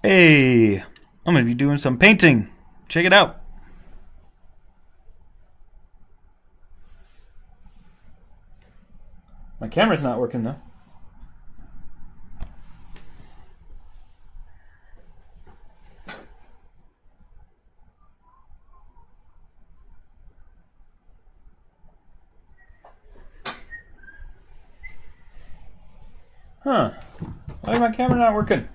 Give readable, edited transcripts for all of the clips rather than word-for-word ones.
Hey, I'm going to be doing some painting. Check it out. My camera's not working though. Huh. Why is my camera not working?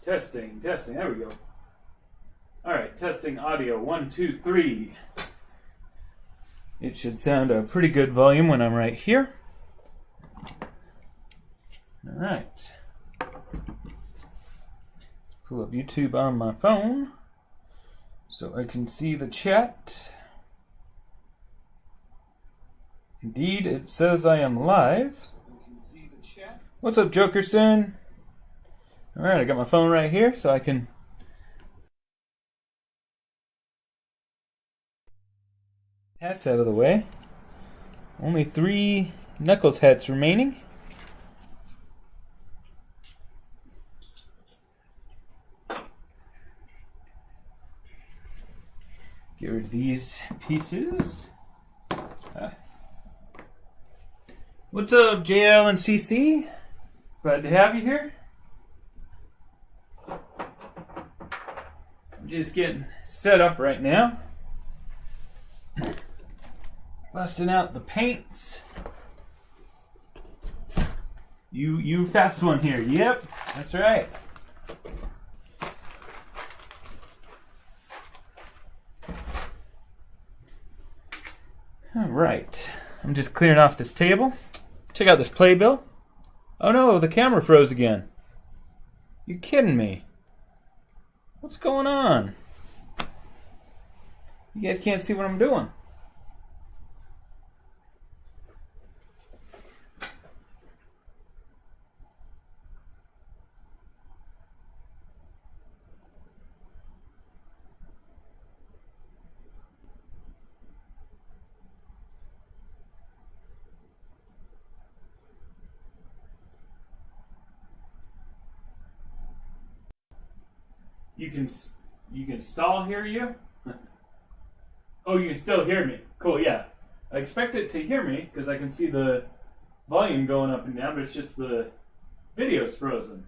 Testing. There we go. Alright, testing audio. 1, 2, 3. It should sound a pretty good volume when I'm right here. Alright. Pull up YouTube on my phone so I can see the chat. Indeed, it says I am live. What's up, Jokerson? Alright, I got my phone right here so I can... Hats out of the way. Only 3 Knuckles hats remaining. Get rid of these pieces. What's up, JL and CC? Glad to have you here. I'm just getting set up right now. Busting out the paints. You fast one here. Yep, that's right. All right. I'm just clearing off this table. Check out this playbill. Oh no, the camera froze again. You kidding me? What's going on? You guys can't see what I'm doing. You can stall hear you? Oh, you can still hear me. Cool, yeah. I expect it to hear me because I can see the volume going up and down, but it's just the video's frozen.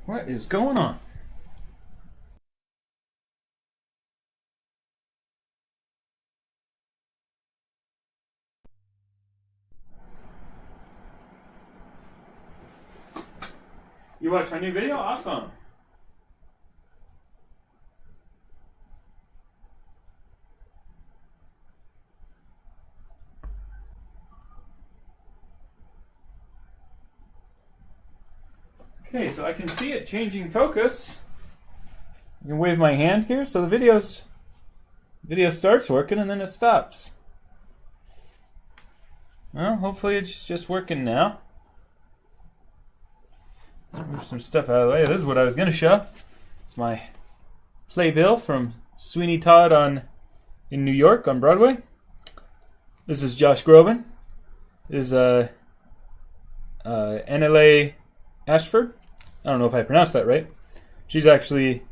What is going on? You watched my new video? Awesome. Okay, so I can see it changing focus. I can wave my hand here, so the video starts working and then it stops. Well, hopefully it's just working now. Let's move some stuff out of the way. This is what I was going to show. It's my playbill from Sweeney Todd in New York on Broadway. This is Josh Groban. This is NLA Ashford. I don't know if I pronounced that right. She's actually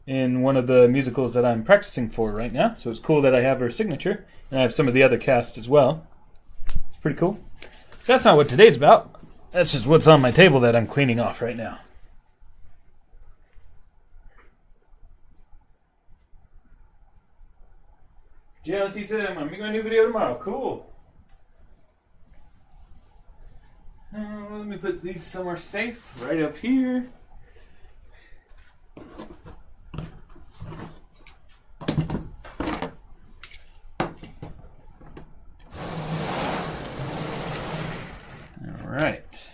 in one of the musicals that I'm practicing for right now. So it's cool that I have her signature, and I have some of the other cast as well. It's pretty cool. That's not what today's about. That's just what's on my table that I'm cleaning off right now. Jealousy said I'm going to make a new video tomorrow. Cool. Let me put these somewhere safe, right up here. All right.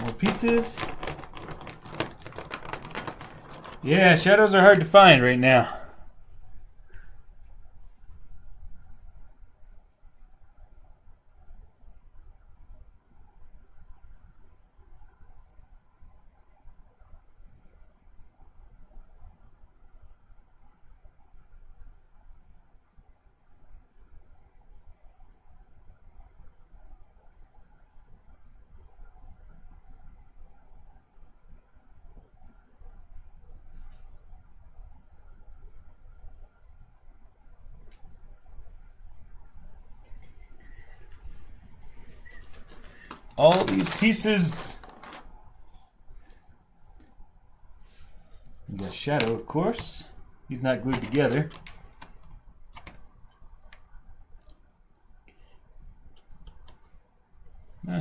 More pieces. Yeah, shadows are hard to find right now. All these pieces. We got Shadow, of course. He's not glued together. Eh.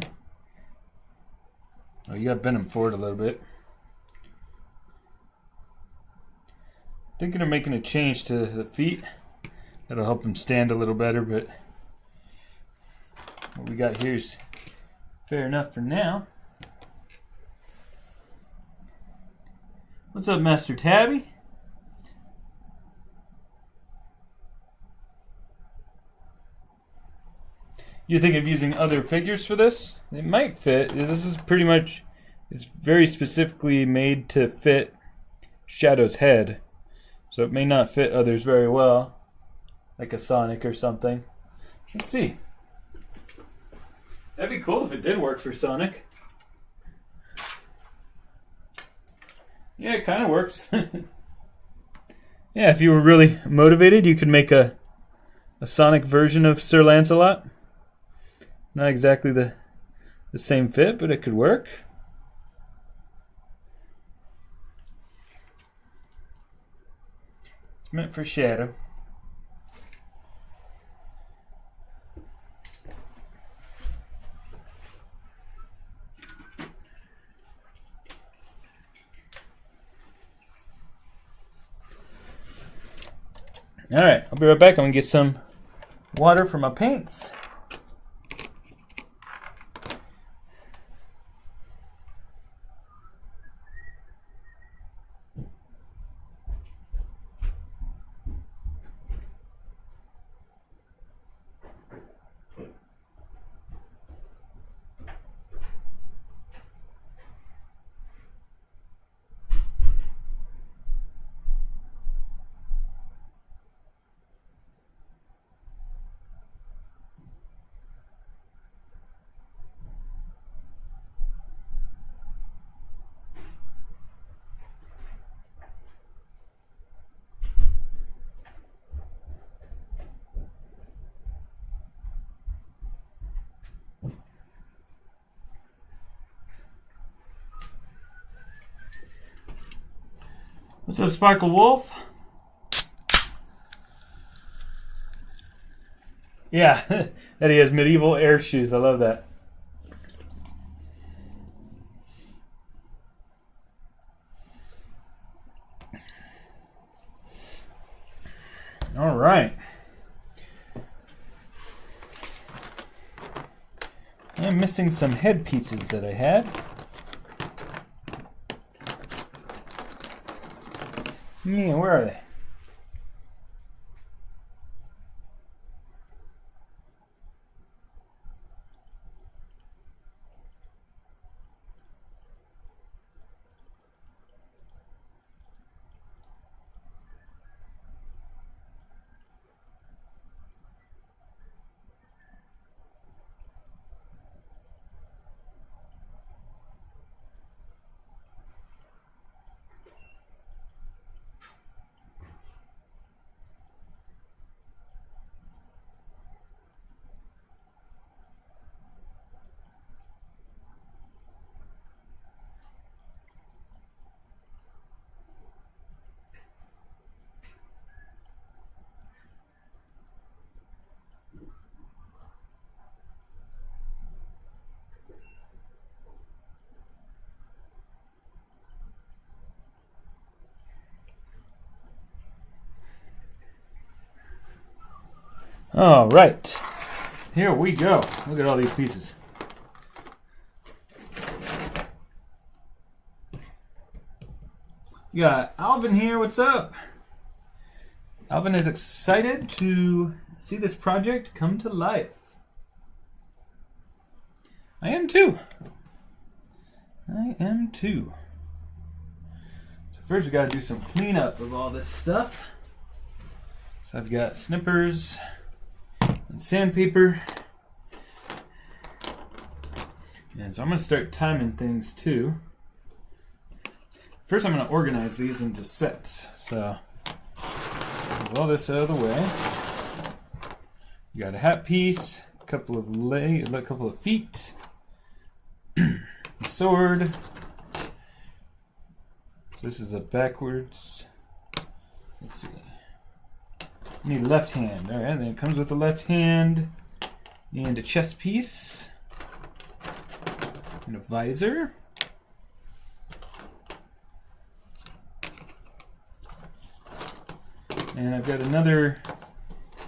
Oh, you got bend him forward a little bit. Thinking of making a change to the feet. That'll help him stand a little better, but what we got here is fair enough for now. What's up, Master Tabby? You think of using other figures for this? It might fit. This is pretty much, it's very specifically made to fit Shadow's head. So it may not fit others very well, like a Sonic or something. Let's see. That'd be cool if it did work for Sonic. Yeah, it kind of works. Yeah, if you were really motivated, you could make a Sonic version of Sir Lancelot. Not exactly the same fit, but it could work. It's meant for Shadow. Alright, I'll be right back. I'm going to get some water for my paints. What's up, Sparkle Wolf? Yeah, that he has medieval air shoes. I love that. All right. I'm missing some head pieces that I had. Yeah, where are they? All right, here we go. Look at all these pieces. You got Alvin here. What's up? Alvin is excited to see this project come to life. I am too. I am too. So first we got to do some cleanup of all this stuff. So I've got snippers and sandpaper. And so I'm going to start timing things too. First I'm going to organize these into sets. So move all this out of the way. You got a hat piece, a couple of feet, a sword. This is a backwards. Let's see. Need a left hand. All right, then it comes with a left hand and a chest piece and a visor. And I've got another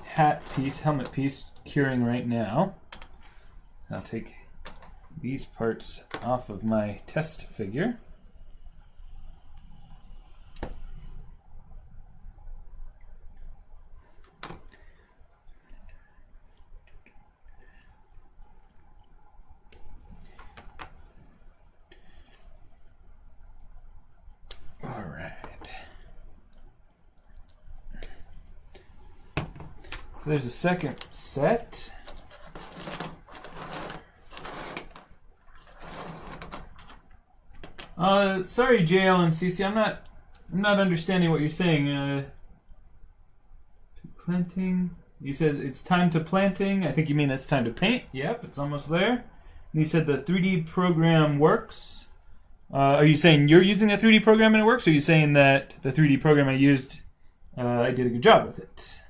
hat piece, helmet piece, curing right now. I'll take these parts off of my test figure. So there's a second set. Sorry, JLMCC, I'm not understanding what you're saying. Planting. You said it's time to planting. I think you mean it's time to paint. Yep, it's almost there. And you said the 3D program works. Are you saying you're using a 3D program and it works? Or are you saying that the 3D program I used, I did a good job with it?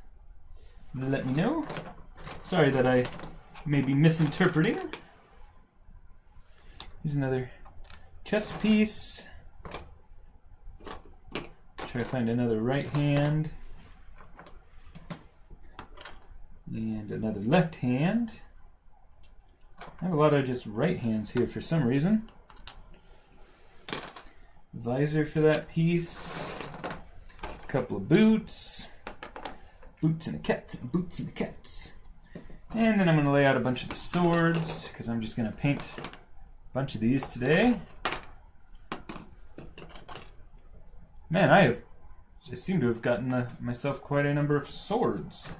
Let me know. Sorry that I may be misinterpreting. Here's another chest piece. Try to find another right hand. And another left hand. I have a lot of just right hands here for some reason. Visor for that piece. A couple of boots. Boots and the cats, and boots and the cats. And then I'm going to lay out a bunch of the swords, because I'm just going to paint a bunch of these today. Man, I seem to have gotten myself quite a number of swords.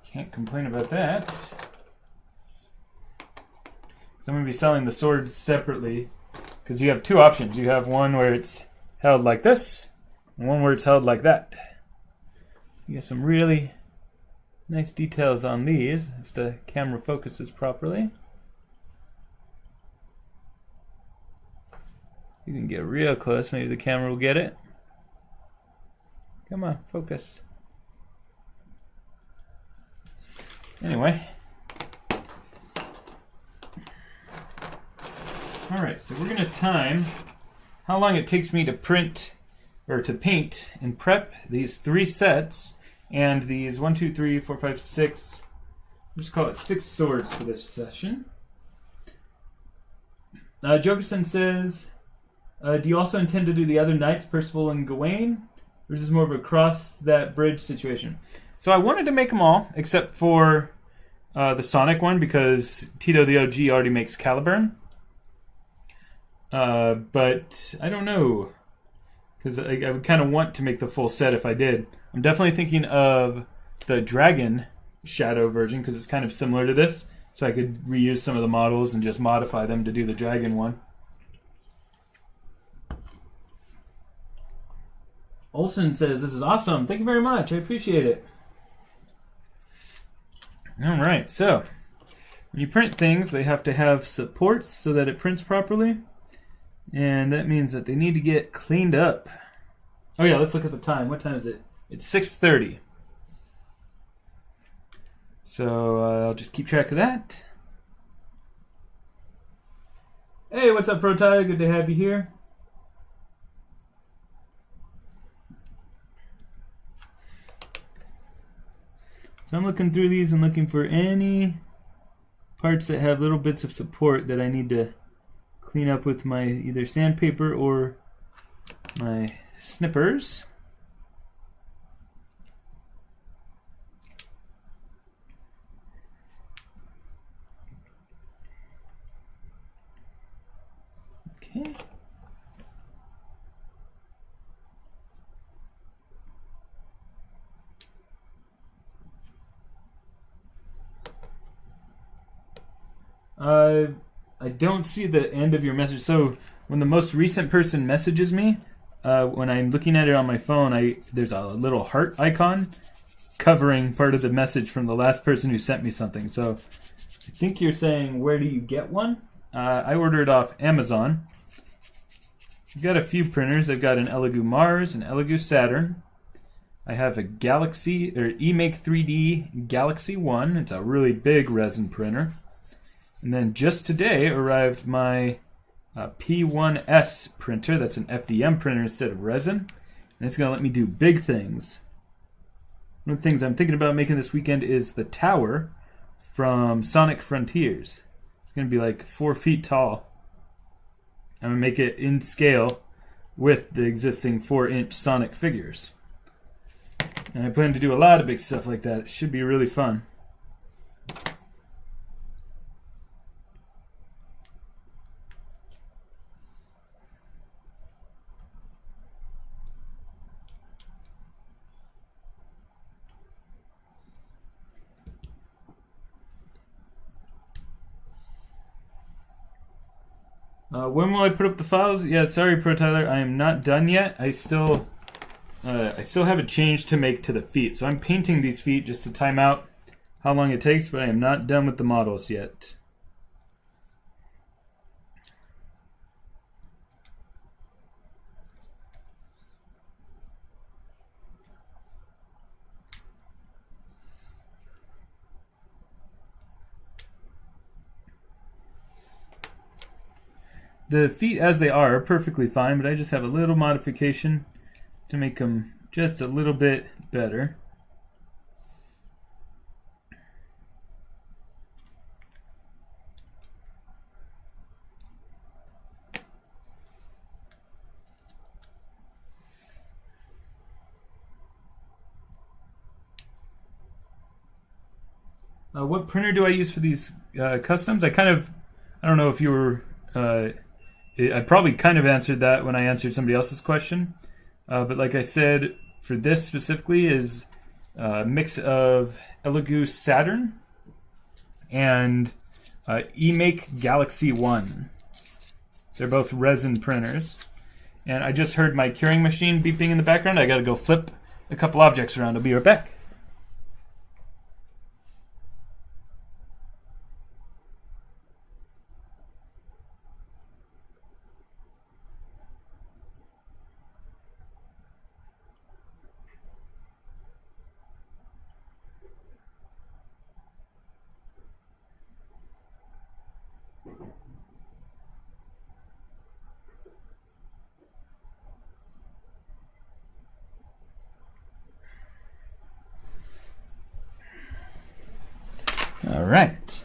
Can't complain about that. So I'm going to be selling the swords separately, because you have two options. You have one where it's held like this, and one where it's held like that. You get some really nice details on these if the camera focuses properly. You can get real close, maybe the camera will get it. Come on, focus. Anyway. Alright, so we're going to time how long it takes me to print, or to paint and prep these 3 sets, and these 1, 2, 3, 4, 5, 6, we'll just call it 6 swords for this session. Jokerson says, do you also intend to do the other knights, Percival and Gawain? Or is this more of a cross that bridge situation? So I wanted to make them all, except for the Sonic one, because Tito the OG already makes Caliburn. But I don't know, because I would kind of want to make the full set if I did. I'm definitely thinking of the Dragon Shadow version, because it's kind of similar to this, so I could reuse some of the models and just modify them to do the Dragon one. Olson says, this is awesome. Thank you very much. I appreciate it. Alright, so when you print things, they have to have supports so that it prints properly. And that means that they need to get cleaned up. Oh yeah, let's look at the time. What time is it? It's 6:30. So I'll just keep track of that. Hey, what's up, Protai? Good to have you here. So I'm looking through these and looking for any parts that have little bits of support that I need to clean up with my either sandpaper or my snippers. Okay. I don't see the end of your message. So when the most recent person messages me, when I'm looking at it on my phone, there's a little heart icon covering part of the message from the last person who sent me something. So I think you're saying, where do you get one? I ordered off Amazon. I've got a few printers. I've got an Elegoo Mars, an Elegoo Saturn. I have a Galaxy, or eMake 3D Galaxy 1. It's a really big resin printer. And then just today arrived my P1S printer. That's an FDM printer instead of resin. And it's going to let me do big things. One of the things I'm thinking about making this weekend is the tower from Sonic Frontiers. It's going to be like 4 feet tall. I'm going to make it in scale with the existing 4-inch Sonic figures. And I plan to do a lot of big stuff like that. It should be really fun. When will I put up the files? Yeah, sorry, Pro Tyler, I am not done yet. I still have a change to make to the feet. So I'm painting these feet just to time out how long it takes, but I am not done with the models yet. The feet as they are perfectly fine, but I just have a little modification to make them just a little bit better. What printer do I use for these customs? I don't know if you were... I probably kind of answered that when I answered somebody else's question. But like I said, for this specifically is a mix of Elegoo Saturn and eMake Galaxy 1. They're both resin printers. And I just heard my curing machine beeping in the background. I gotta go flip a couple objects around. I'll be right back. All right.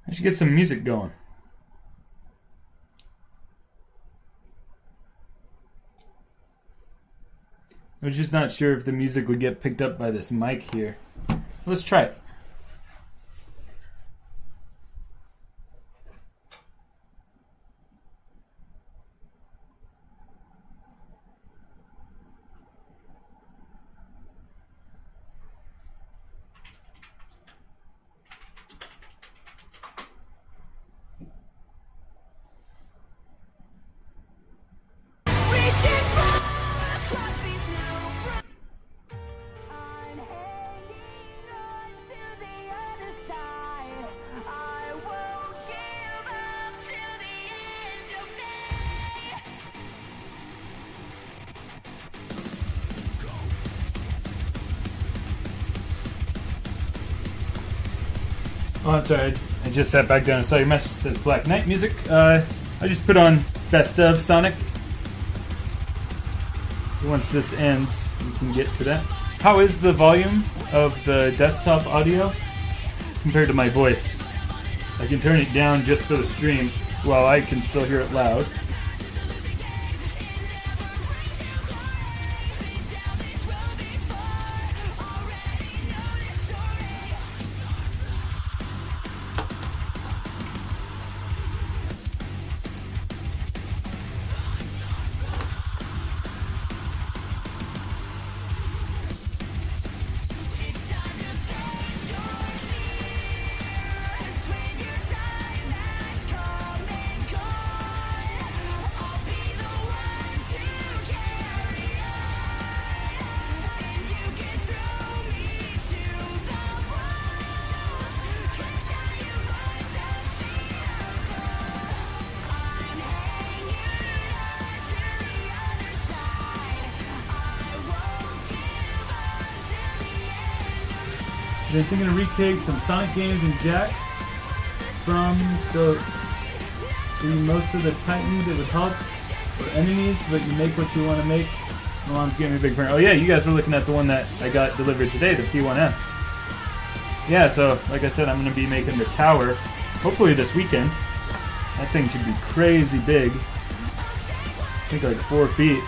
I should get some music going. I was just not sure if the music would get picked up by this mic here. Let's try it. Oh, I'm sorry. I just sat back down and saw your message that says Black Knight music. I just put on Best of Sonic. Once this ends, we can get to that. How is the volume of the desktop audio compared to my voice? I can turn it down just for the stream while I can still hear it loud. Been thinking to recreate some Sonic games and Jack from so most of the Titans it would help for enemies, but you make what you want to make. My mom's giving me a big print. Oh yeah, you guys were looking at the one that I got delivered today, the P1S. Yeah, so like I said, I'm going to be making the tower hopefully this weekend. That thing should be crazy big. I think like 4 feet.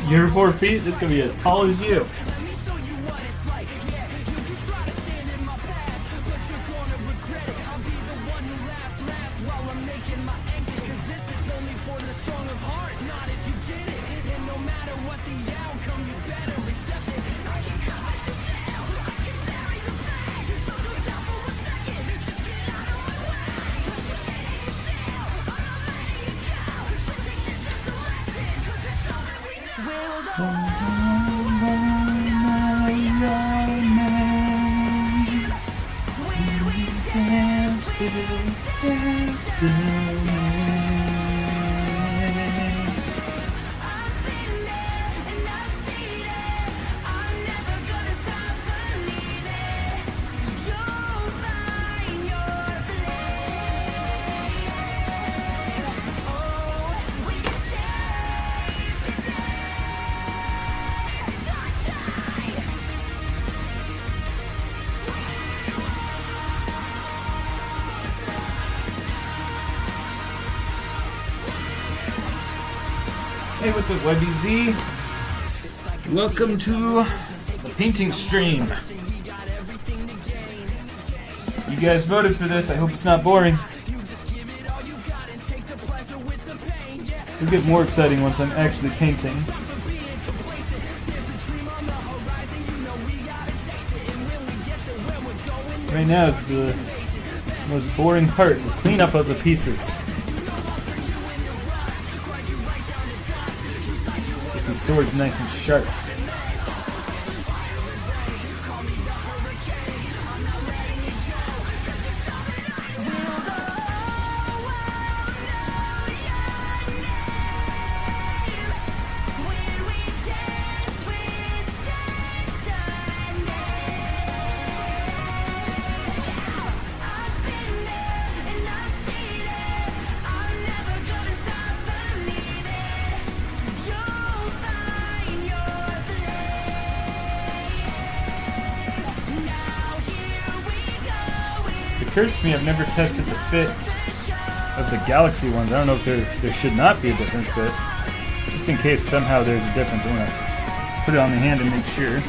You're 4 feet? This is gonna be as tall as you. Hey, what's up, YBZ? Welcome to the painting stream. You guys voted for this. I hope it's not boring. It'll get more exciting once I'm actually painting. Right now is the most boring part, the cleanup of the pieces. The sword's nice and sharp. It occurs to me I've never tested the fit of the Galaxy ones. I don't know if there should not be a difference, but just in case somehow there's a difference, I'm going to put it on the hand and make sure.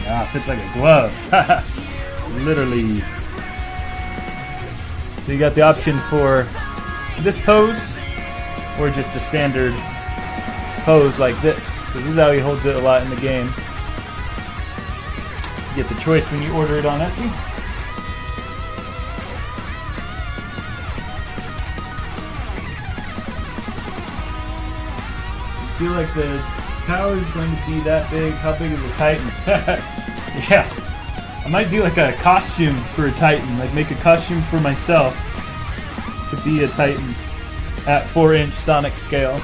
Ah, it fits like a glove. Literally. So you got the option for this pose, or just a standard pose like this. So this is how he holds it a lot in the game. You get the choice when you order it on Etsy. I feel like the tower is going to be that big. How big is a Titan? Yeah. I might do like a costume for a Titan. Like make a costume for myself to be a Titan at 4-inch Sonic scale.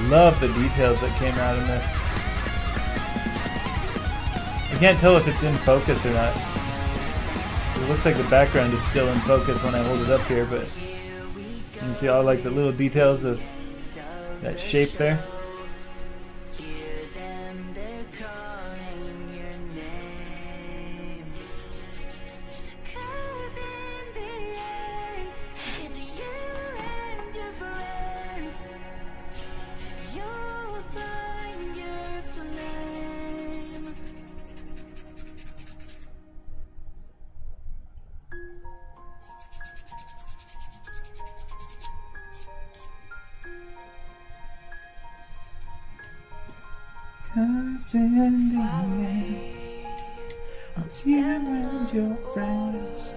Love the details that came out in this. I can't tell if it's in focus or not. It looks like the background is still in focus when I hold it up here, but you can see all like the little details of that shape there. Cause in the end, it's you and your friends.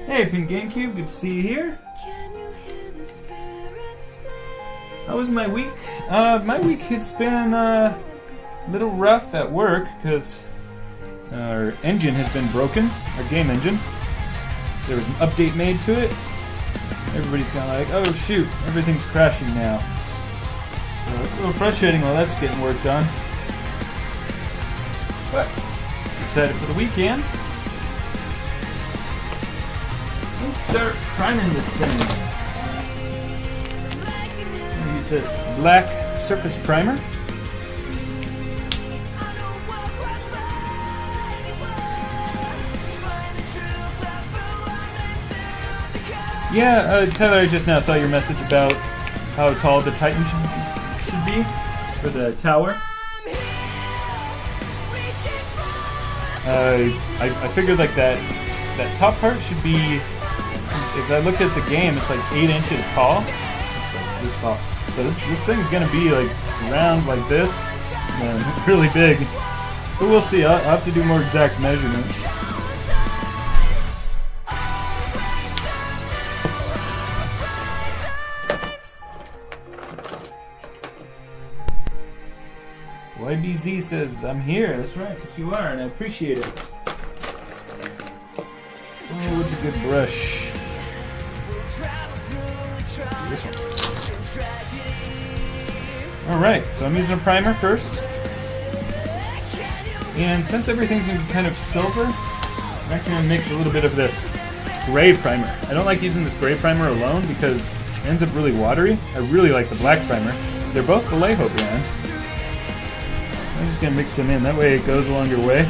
Hey, Pink GameCube, good to see you here. How was my week? My week has been a little rough at work because our engine has been broken, our game engine. There was an update made to it, everybody's kind of like, oh shoot, everything's crashing now. So it's a little frustrating while that's getting worked on. But excited for the weekend. Let's start priming this thing. I'm gonna use this black surface primer. Yeah, Tyler, I just now saw your message about how tall the Titan should be for the tower. I figured like that top part should be, if I looked at the game, it's like 8 inches tall. It's like this tall. So this thing's gonna be like round like this, and really big. But we'll see. I'll have to do more exact measurements. YBZ says, I'm here. That's right, you are, and I appreciate it. Oh, what's a good brush? This one. Alright, so I'm using a primer first. And since everything's going to be kind of silver, I'm actually going to mix a little bit of this gray primer. I don't like using this gray primer alone because it ends up really watery. I really like the black primer. They're both Vallejo brand. I'm just going to mix them in. That way it goes along your way.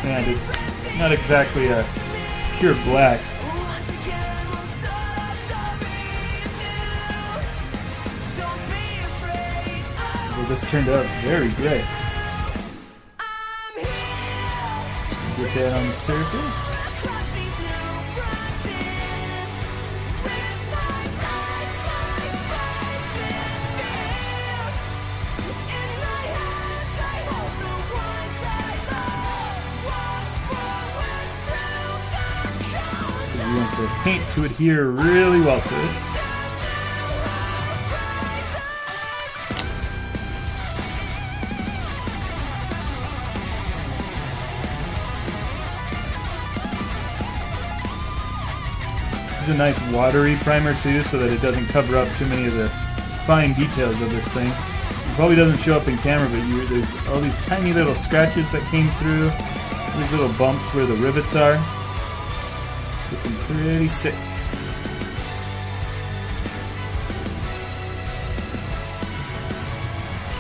And it's not exactly a pure black. Well, this turned out very gray. Get that on the surface. We want the paint to adhere really well to it. This is a nice watery primer too, so that it doesn't cover up too many of the fine details of this thing. It probably doesn't show up in camera, but there's all these tiny little scratches that came through, these little bumps where the rivets are. Looking pretty sick.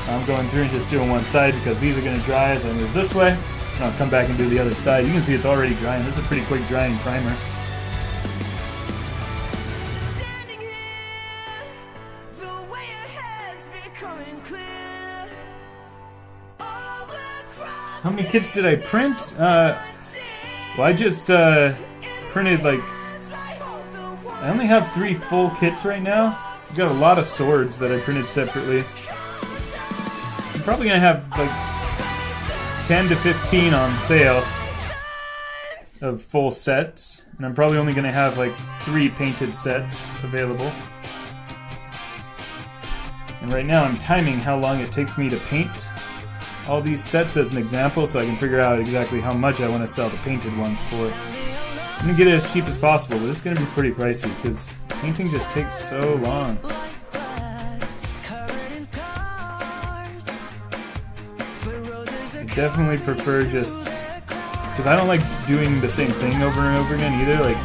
I'm going through and just doing one side because these are going to dry as I move this way. And I'll come back and do the other side. You can see it's already drying. This is a pretty quick drying primer. How many kits did I print? Well, I just printed like, I only have 3 full kits right now. I've got a lot of swords that I printed separately. I'm probably gonna have like 10 to 15 on sale of full sets, and I'm probably only gonna have like 3 painted sets available. And right now I'm timing how long it takes me to paint all these sets as an example, so I can figure out exactly how much I want to sell the painted ones for. I'm going to get it as cheap as possible, but it's going to be pretty pricey because painting just takes so long. I definitely prefer just, because I don't like doing the same thing over and over again either, like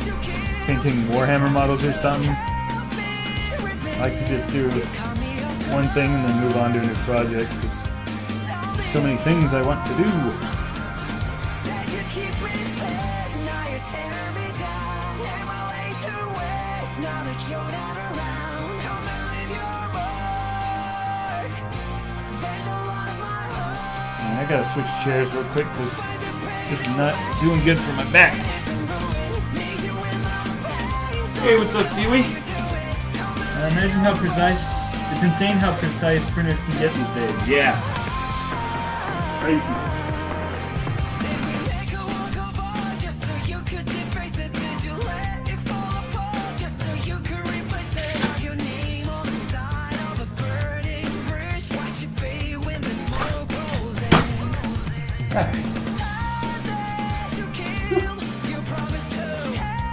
painting Warhammer models or something. I like to just do one thing and then move on to a new project. There's so many things I want to do. And I gotta switch chairs real quick because this is not doing good for my back. Hey, what's up, Kiwi? Imagine how precise, it's insane how precise printers can get these days. Yeah. It's crazy.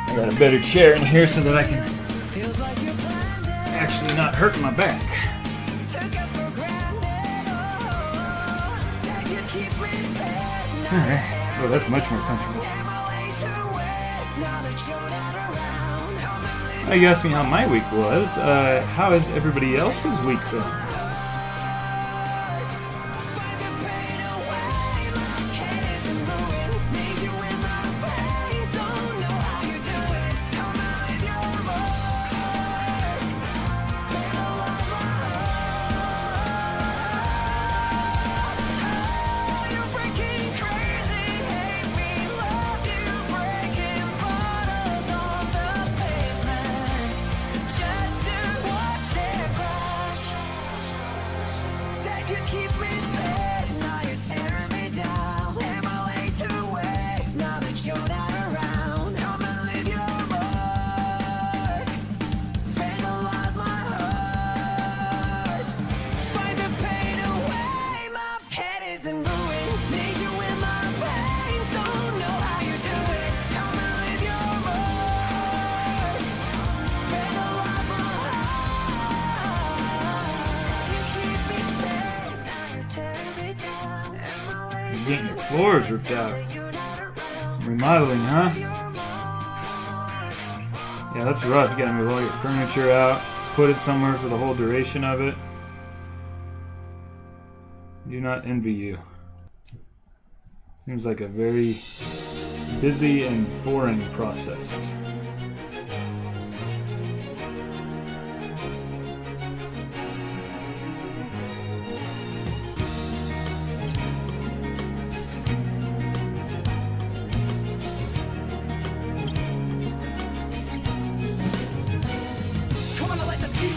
I got a better chair in here so that I can not hurting my back. Alright. Oh, that's much more comfortable. You asked me how my week was. How has everybody else's week been? Getting your floors ripped out. Some remodeling, huh? Yeah, that's rough. You gotta move all your furniture out, put it somewhere for the whole duration of it. Do not envy you. Seems like a very busy and boring process.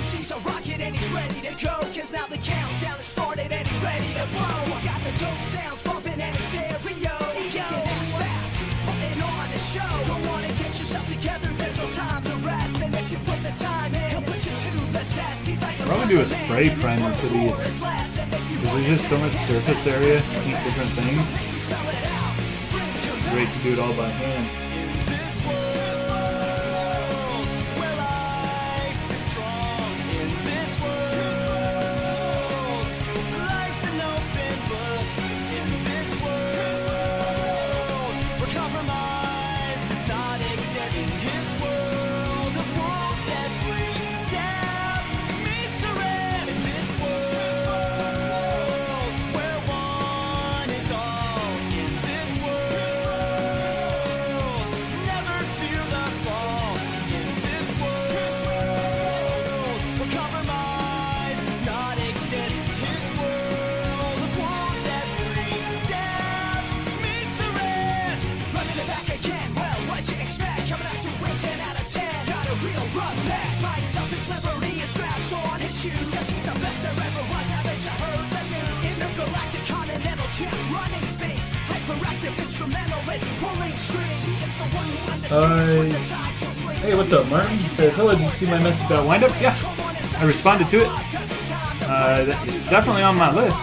He's a rocket and he's ready to go, cause now the countdown has started and he's ready to blow. He's got the dope sounds bumping and his stereo. He kicking ass fast, putting on a show. Don't wanna get yourself together, there's no time to rest. And if you put the time in, he'll put you to the test. He's like probably do a spray primer for these. There's just so much surface area to keep different things. Great to do it all by hand. Hey, what's up, Martin? He said, hello, did you see my message about wind-up? Yeah, I responded to it. It's definitely on my list.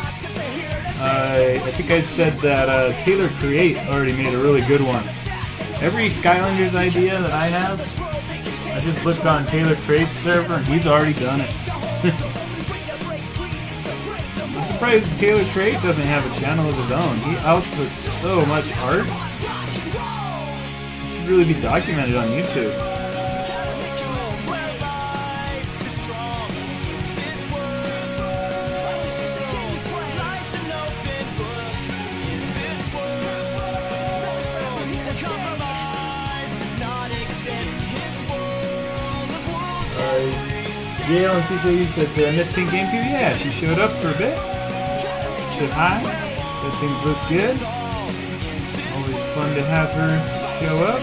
I think I said that Taylor Create already made a really good one. Every Skylanders idea that I have, I just looked on Taylor Create's server and he's already done it. I'm surprised Taylor Create doesn't have a channel of his own. He outputs so much art. It should really be documented on YouTube. JLNCC said, Miss Pink GameCube? Yeah, she showed up for a bit. Said hi. Said things look good. Always fun to have her show up.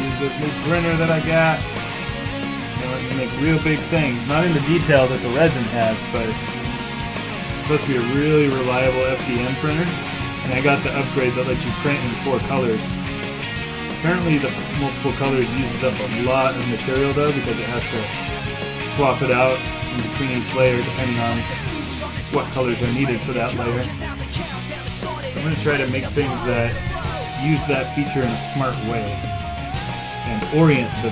use this new printer that I got. I can make real big things. Not in the detail that the resin has, but it's supposed to be a really reliable FDM printer. And I got the upgrade that lets you print in 4 colors. Apparently the multiple colors uses up a lot of material though, because it has to swap it out in between each layer depending on what colors are needed for that layer. I'm going to try to make things that use that feature in a smart way and orient the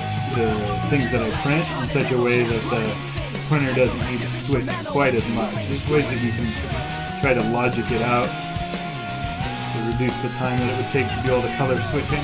things that I print in such a way that the printer doesn't need to switch quite as much. There's ways that you can try to logic it out to reduce the time that it would take to do all the color switching.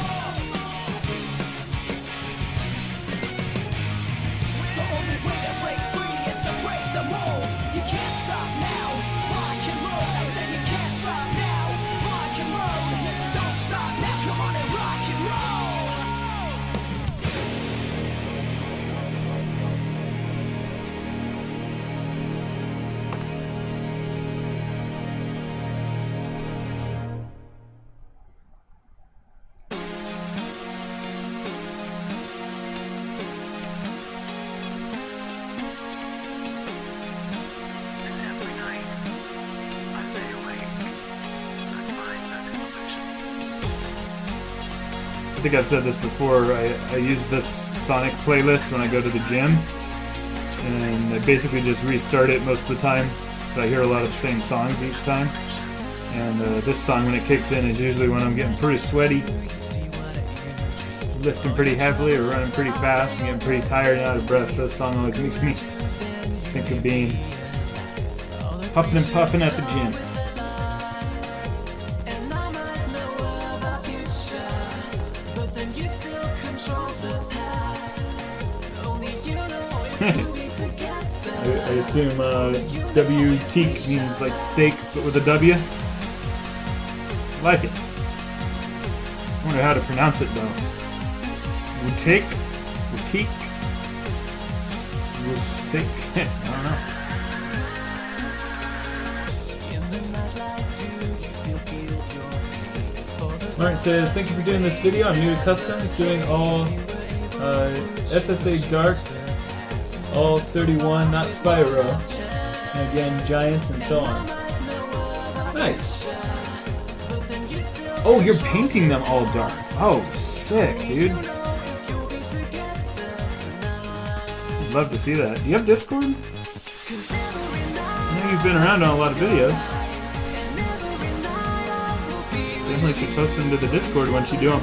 I think I've said this before, I use this Sonic playlist when I go to the gym, and I basically just restart it most of the time, so I hear a lot of the same songs each time. And this song, when it kicks in, is usually when I'm getting pretty sweaty, lifting pretty heavily or running pretty fast and getting pretty tired and out of breath. So this song always makes me think of being huffing and puffing at the gym. I assume W-teak means like steak, but with a W. I like it. I wonder how to pronounce it though. Wuteak? Wuteak? Wusteak? I don't know. Alright, so thank you for doing this video. I'm new to customs, doing all SSA Dark, all 31, not Spyro, and again, Giants and so on. Nice. Oh, you're painting them all dark. Oh, sick, dude. I'd love to see that. Do you have Discord? I know you've been around on a lot of videos. Definitely should post them to the Discord once you do them.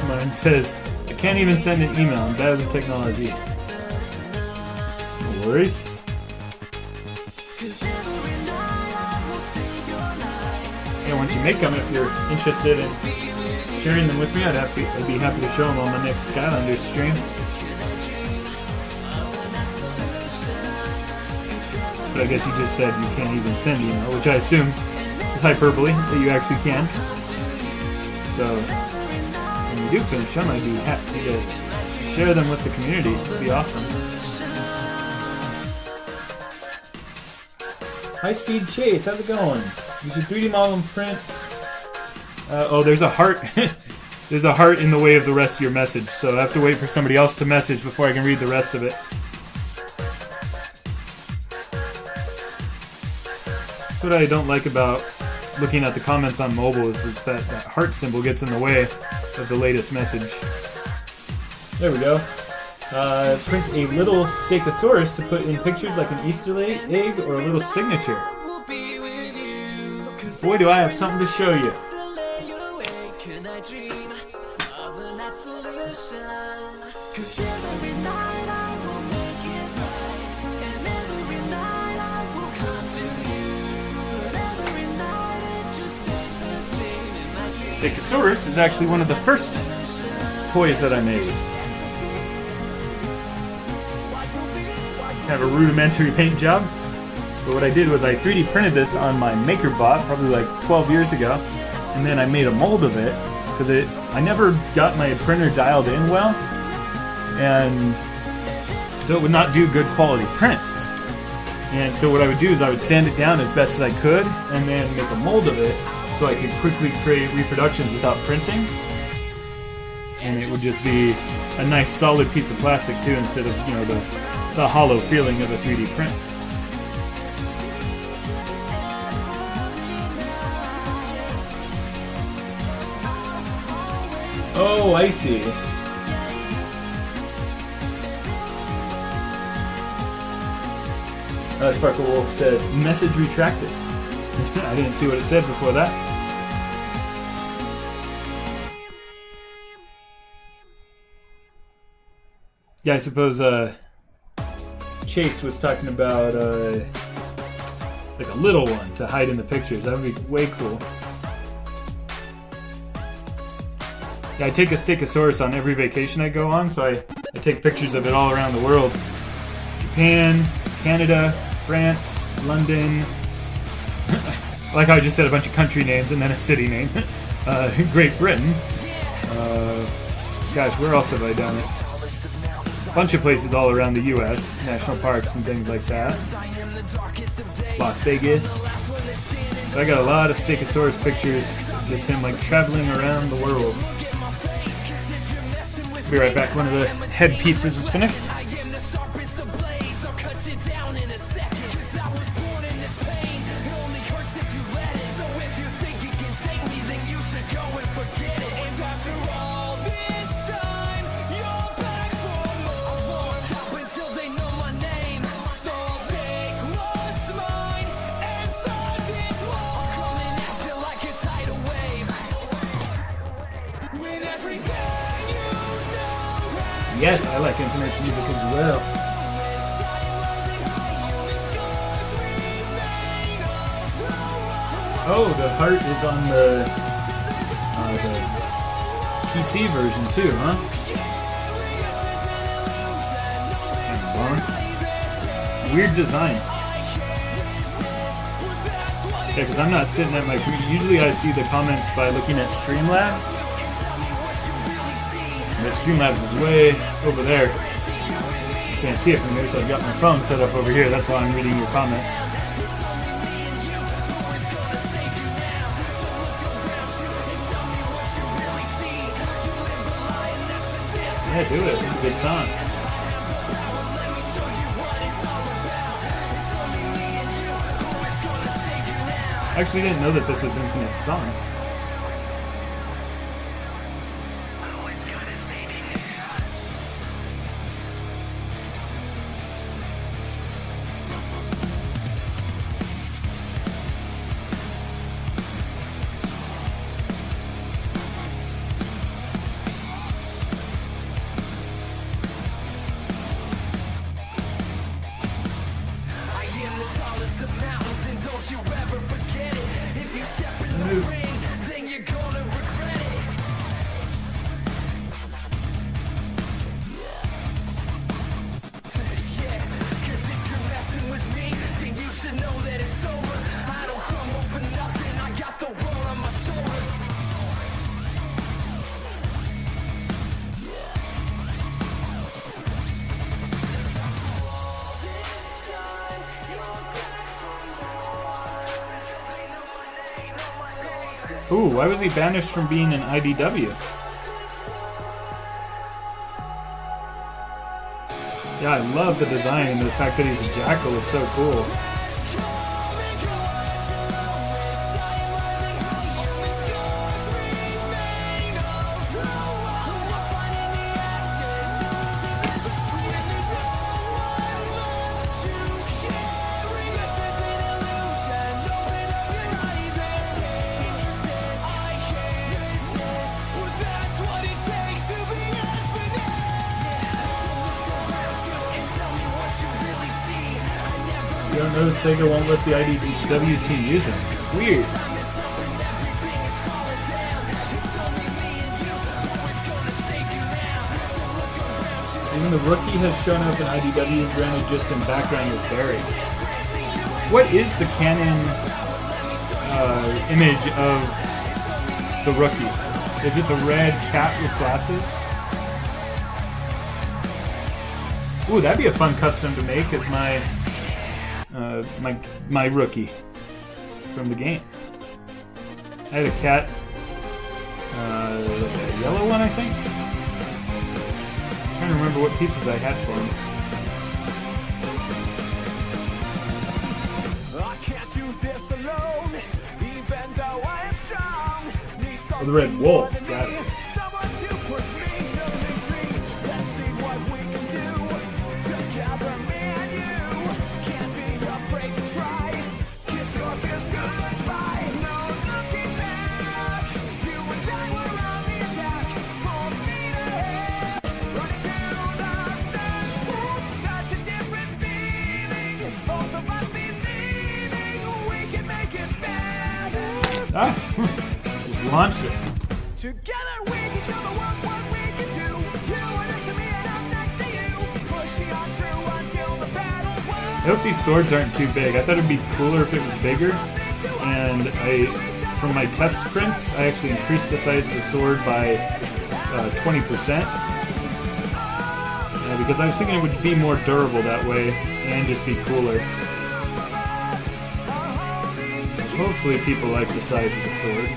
Mine says, I can't even send an email. I'm bad with technology. No worries. Yeah, once you make them, if you're interested in sharing them with me, I'd be happy to show them on my next Skylanders stream. But I guess you just said you can't even send email, which I assume is hyperbole, that you actually can. So, when you do finish them, I'd be happy to share them with the community. It'd be awesome. High Speed Chase, how's it going? You should 3D model and print. Oh, there's a heart. There's a heart in the way of the rest of your message, so I have to wait for somebody else to message before I can read the rest of it. That's what I don't like about looking at the comments on mobile, is that heart symbol gets in the way of the latest message. There we go. Print a little stegosaurus to put in pictures like an Easter egg or a little signature. Boy, do I have something to show you. Stegosaurus is actually one of the first toys that I made. Kind of a rudimentary paint job. But what I did was I 3D printed this on my MakerBot probably like 12 years ago, and then I made a mold of it because I never got my printer dialed in well, and so it would not do good quality prints. And so what I would do is I would sand it down as best as I could and then make a mold of it so I could quickly create reproductions without printing. And it would just be a nice solid piece of plastic too, instead of, you know, the hollow feeling of a 3D print. Oh, I see. Sparkle Wolf says, message retracted. I didn't see what it said before that. Yeah, I suppose Chase was talking about like a little one to hide in the pictures. That would be way cool. Yeah, I take a Stegosaurus on every vacation I go on, so I take pictures of it all around the world. Japan, Canada, France, London. Like how I just said a bunch of country names and then a city name. Great Britain. Gosh, where else have I done it? A bunch of places all around the US, national parks and things like that. Las Vegas. So I got a lot of Stegosaurus pictures, just him like traveling around the world. Be right back, one of the head pieces is finished. Yes, I like information music as well. Oh, the heart is on the PC version too, huh? Weird design. Yeah, because I'm not sitting at my computer. Usually I see the comments by looking at Streamlabs. But Streamlabs is way over there. Can't see it from here, so I've got my phone set up over here. That's why I'm reading your comments. Yeah, do it. It's a good song. I actually didn't know that this was Infinite's song. Ooh, why was he banished from being an IDW? Yeah, I love the design, and the fact that he's a jackal is so cool. don't know, Sega won't let the IDW team use him. Weird. Even the rookie has shown up in IDW, granted just in background with Barry. What is the canon image of the rookie? Is it the red cat with glasses? Ooh, that'd be a fun custom to make as my rookie from the game. I had a cat, a yellow one, I think. I'm trying to remember what pieces I had for him. I can't do this alone, even though I am strong. Oh, the red wolf, got it. Someone to push me to victory. Let's see what we can do together, me and you. Can't be afraid to try. Kiss your fears goodbye. No looking back. You and I were on the attack. Full speed ahead. Running to the sunset. Such a different feeling. Both of us believing we can make it better. Just launched it. Together we can show the world what we can do. You are next to me and I'm next to you. Push me on through until the battle's won. I hope these swords aren't too big. I thought it'd be cooler if it was bigger. And from my test prints, I actually increased the size of the sword by 20%. Because I was thinking it would be more durable that way and just be cooler. Hopefully people like the size of the sword.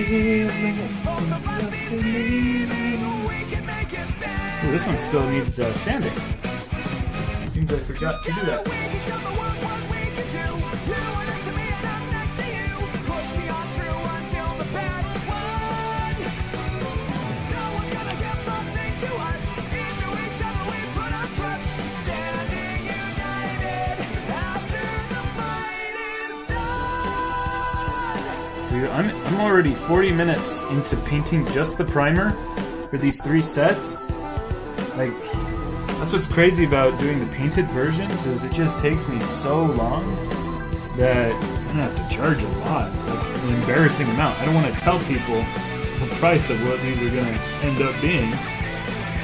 Ooh, this one still needs sanding. Seems I forgot to do that. I'm already 40 minutes into painting just the primer for these 3 sets. Like, that's what's crazy about doing the painted versions, is it just takes me so long that I'm gonna have to charge a lot, like an embarrassing amount. I don't want to tell people the price of what these are gonna end up being,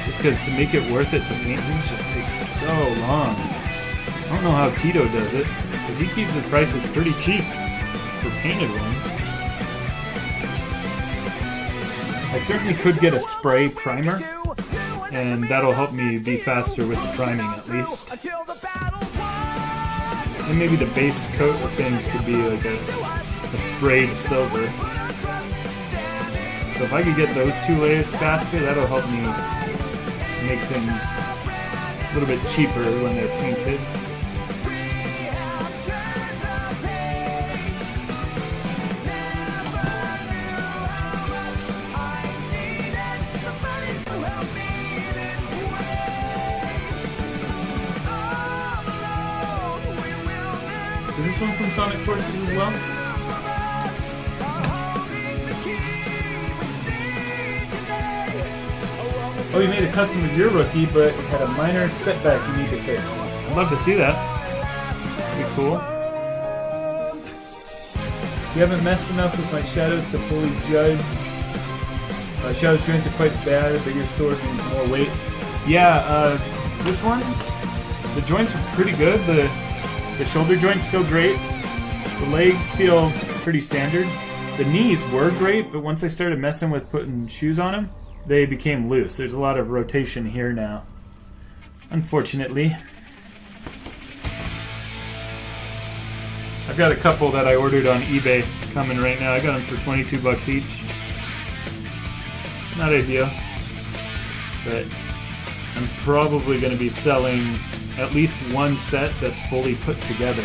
just because to make it worth it to paint these just takes so long. I don't know how Tito does it, because he keeps his prices pretty cheap for painted ones. I certainly could get a spray primer, and that'll help me be faster with the priming at least. And maybe the base coat of things could be like a sprayed silver. So if I could get those 2 layers faster, that'll help me make things a little bit cheaper when they're painted. Is this one from Sonic Forces as well? Oh, you made a custom of your rookie, but it had a minor setback you need to fix. I'd love to see that. That'd be cool. You haven't messed enough with my shadows to fully judge. Shadow joints are quite bad. A bigger sword means more weight. Yeah, this one, the joints are pretty good. The shoulder joints feel great. The legs feel pretty standard. The knees were great, but once I started messing with putting shoes on them, they became loose. There's a lot of rotation here now, unfortunately. I've got a couple that I ordered on eBay coming right now. I got them for 22 bucks each. Not ideal, but I'm probably going to be selling at least one set that's fully put together.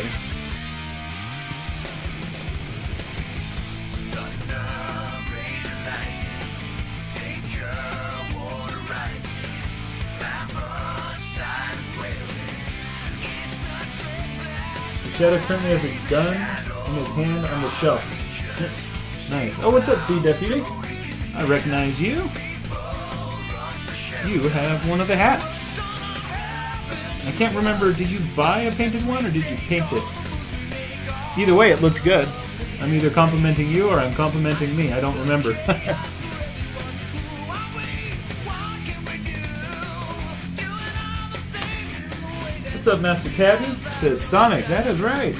Shadow currently has a gun in his hand on the shelf. Nice. Oh, what's up, B-Deputy? I recognize you. You have one of the hats. I can't remember, did you buy a painted one or did you paint it? Either way, it looked good. I'm either complimenting you or I'm complimenting me. I don't remember. What's up, Master Tabby? Says Sonic. That is right.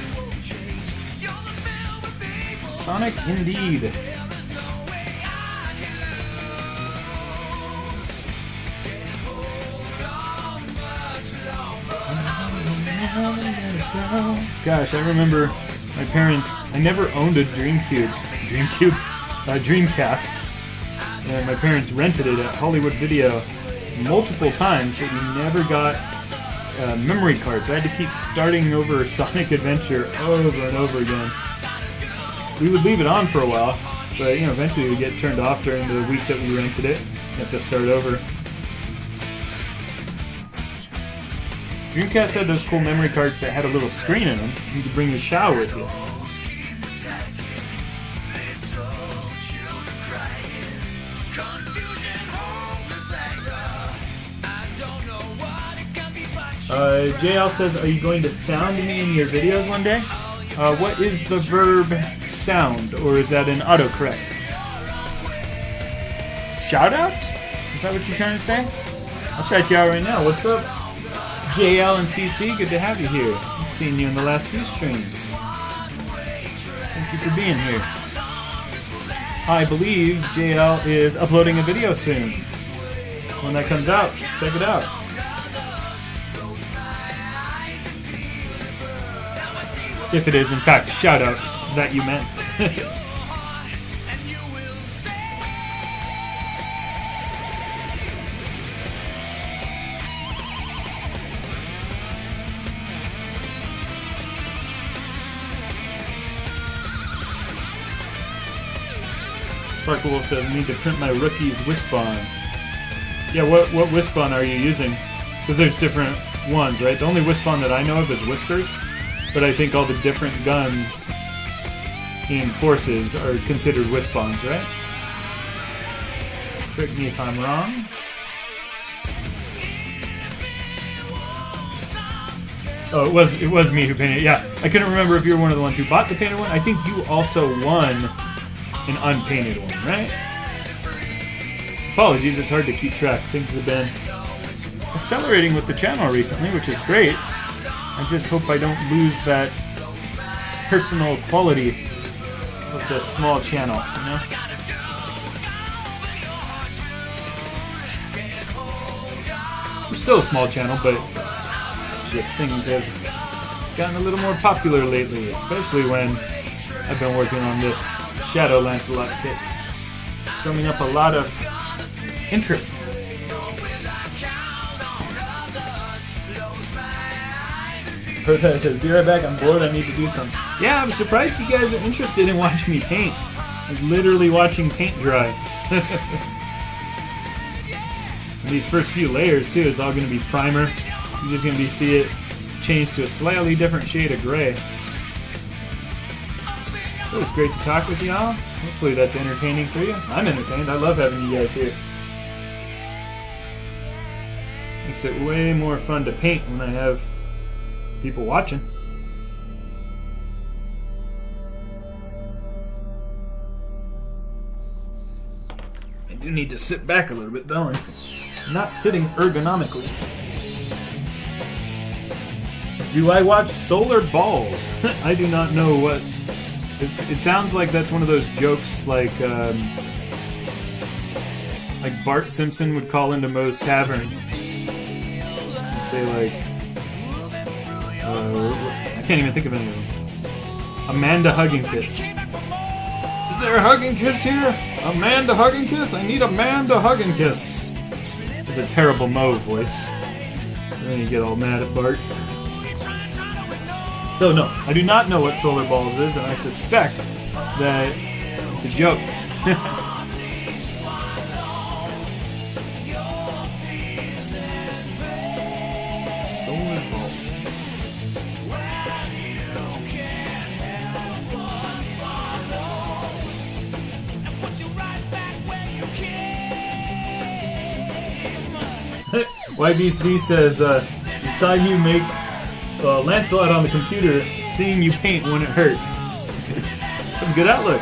Sonic indeed. Gosh, I remember my parents. I never owned a Dreamcast, and my parents rented it at Hollywood Video multiple times, but we never got memory cards. I had to keep starting over Sonic Adventure over and over again. We would leave it on for a while, but eventually it would get turned off during the week that we rented it. You have to start over. Dreamcast had those cool memory cards that had a little screen in them. You could bring your Chow with you. JL says, are you going to sound me in your videos one day? What is the verb sound, or is that an autocorrect? Shout out? Is that what you're trying to say? I'll shout you out right now. What's up, JL and CC? Good to have you here. I've seen you in the last few streams. Thank you for being here. I believe JL is uploading a video soon. When that comes out, check it out. If it is, in fact, shout out that you meant. Sparkle Wolf says, need to print my rookie's Wispawn. Yeah, what Wispawn are you using? Because there's different ones, right? The only Wispawn that I know of is Whispers. But I think all the different guns in Forces are considered Wispawns, right? Correct me if I'm wrong. Oh, it was me who painted it. Yeah, I couldn't remember if you were one of the ones who bought the painted one. I think you also won an unpainted one, right? Apologies, it's hard to keep track. Things have been accelerating with the channel recently, which is great. I just hope I don't lose that personal quality of the small channel, you know? We're still a small channel, but just things have gotten a little more popular lately, especially when I've been working on this Shadow Lancelot kit. Drumming up a lot of interest. Protest says, be right back, I'm bored, I need to do something. Yeah, I'm surprised you guys are interested in watching me paint. Like literally watching paint dry. And these first few layers too, it's all going to be primer. You're just going to see it change to a slightly different shade of gray. So it's great to talk with y'all. Hopefully that's entertaining for you. I'm entertained, I love having you guys here. Makes it way more fun to paint when I have people watching. I do need to sit back a little bit, don't I? I'm not sitting ergonomically. Do I watch Solar Balls? I do not know what... It sounds like that's one of those jokes like Bart Simpson would call into Moe's Tavern and say like... I can't even think of any of them. Amanda Hugging Kiss. Is there a Hugging Kiss here? Amanda Hugging Kiss? I need Amanda Hugging Kiss. It's a terrible Mo voice. And then you get all mad at Bart. So no, I do not know what Solar Balls is, and I suspect that it's a joke. Solar Balls. YBC says, we saw you make Lancelot on the computer, seeing you paint wouldn't hurt. That's a good outlook.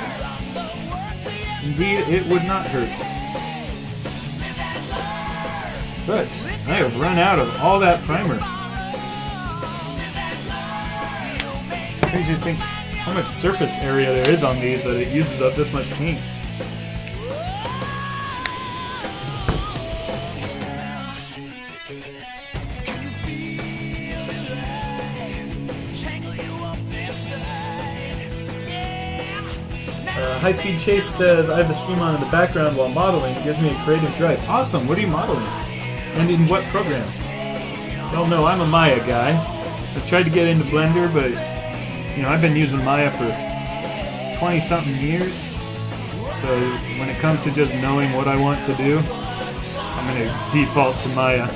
Indeed, it would not hurt. But I have run out of all that primer. Crazy to think how much surface area there is on these that it uses up this much paint. High Speed Chase says, I have the stream on in the background while modeling. It gives me a creative drive. Awesome. What are you modeling? And in what program? Y'all know I'm a Maya guy. I've tried to get into Blender, but you know, I've been using Maya for 20-something years. So when it comes to just knowing what I want to do, I'm going to default to Maya.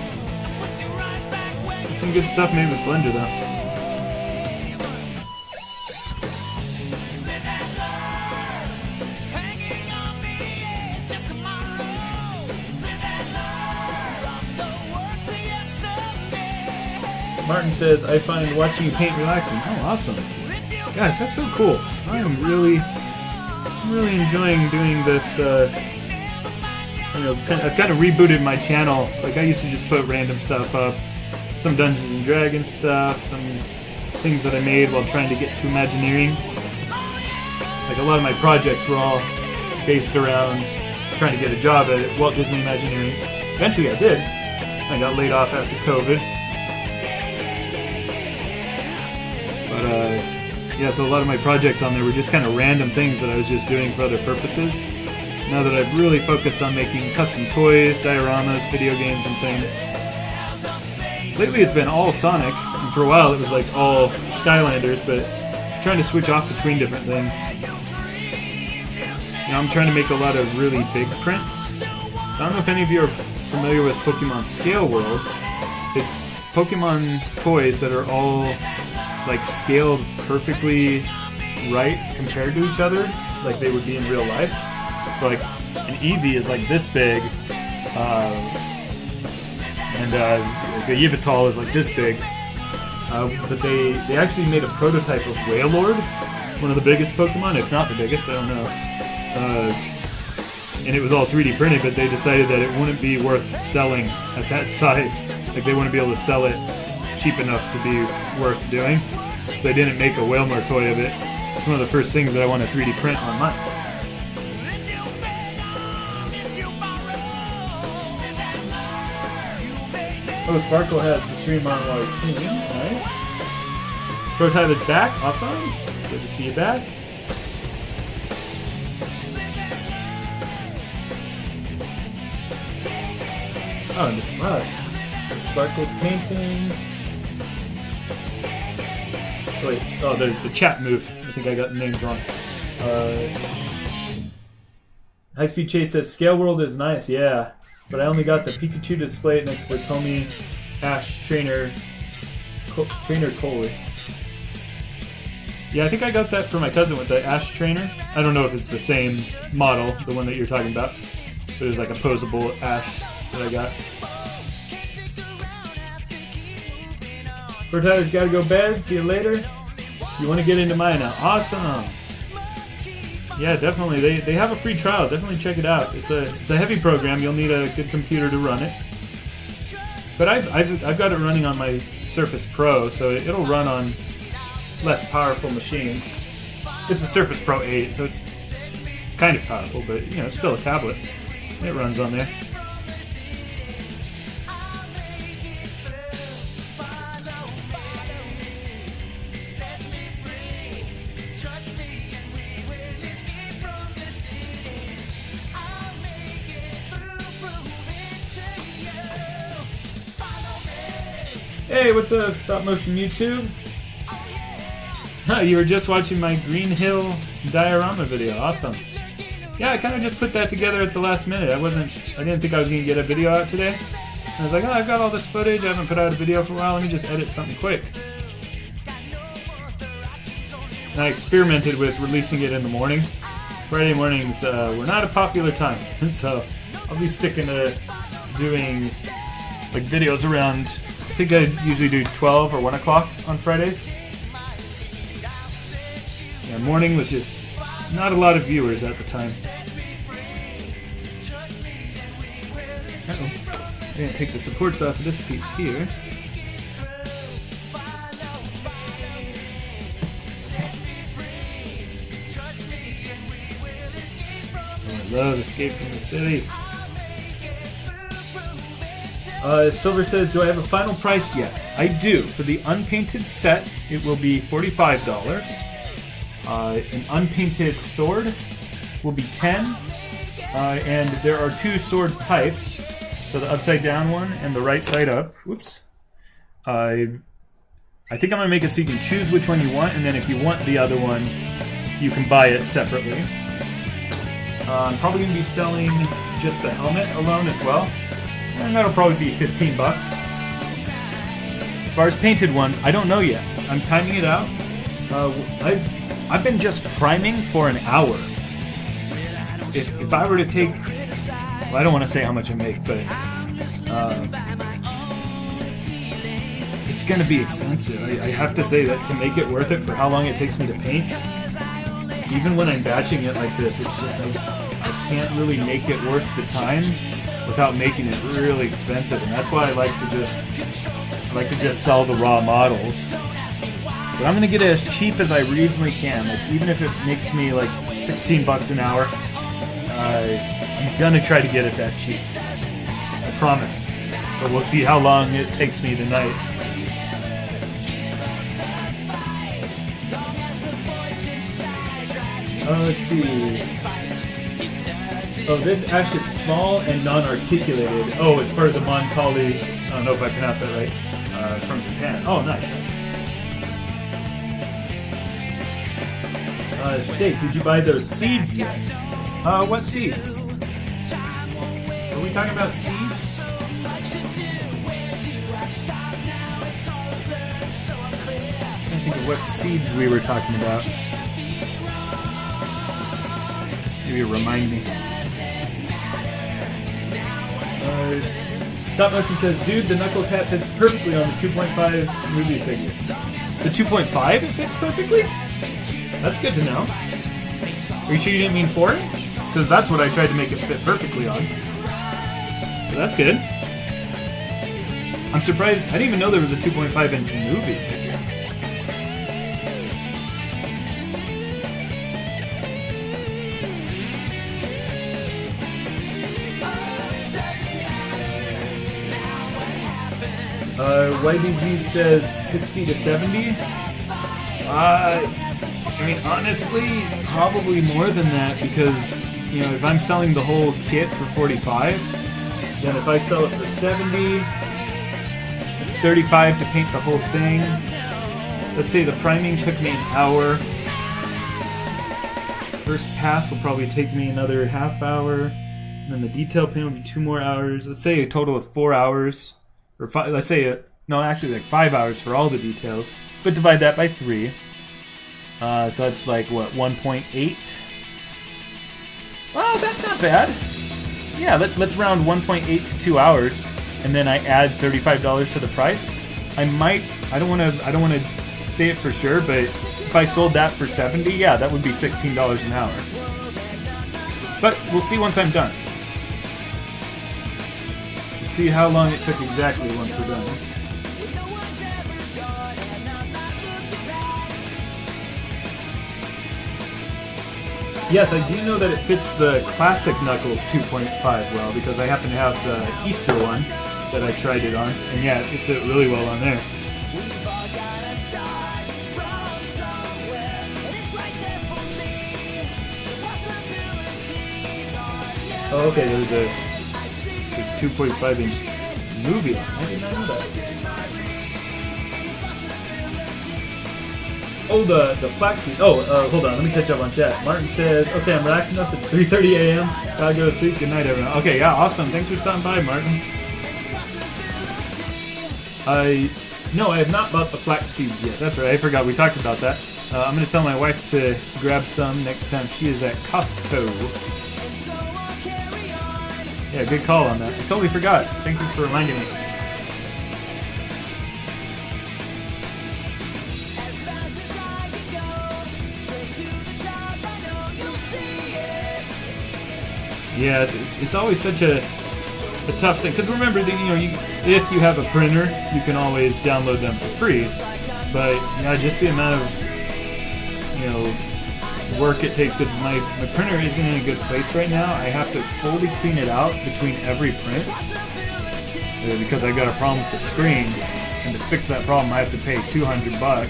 Some good stuff made with Blender, though. Martin says, I find watching you paint relaxing. Oh, awesome. Guys, that's so cool. I'm really enjoying doing this, you know, I've kind of rebooted my channel. Like, I used to just put random stuff up. Some Dungeons and Dragons stuff, some things that I made while trying to get to Imagineering. Like, a lot of my projects were all based around trying to get a job at Walt Disney Imagineering. Eventually I did. I got laid off after COVID. Yeah, so a lot of my projects on there were just kind of random things that I was just doing for other purposes. Now that I've really focused on making custom toys, dioramas, video games, and things. Lately it's been all Sonic, and for a while it was like all Skylanders, but I'm trying to switch off between different things. You know, I'm trying to make a lot of really big prints. I don't know if any of you are familiar with Pokemon Scale World. It's Pokemon toys that are all like scaled perfectly right compared to each other, like they would be in real life. So like an Eevee is like this big, and like a Yveltal is like this big. But they actually made a prototype of Wailord, one of the biggest Pokemon, if not the biggest, I don't know. And it was all 3D printed, but they decided that it wouldn't be worth selling at that size. Like they wouldn't be able to sell it cheap enough to be worth doing. So they didn't make a Wailmer toy of it. It's one of the first things that I want to 3D print online. Oh, Sparkle has the stream on while he's painting. Nice. Prototype is back. Awesome. Good to see you back. Oh, wow. Sparkle's painting. Wait, oh, the chat moved. I think I got the names wrong. High Speed Chase says, Scale World is nice, yeah. But I only got the Pikachu to display it next to the Comey Ash Trainer Coley. Yeah, I think I got that for my cousin with the Ash Trainer. I don't know if it's the same model, the one that you're talking about. But it was like a posable Ash that I got. Tyler's gotta go bed. See you later. You want to get into mine now? Awesome. Yeah, definitely. They have a free trial. Definitely check it out. It's a heavy program. You'll need a good computer to run it. But I've got it running on my Surface Pro, so it'll run on less powerful machines. It's a Surface Pro 8, so it's kind of powerful, but you know, it's still a tablet. It runs on there. Hey, what's up, stop motion YouTube? Huh, you were just watching my Green Hill diorama video. Awesome. Yeah, I kind of just put that together at the last minute. I didn't think I was gonna get a video out today. I was like, oh, I've got all this footage. I haven't put out a video for a while. Let me just edit something quick. And I experimented with releasing it in the morning. Friday mornings were not a popular time, so I'll be sticking to doing like videos around. I think I usually do 12 or 1 o'clock on Fridays. Yeah, morning was just not a lot of viewers at the time. Uh-oh. I'm going to take the supports off of this piece here. Oh, I love Escape from the City. Silver says, do I have a final price yet? I do. For the unpainted set, it will be $45. An unpainted sword will be $10. And there are 2 sword types. So the upside down one and the right side up. Whoops. I think I'm going to make it so you can choose which one you want, and then if you want the other one, you can buy it separately. I'm probably going to be selling just the helmet alone as well. And that'll probably be $15. As far as painted ones, I don't know yet. I'm timing it out. I've been just priming for an hour. If I were to take... Well, I don't want to say how much I make, but it's going to be expensive. I have to say that to make it worth it for how long it takes me to paint, even when I'm batching it like this, it's just I can't really make it worth the time without making it really expensive, and that's why I like to just sell the raw models. But I'm gonna get it as cheap as I reasonably can. Like, even if it makes me like $16 an hour, I'm gonna try to get it that cheap. I promise. But we'll see how long it takes me tonight. Let's see. Oh, this ash is small and non-articulated. Oh, it's part of the Moncali. I don't know if I pronounced that right. From Japan. Oh, nice. Steak, did you buy those seeds yet? What seeds? Are we talking about seeds? I can't think of what seeds we were talking about. Maybe remind me. Stop Motion says, dude, the Knuckles hat fits perfectly on the 2.5 movie figure. The 2.5 fits perfectly? That's good to know. Are you sure you didn't mean 4 inch? Because that's what I tried to make it fit perfectly on. So that's good. I'm surprised. I didn't even know there was a 2.5 inch movie figure. YBZ says 60 to 70. I mean, honestly, probably more than that, because, you know, if I'm selling the whole kit for 45, then if I sell it for 70, it's 35 to paint the whole thing. Let's say the priming took me an hour. First pass will probably take me another half hour. And then the detail paint will be 2 more hours. Let's say a total of 4 hours. Or 5, let's say, no, actually like 5 hours for all the details. But divide that by 3. So that's like, what, 1.8? Well, that's not bad. Yeah, let's round 1.8 to 2 hours, and then I add $35 to the price. I don't want to say it for sure, but if I sold that for 70, yeah, that would be $16 an hour. But we'll see once I'm done. We'll see how long it took exactly once we're done. Yes, I do know that it fits the classic Knuckles 2.5 well, because I happen to have the Easter one that I tried it on, and yeah, it fit really well on there. Oh, okay, there's a 2.5 inch movie on. I did not know that. Oh, the flaxseed. Oh, hold on. Let me catch up on chat. Martin says, okay, I'm relaxing up at 3:30 a.m. Gotta go to sleep. Good night, everyone. Okay, yeah, awesome. Thanks for stopping by, Martin. No, I have not bought the flax seeds yet. That's right. I forgot. We talked about that. I'm going to tell my wife to grab some next time she is at Costco. Yeah, good call on that. I totally forgot. Thank you for reminding me. Yeah, it's always such a tough thing. Because remember, that, if you have a printer, you can always download them for free. But yeah, just the amount of work it takes. Because my printer isn't in a good place right now. I have to fully clean it out between every print because I've got a problem with the screen. And to fix that problem, I have to pay $200.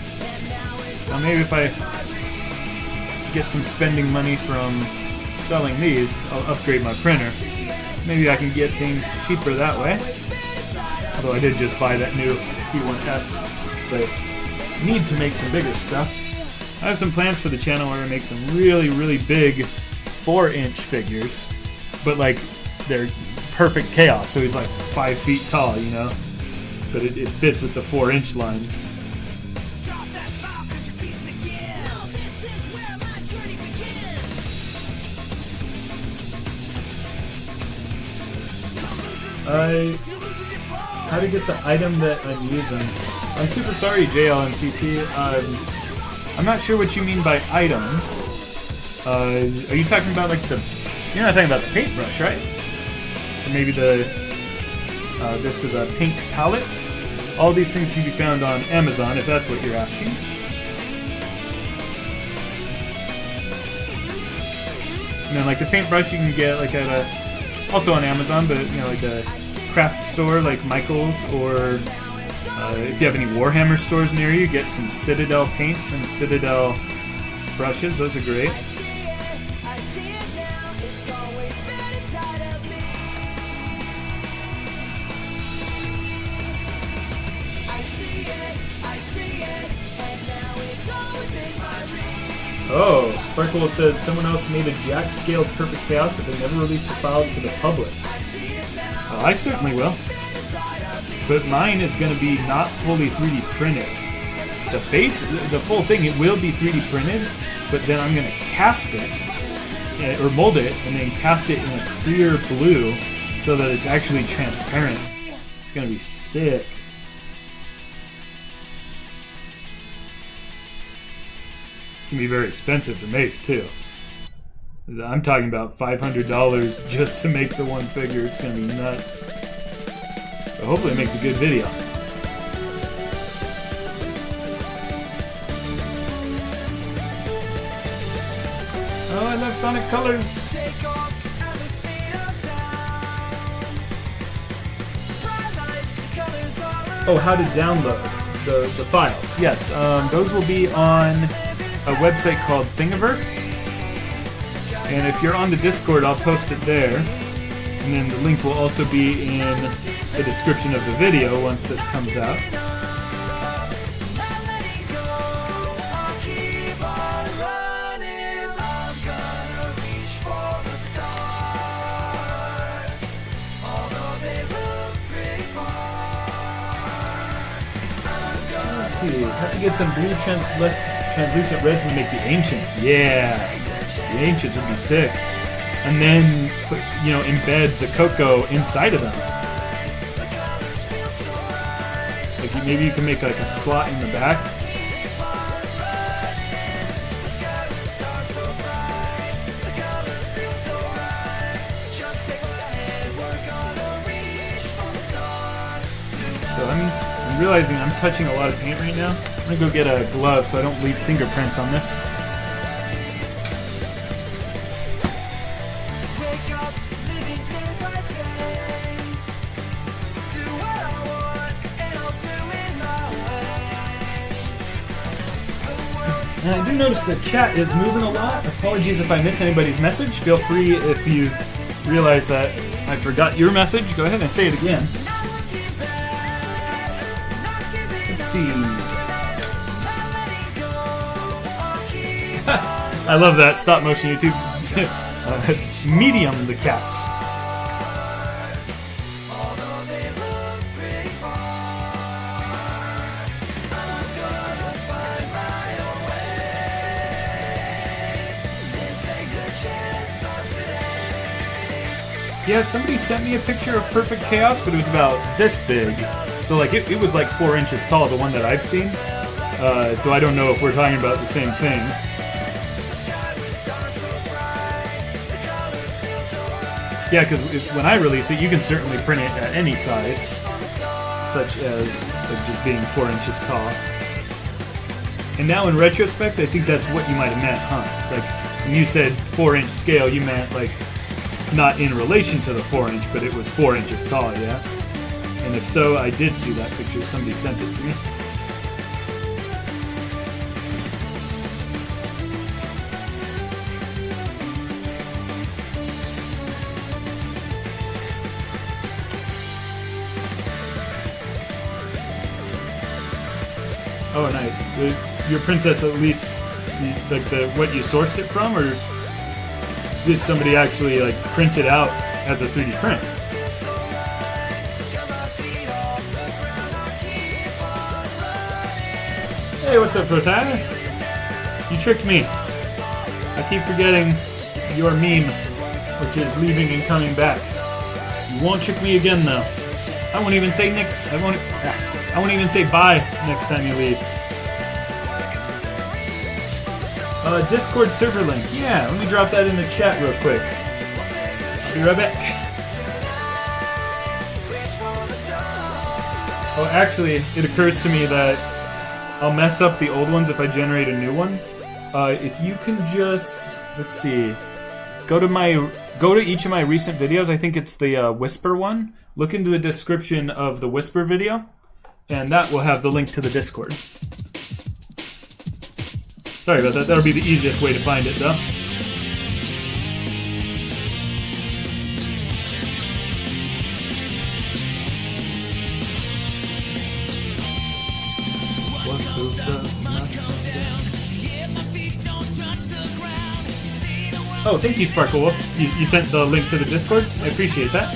So maybe if I get some spending money from selling these, I'll upgrade my printer. Maybe I can get things cheaper that way. Although I did just buy that new P1S, but I need to make some bigger stuff. I have some plans for the channel where I make some really, really big 4-inch figures, but like they're perfect chaos. So he's like 5 feet tall, but it fits with the 4-inch line. How to get the item that I'm using. I'm super sorry, JLNCC. I'm not sure what you mean by item. Are you talking about like you're not talking about the paintbrush, right? Or maybe this is a paint palette. All these things can be found on Amazon if that's what you're asking. And then like the paintbrush you can get like at also on Amazon, but like a craft store like Michael's, or if you have any Warhammer stores near you, get some Citadel paints and Citadel brushes. Those are great. Oh, Sparkle says someone else made a jack-scaled Perfect Chaos, but they never released the files to the public. I certainly will. But mine is going to be not fully 3D printed. The face, the full thing, it will be 3D printed, but then I'm going to cast it, or mold it, and then cast it in a clear blue so that it's actually transparent. It's going to be sick. It's going to be very expensive to make, too. I'm talking about $500 just to make the one figure. It's going to be nuts. But hopefully it makes a good video. Oh, I love Sonic Colors. Oh, how to download the files. Yes, those will be on a website called Thingiverse. And if you're on the Discord, I'll post it there. And then the link will also be in the description of the video once this comes out. Let's see, have to get some blue translucent resin to make the Ancients. Yeah, the Ancients would be sick. And then put, embed the cocoa inside of them. Like maybe you can make like a slot in the back. So I'm realizing I'm touching a lot of paint right now. I'm gonna go get a glove so I don't leave fingerprints on this. And I do notice the chat is moving a lot. Apologies if I miss anybody's message. Feel free, if you realize that I forgot your message, go ahead and say it again. Let's see. I love that stop motion YouTube. Medium the caps. Yeah, somebody sent me a picture of Perfect Chaos, but it was about this big. So like it was like 4 inches tall, the one that I've seen. So I don't know if we're talking about the same thing. Yeah, because when I release it, you can certainly print it at any size, such as like just being 4 inches tall. And now in retrospect, I think that's what you might have meant, huh? Like when you said 4-inch scale, you meant like not in relation to the 4-inch, but it was 4 inches tall, yeah? And if so, I did see that picture. Somebody sent it to me. Oh, nice. Your princess, at least, like what you sourced it from, or did somebody actually like print it out as a 3D print? Hey, what's up, Rotana? You tricked me. I keep forgetting your meme, which is leaving and coming back. You won't trick me again, though. I won't even say I won't even say bye next time you leave. Discord server link. Yeah, let me drop that in the chat real quick. I'll be right back. Oh, actually, it occurs to me that I'll mess up the old ones if I generate a new one. If you can just, let's see, go to each of my recent videos. I think it's the Whisper one. Look into the description of the Whisper video, and that will have the link to the Discord. Sorry about that. That'll be the easiest way to find it, though. Oh, thank you, Sparkle Wolf. You sent the link to the Discord? I appreciate that.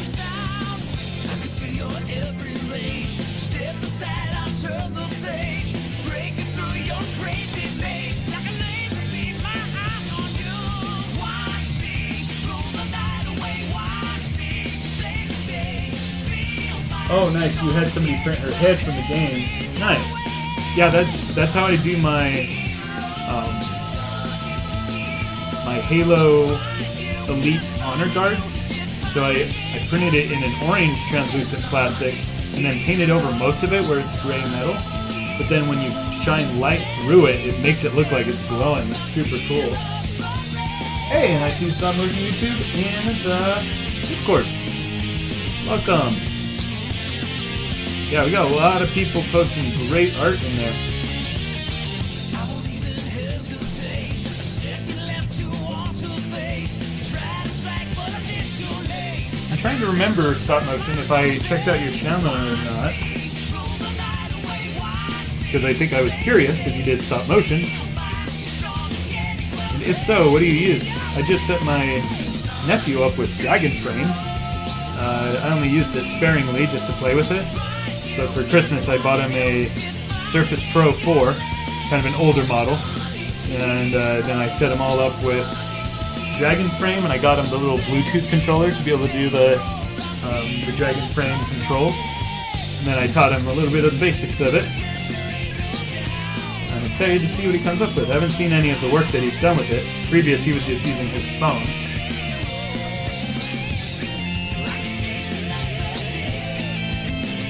Oh, nice. You had somebody print her head from the game. Nice. Yeah, that's how I do my my Halo Elite Honor Guard. So I printed it in an orange translucent plastic and then painted over most of it where it's gray metal. But then when you shine light through it, it makes it look like it's glowing. It's super cool. Hey, and I see Stop Motion YouTube and Discord. Welcome. Yeah, we got a lot of people posting great art in there. I'm trying to remember, Stop Motion, if I checked out your channel or not. Because I think I was curious if you did Stop Motion. And if so, what do you use? I just set my nephew up with Dragon Frame. I only used it sparingly just to play with it. But for Christmas, I bought him a Surface Pro 4, kind of an older model, and then I set them all up with Dragon Frame, and I got him the little Bluetooth controller to be able to do the Dragon Frame controls. And then I taught him a little bit of the basics of it. I'm excited to see what he comes up with. I haven't seen any of the work that he's done with it. Previous, he was just using his phone.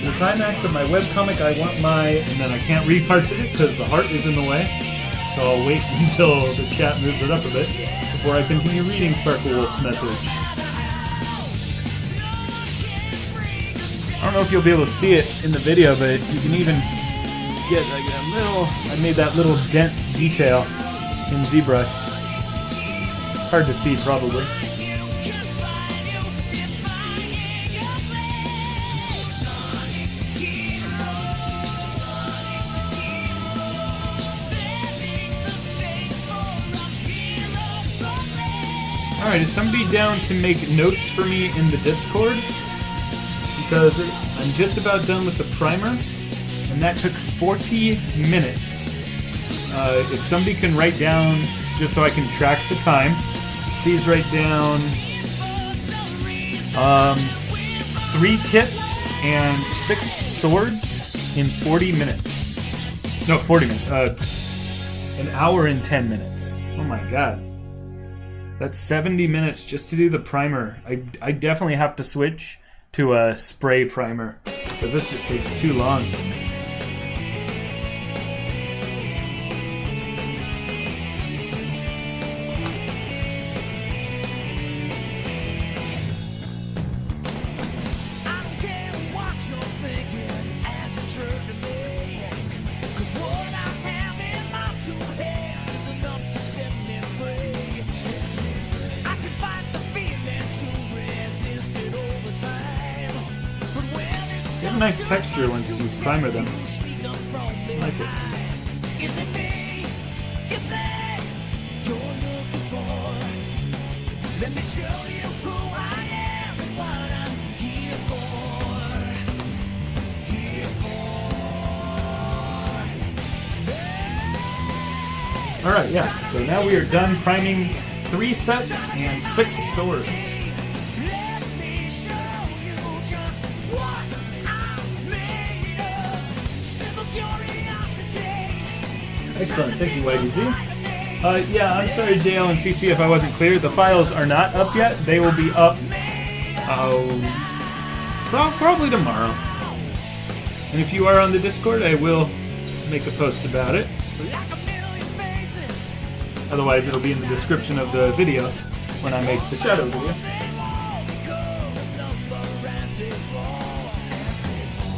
The climax of my webcomic, I want my, and then I can't read parts of it because the heart is in the way. So I'll wait until the chat moves it up a bit before I continue reading Sparkle Wolf's message. I don't know if you'll be able to see it in the video, but you can even get like a little, I made that little dent detail in ZBrush. It's hard to see probably. Alright, is somebody down to make notes for me in the Discord? Because I'm just about done with the primer, and that took 40 minutes. If somebody can write down, just so I can track the time, please write down 3 kits and 6 swords in 40 minutes. No, 40 minutes. An hour and 10 minutes. Oh my god. That's 70 minutes just to do the primer. I definitely have to switch to a spray primer, because this just takes too long. They have a nice texture once you primer them. I like it. Let me show you who I am and what I'm here for. Alright, yeah. So now we are done priming 3 sets and 6 swords. Excellent, thank you, YDZ. Yeah, I'm sorry, JL and CC, if I wasn't clear. The files are not up yet. They will be up probably tomorrow. And if you are on the Discord, I will make a post about it. Otherwise, it'll be in the description of the video when I make the shadow video.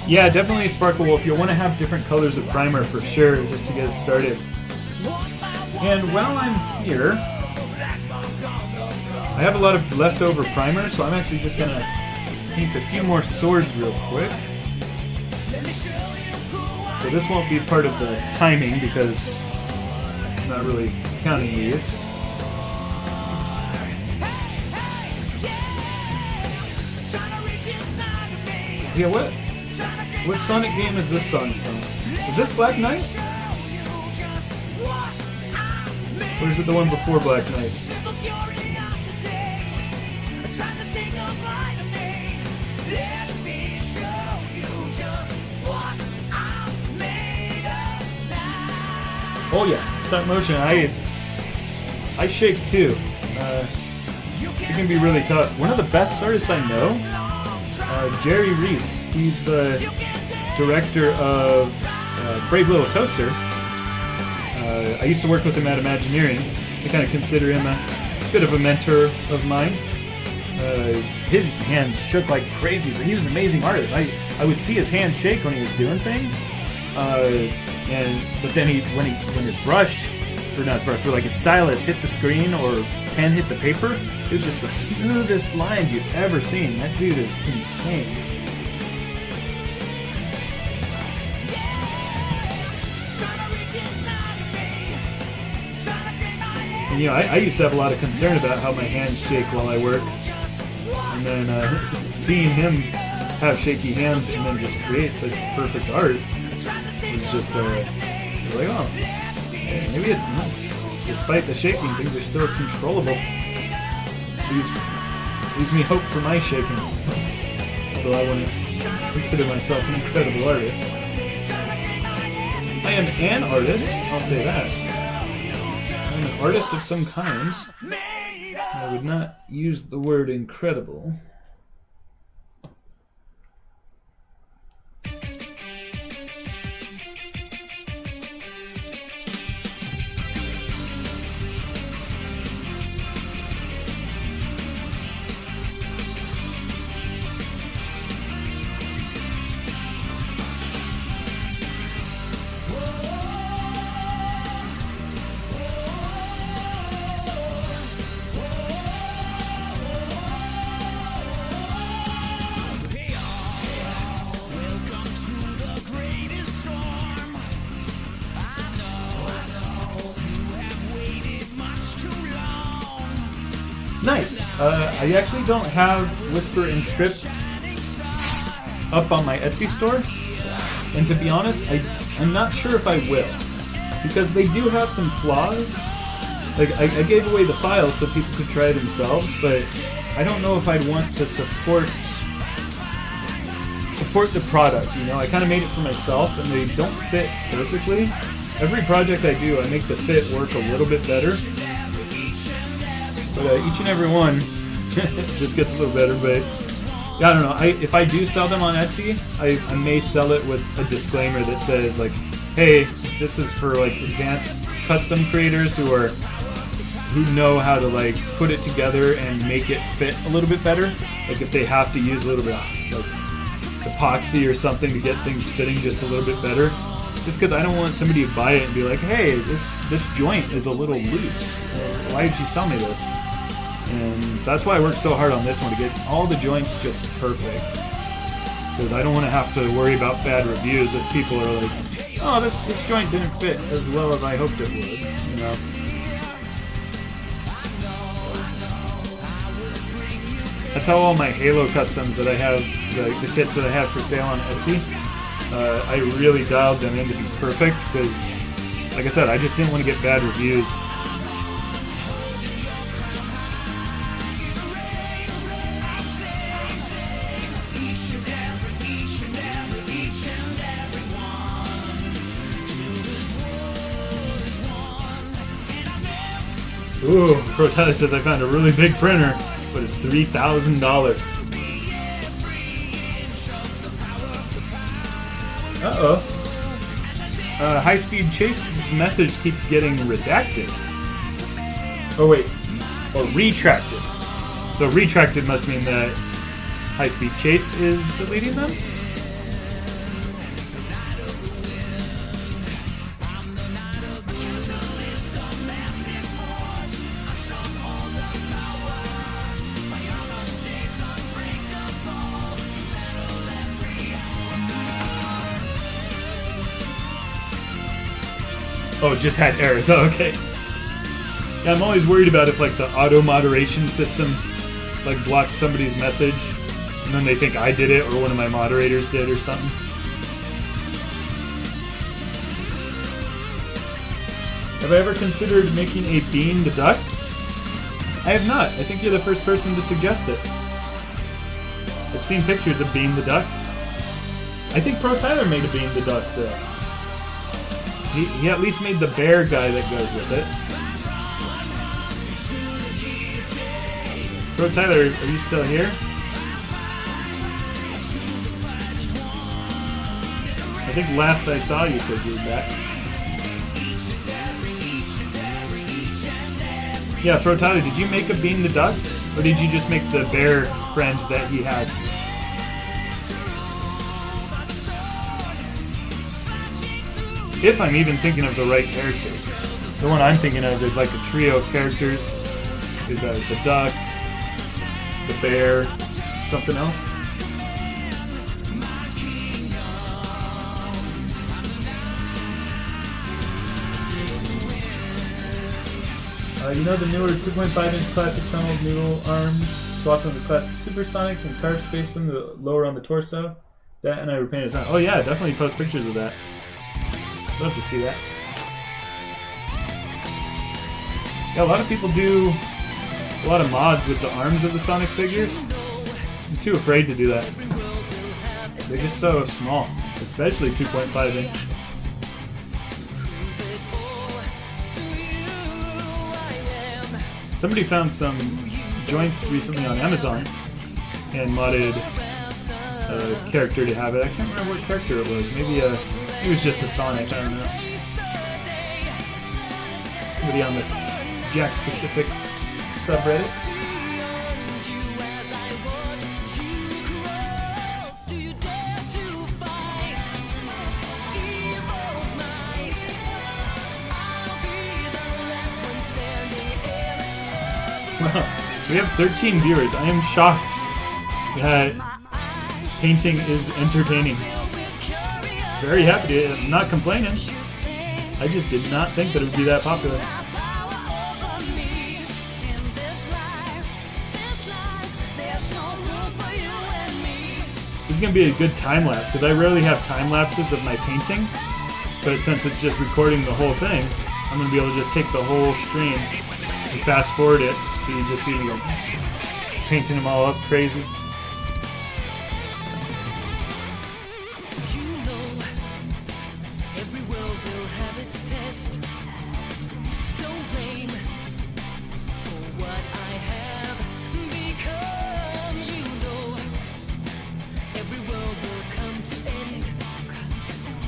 Yeah, definitely Sparkle Wolf. You'll want to have different colors of primer for sure, just to get it started. And while I'm here, I have a lot of leftover primer, so I'm actually just going to paint a few more swords real quick. So this won't be part of the timing because I'm not really counting these. Yeah, what Sonic game is this song from? Is this Black Knight? Or is it the one before Black Knight? Oh yeah, stop motion. I shake too. It can be really tough. One of the best artists I know, Jerry Reese. He's the director of Brave Little Toaster. I used to work with him at Imagineering. I kind of consider him a bit of a mentor of mine. His hands shook like crazy, but he was an amazing artist. I would see his hands shake when he was doing things. But then when his brush, or not brush, but like his stylus hit the screen or pen hit the paper, it was just the smoothest lines you've ever seen. That dude is insane. And, you know, I used to have a lot of concern about how my hands shake while I work, and then seeing him have shaky hands and then just create such perfect art was just like, oh, maybe despite the shaking, things are still controllable. Leaves me hope for my shaking. Although I wouldn't consider myself an incredible artist. I am an artist, I'll say that. I'm an artist of some kind. I would not use the word incredible. Nice. I actually don't have Whisper and Trip up on my Etsy store, and to be honest, I'm not sure if I will, because they do have some flaws. Like, I gave away the files so people could try it themselves, but I don't know if I'd want to support the product, you know? I kind of made it for myself, and they don't fit perfectly. Every project I do, I make the fit work a little bit better. But each and every one just gets a little better, but yeah, I don't know. If I do sell them on Etsy, I may sell it with a disclaimer that says, like, hey, this is for, like, advanced custom creators who know how to, like, put it together and make it fit a little bit better. Like, if they have to use a little bit of, like, epoxy or something to get things fitting just a little bit better. Just because I don't want somebody to buy it and be like, hey, this joint is a little loose. Why did you sell me this? And so that's why I worked so hard on this one, to get all the joints just perfect. Because I don't want to have to worry about bad reviews if people are like, oh, this joint didn't fit as well as I hoped it would, you know. That's how all my Halo customs that I have, the kits that I have for sale on Etsy, I really dialed them in to be perfect, because, like I said, I just didn't want to get bad reviews. Ooh, Pro says I found a really big printer, but it's $3,000. Uh-oh. High-speed chase message keeps getting redacted. Oh wait, or retracted. So retracted must mean that high-speed chase is deleting them? Oh, it just had errors. Oh, okay. Yeah, I'm always worried about if, like, the auto moderation system, like, blocks somebody's message, and then they think I did it or one of my moderators did or something. Have I ever considered making a bean the duck? I have not. I think you're the first person to suggest it. I've seen pictures of Bean the Duck. I think Pro Tyler made a Bean the Duck though. He at least made the bear guy that goes with it. Pro Tyler, are you still here? I think last I saw you said you were back. Yeah, Pro Tyler, did you make a Bean the Duck? Or did you just make the bear friend that he has? If I'm even thinking of the right characters. The one I'm thinking of is like a trio of characters. Is the duck, the bear, something else. You know the newer 2.5-inch classic Tunnel Noodle arms swapped on the classic Supersonics and carved space them to lower on the torso? That and I repainted it. Oh yeah, definitely post pictures of that. I'd love to see that. Yeah, a lot of people do a lot of mods with the arms of the Sonic figures. I'm too afraid to do that. They're just so small, especially 2.5 inch. Somebody found some joints recently on Amazon and modded a character to have it. I can't remember what character it was. Maybe it was just a Sonic, I don't know. Somebody on the Jack Specific subreddit. Wow, we have 13 viewers. I am shocked that painting is entertaining. Very happy to. I'm not complaining. I just did not think that it would be that popular. is going to be a good time lapse because I rarely have time lapses of my painting. But since it's just recording the whole thing, I'm going to be able to just take the whole stream and fast forward it so you just see me go painting them all up crazy.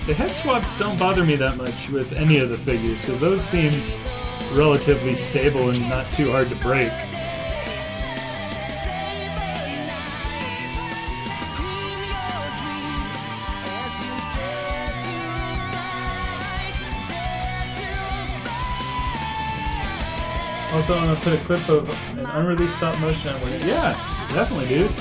The head swaps don't bother me that much with any of the figures because those seem relatively stable and not too hard to break. Also, I'm going to put a clip of an unreleased stop motion on it. Yeah, definitely, dude.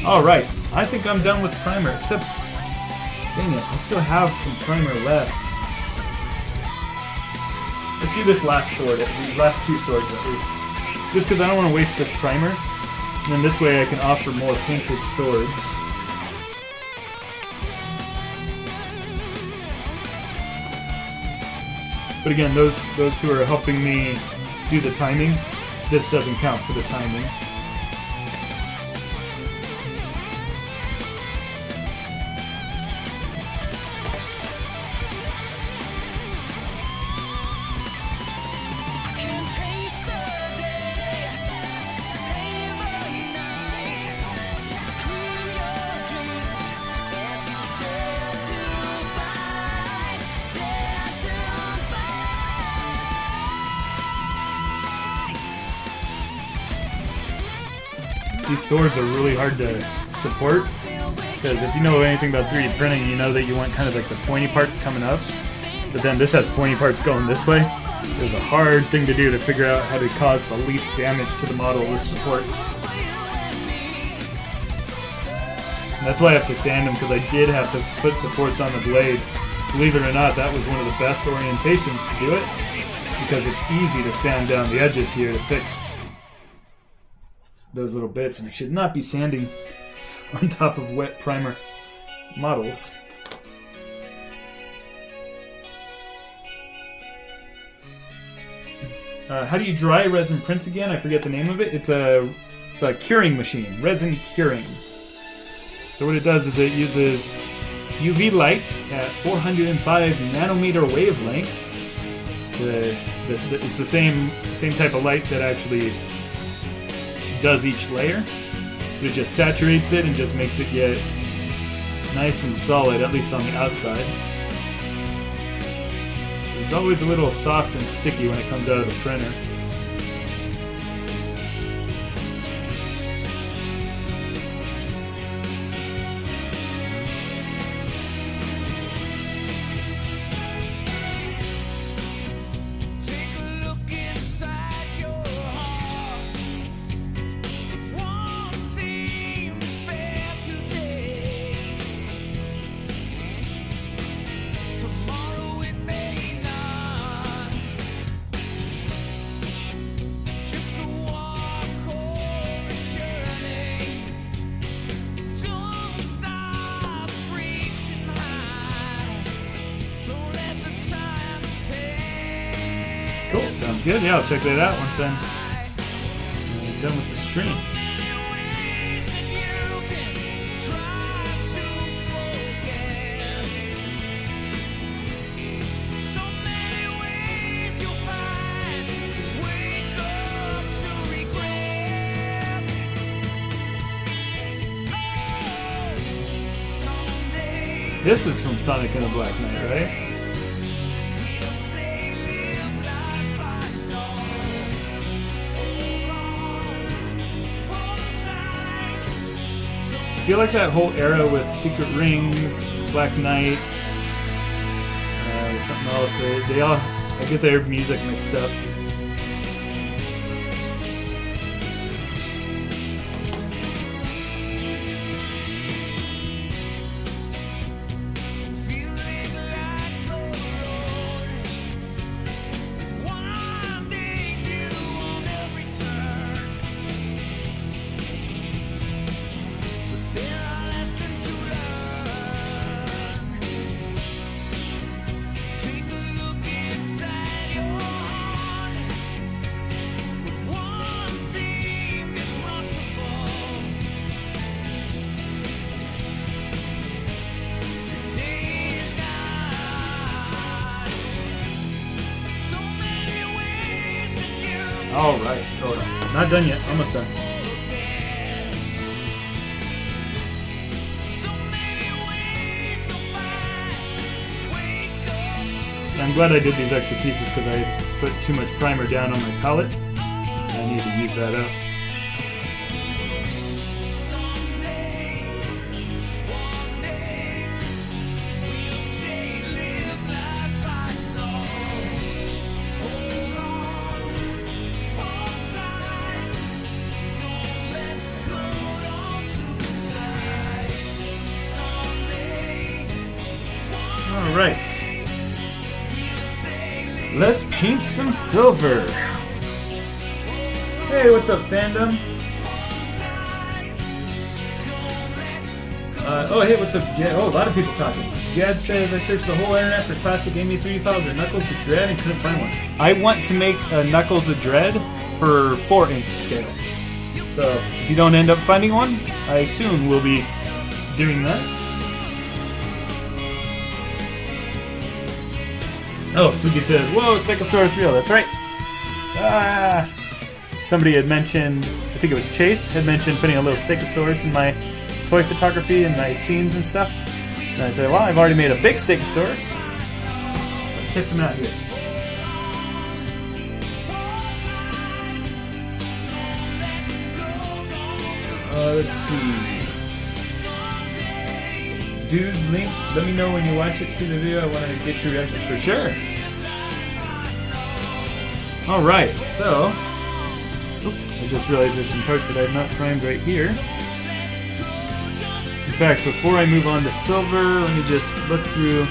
Alright, I think I'm done with primer, except, dang it, I still have some primer left. Let's do this last sword, these last two swords at least. Just because I don't want to waste this primer, and then this way I can offer more painted swords. But again, those who are helping me do the timing, this doesn't count for the timing. These swords are really hard to support because if you know anything about 3D printing, you know that you want kind of like the pointy parts coming up, but then this has pointy parts going this way. It's a hard thing to do to figure out how to cause the least damage to the model with supports. And that's why I have to sand them, because I did have to put supports on the blade. Believe it or not, that was one of the best orientations to do it, because it's easy to sand down the edges here to fix those little bits, and I should not be sanding on top of wet primer models. How do you dry resin prints again? I forget the name of it. It's a curing machine, resin curing. So what it does is it uses UV light at 405 nanometer wavelength. It's the same type of light that actually does each layer. But it just saturates it and just makes it get nice and solid, at least on the outside. It's always a little soft and sticky when it comes out of the printer. Cool, sounds good. Yeah, I'll check that out once I'm done with the stream. This is from Sonic and the Black Knight, right? I feel like that whole era with Secret Rings, Black Knight, something else, they all, I get their music mixed up. All right. Oh, no. Not done yet. Almost done. I'm glad I did these extra pieces because I put too much primer down on my palette. I need to use that up. All right. Let's paint some silver. Hey, what's up, fandom? Oh, hey, what's up, Jed? Oh, a lot of people talking. Jed says, I searched the whole internet for classic Amy 3 files or Knuckles of Dread and couldn't find one. I want to make a Knuckles of Dread for 4-inch scale. So, if you don't end up finding one, I soon will be doing that. Oh, Suki says, whoa, Stegosaurus real, that's right. Ah! Somebody had mentioned, I think it was Chase, had mentioned putting a little Stegosaurus in my toy photography and my scenes and stuff. And I said, well, I've already made a big Stegosaurus. Let's check them out here. Let's see. Dude, Link, let me know when you watch it, see the video. I want to get your reaction for sure. Alright, so... Oops, I just realized there's some parts that I have not primed right here. In fact, before I move on to silver, let me just look through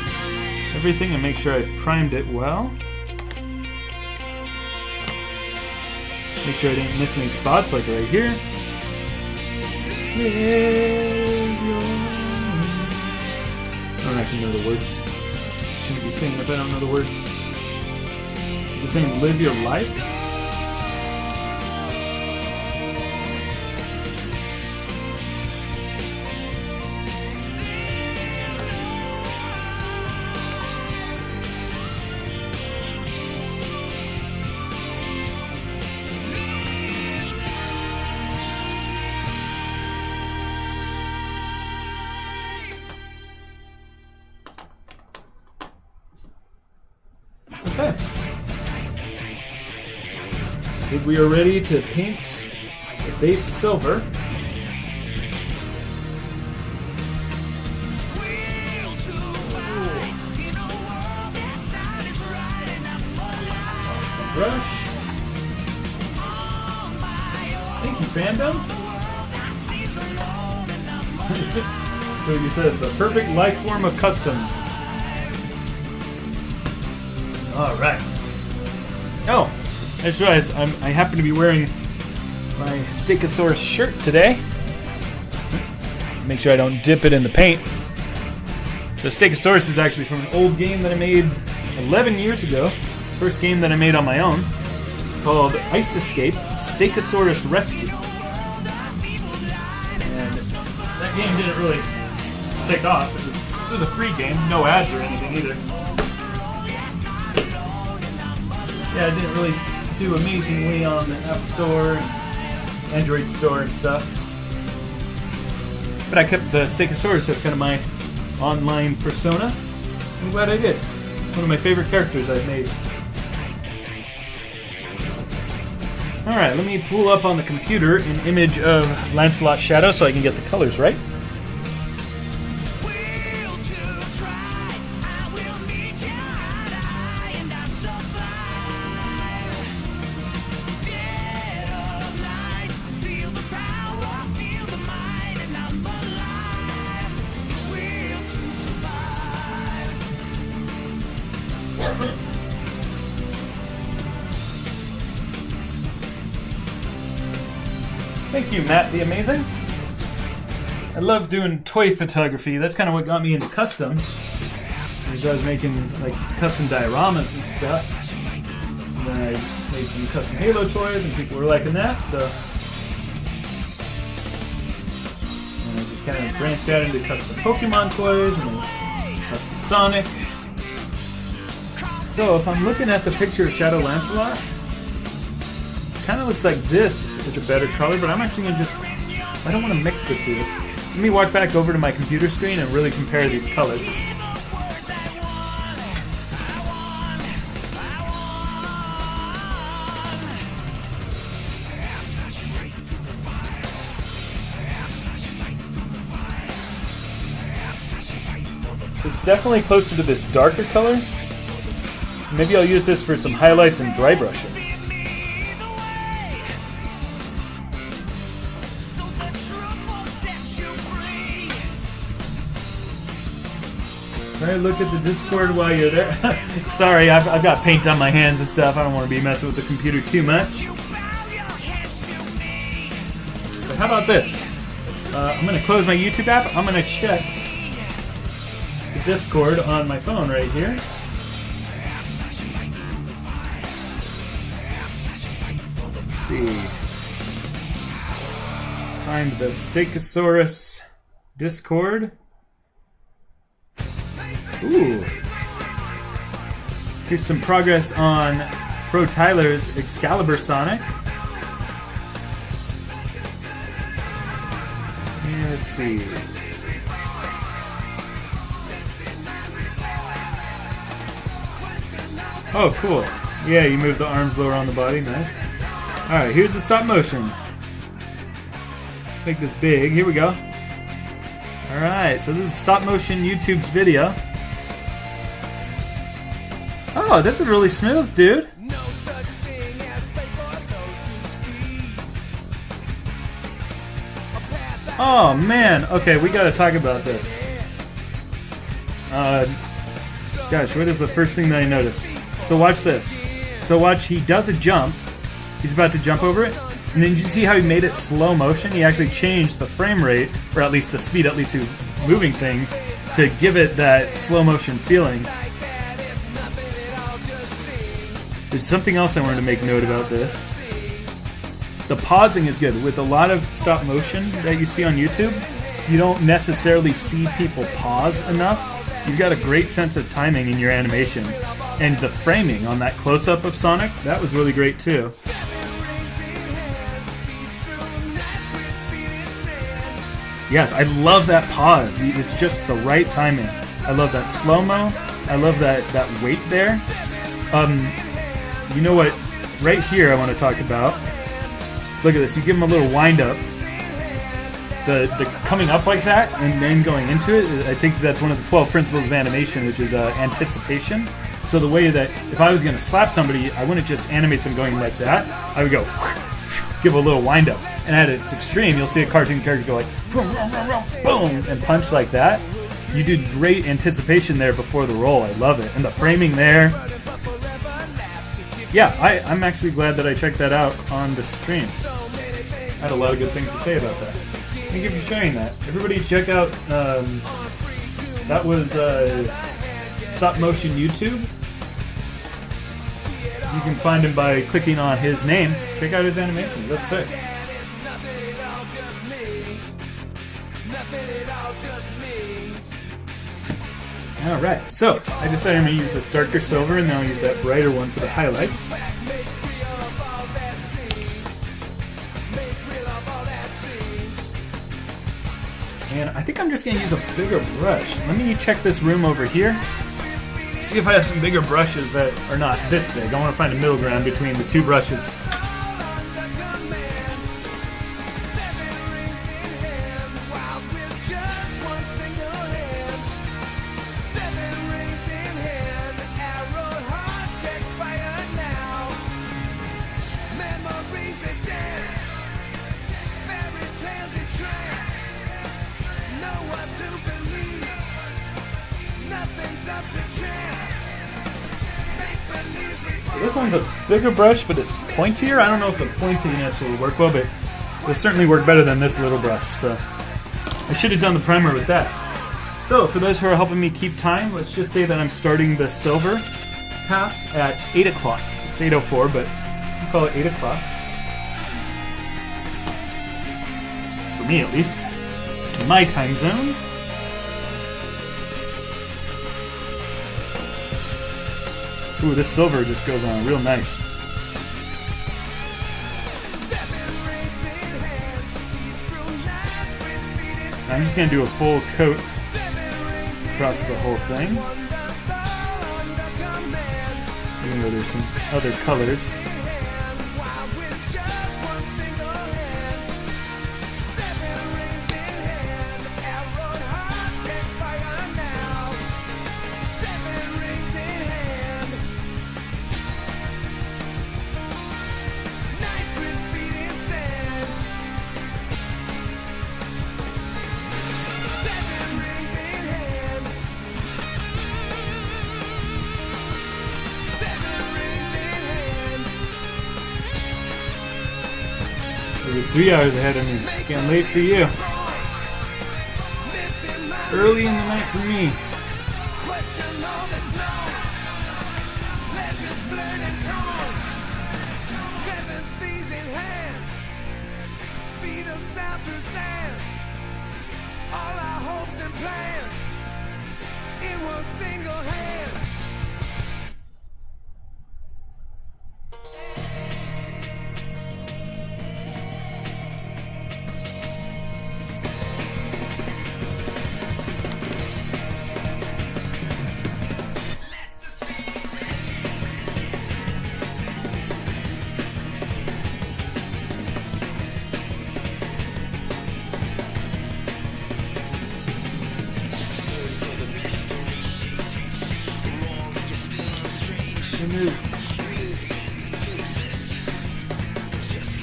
everything and make sure I've primed it well. Make sure I didn't miss any spots, like right here. I don't actually know the words. Shouldn't be singing if I don't know the words. Is it saying live your life? Okay. I think we are ready to paint the base silver. Brush. Thank you, fandom. So you said the perfect life form of customs. All right. Oh, I just realized I happen to be wearing my Stegosaurus shirt today. Make sure I don't dip it in the paint. So Stegosaurus is actually from an old game that I made 11 years ago. First game that I made on my own, called Ice Escape Stegosaurus Rescue. And that game didn't really take off. It was a free game, no ads or anything either. Yeah, it didn't really do amazingly on the App Store and Android Store and stuff. But I kept the Stegosaurus as kind of my online persona. I'm glad I did. One of my favorite characters I've made. Alright, let me pull up on the computer an image of Lancelot's shadow so I can get the colors right. Thank you, Matt the Amazing. I love doing toy photography. That's kind of what got me into customs. Because I was making like custom dioramas and stuff. And then I made some custom Halo toys and people were liking that, so. And I just kind of branched out into custom Pokemon toys and custom Sonic. So if I'm looking at the picture of Shadow Lancelot, kind of looks like this is a better color, but I'm actually going to just... I don't want to mix the two. Let me walk back over to my computer screen and really compare these colors. It's definitely closer to this darker color. Maybe I'll use this for some highlights and dry brushing. Alright, look at the Discord while you're there. Sorry, I've got paint on my hands and stuff. I don't want to be messing with the computer too much. But how about this? I'm going to close my YouTube app. I'm going to check the Discord on my phone right here. Let's see. Find the Stegosaurus Discord. Ooh. Here's some progress on Pro Tyler's Excalibur Sonic. Yeah, let's see. Oh, cool. Yeah, you move the arms lower on the body. Nice. Alright, here's the stop motion. Let's make this big. Here we go. Alright, so this is stop motion YouTube's video. Oh, this is really smooth, dude. Oh, man. Okay, we gotta talk about this. Gosh, what is the first thing that I noticed? So watch this. So watch, he does a jump. He's about to jump over it. And then you see how he made it slow motion? He actually changed the frame rate, or at least the speed, at least he was moving things, to give it that slow motion feeling. There's something else I wanted to make note about this. The pausing is good. With a lot of stop motion that you see on YouTube, you don't necessarily see people pause enough. You've got a great sense of timing in your animation. And the framing on that close-up of Sonic, that was really great too. Yes, I love that pause. It's just the right timing. I love that slow-mo. I love that weight there. You know what? Right here I want to talk about. Look at this. You give him a little wind-up. The coming up like that and then going into it, I think that's one of the 12 principles of animation, which is anticipation. So the way that if I was going to slap somebody, I wouldn't just animate them going like that. I would go, give a little wind-up. And at its extreme, you'll see a cartoon character go like, boom, and punch like that. You do great anticipation there before the roll. I love it. And the framing there. Yeah, I'm actually glad that I checked that out on the stream. I had a lot of good things to say about that. Thank you for sharing that. Everybody check out, that was Stop Motion YouTube. You can find him by clicking on his name. Check out his animations. That's sick. Alright, so I decided I'm going to use this darker silver and then I'll use that brighter one for the highlights. And I think I'm just going to use a bigger brush. Let me check this room over here. See if I have some bigger brushes that are not this big. I want to find a middle ground between the two brushes. So this one's a bigger brush, but it's pointier. I don't know if the pointiness will work well, but it'll certainly work better than this little brush. So I should have done the primer with that. So for those who are helping me keep time, let's just say that I'm starting the silver pass at 8 o'clock. It's 8:04, but we'll call it 8 o'clock. For me, at least. In my time zone. Ooh, this silver just goes on real nice. I'm just going to do a full coat across the whole thing. Even though there's some other colors. We're 3 hours ahead of me. It's getting late for you. Early in the night for me. All our hopes and plans in one single hand.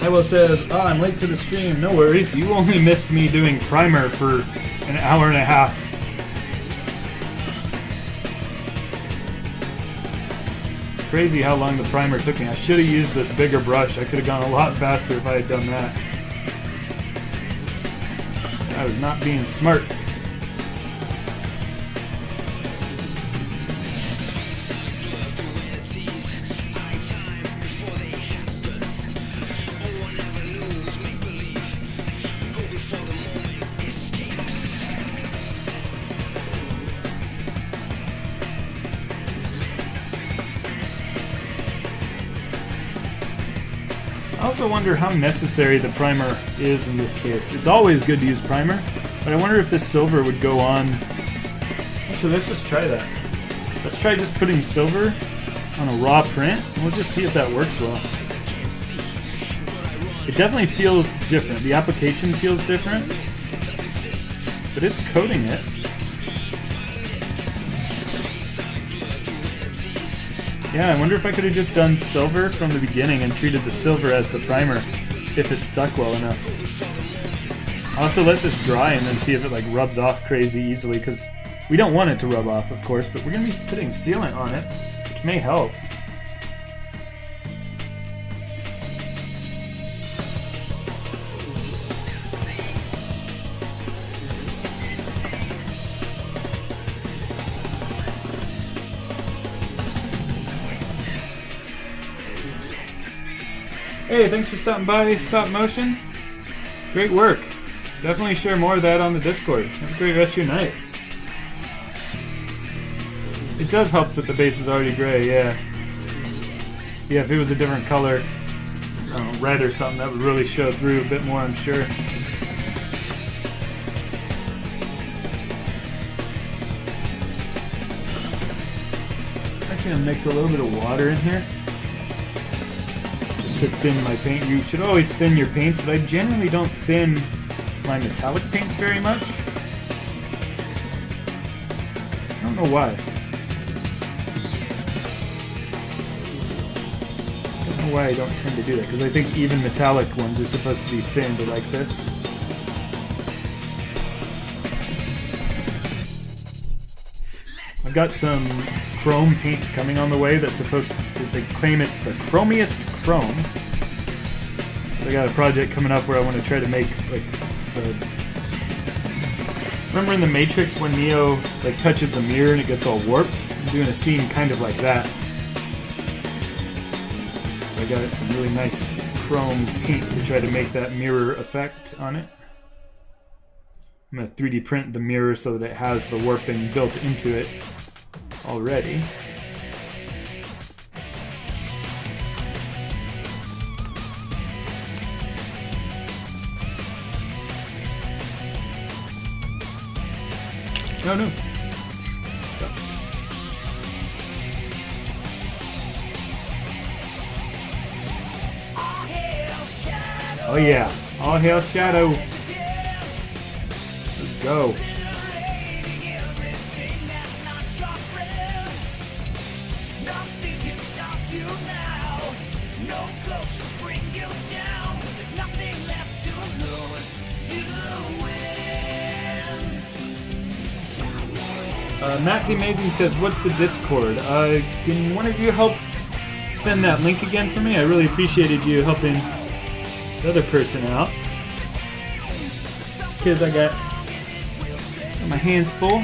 I will say, oh, I'm late to the stream. No worries. You only missed me doing primer for an hour and a half. Crazy how long the primer took me. I should have used this bigger brush. I could have gone a lot faster if I had done that. I was not being smart. I also wonder how necessary the primer is in this case. It's always good to use primer, but I wonder if this silver would go on. Actually, let's just try that. Let's try just putting silver on a raw print, and we'll just see if that works well. It definitely feels different. The application feels different, but it's coating it. Yeah, I wonder if I could have just done silver from the beginning and treated the silver as the primer, if it stuck well enough. I'll have to let this dry and then see if it like rubs off crazy easily, because we don't want it to rub off, of course, but we're going to be putting sealant on it, which may help. Hey, thanks for stopping by Stop Motion. Great work. Definitely share more of that on the Discord. Have a great rest of your night. It does help that the base is already gray, yeah. Yeah, if it was a different color, I don't know, red or something, that would really show through a bit more, I'm sure. I'm actually gonna mix a little bit of water in here. To thin my paint. You should always thin your paints, but I generally don't thin my metallic paints very much. I don't know why. I don't know why I don't tend to do that, because I think even metallic ones are supposed to be thinned like this. I've got some chrome paint coming on the way that's supposed to, they claim it's the chromiest chrome. I got a project coming up where I want to try to make like the... Remember in the Matrix when Neo like touches the mirror and it gets all warped? I'm doing a scene kind of like that. So I got some really nice chrome paint to try to make that mirror effect on it. I'm going to 3D print the mirror so that it has the warping built into it already. No, no. Oh yeah. All hail Shadow. Let's go. Matt the Amazing says, what's the Discord? Can one of you help send that link again for me? I really appreciated you helping the other person out. Kids, I got my hands full.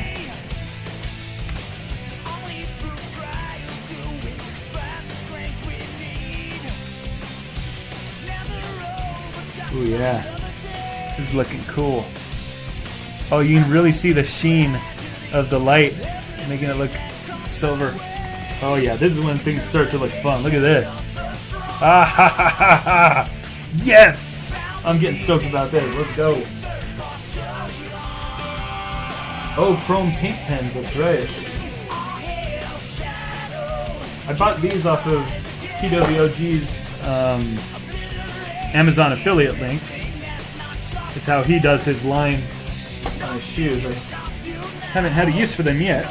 Oh yeah, this is looking cool. Oh, you can really see the sheen of the light, making it look silver. Oh yeah, this is when things start to look fun. Look at this. Ah ha ha ha ha! Yes! I'm getting stoked about this. Let's go. Oh, chrome paint pens, that's right. I bought these off of TWOG's Amazon affiliate links. It's how he does his lines on his shoes. I haven't had a use for them yet.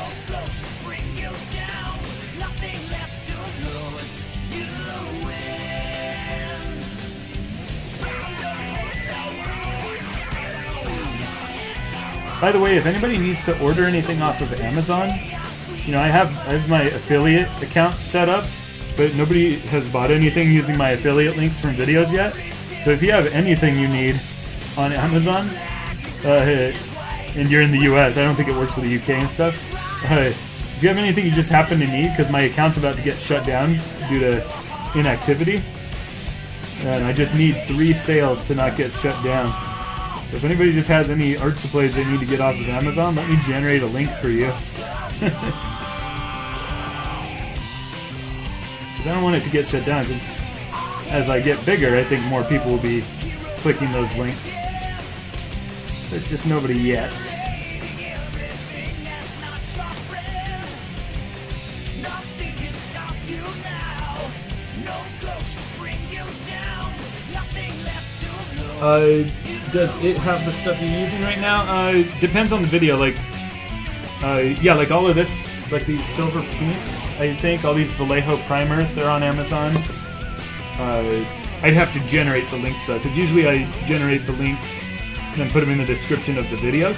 By the way, if anybody needs to order anything off of Amazon, you know, I have my affiliate account set up, but nobody has bought anything using my affiliate links from videos yet. So if you have anything you need on Amazon, and you're in the US, I don't think it works for the UK and stuff. If you have anything you just happen to need, because my account's about to get shut down due to inactivity, and I just need 3 sales to not get shut down. So if anybody just has any art supplies they need to get off of Amazon, let me generate a link for you. I don't want it to get shut down, because as I get bigger, I think more people will be clicking those links. There's just nobody yet. Does it have the stuff you're using right now? Depends on the video. Like, yeah, like all of this, like these silver paints, I think, all these Vallejo primers, they're on Amazon. I'd have to generate the links though, because usually I generate the links and then put them in the description of the videos.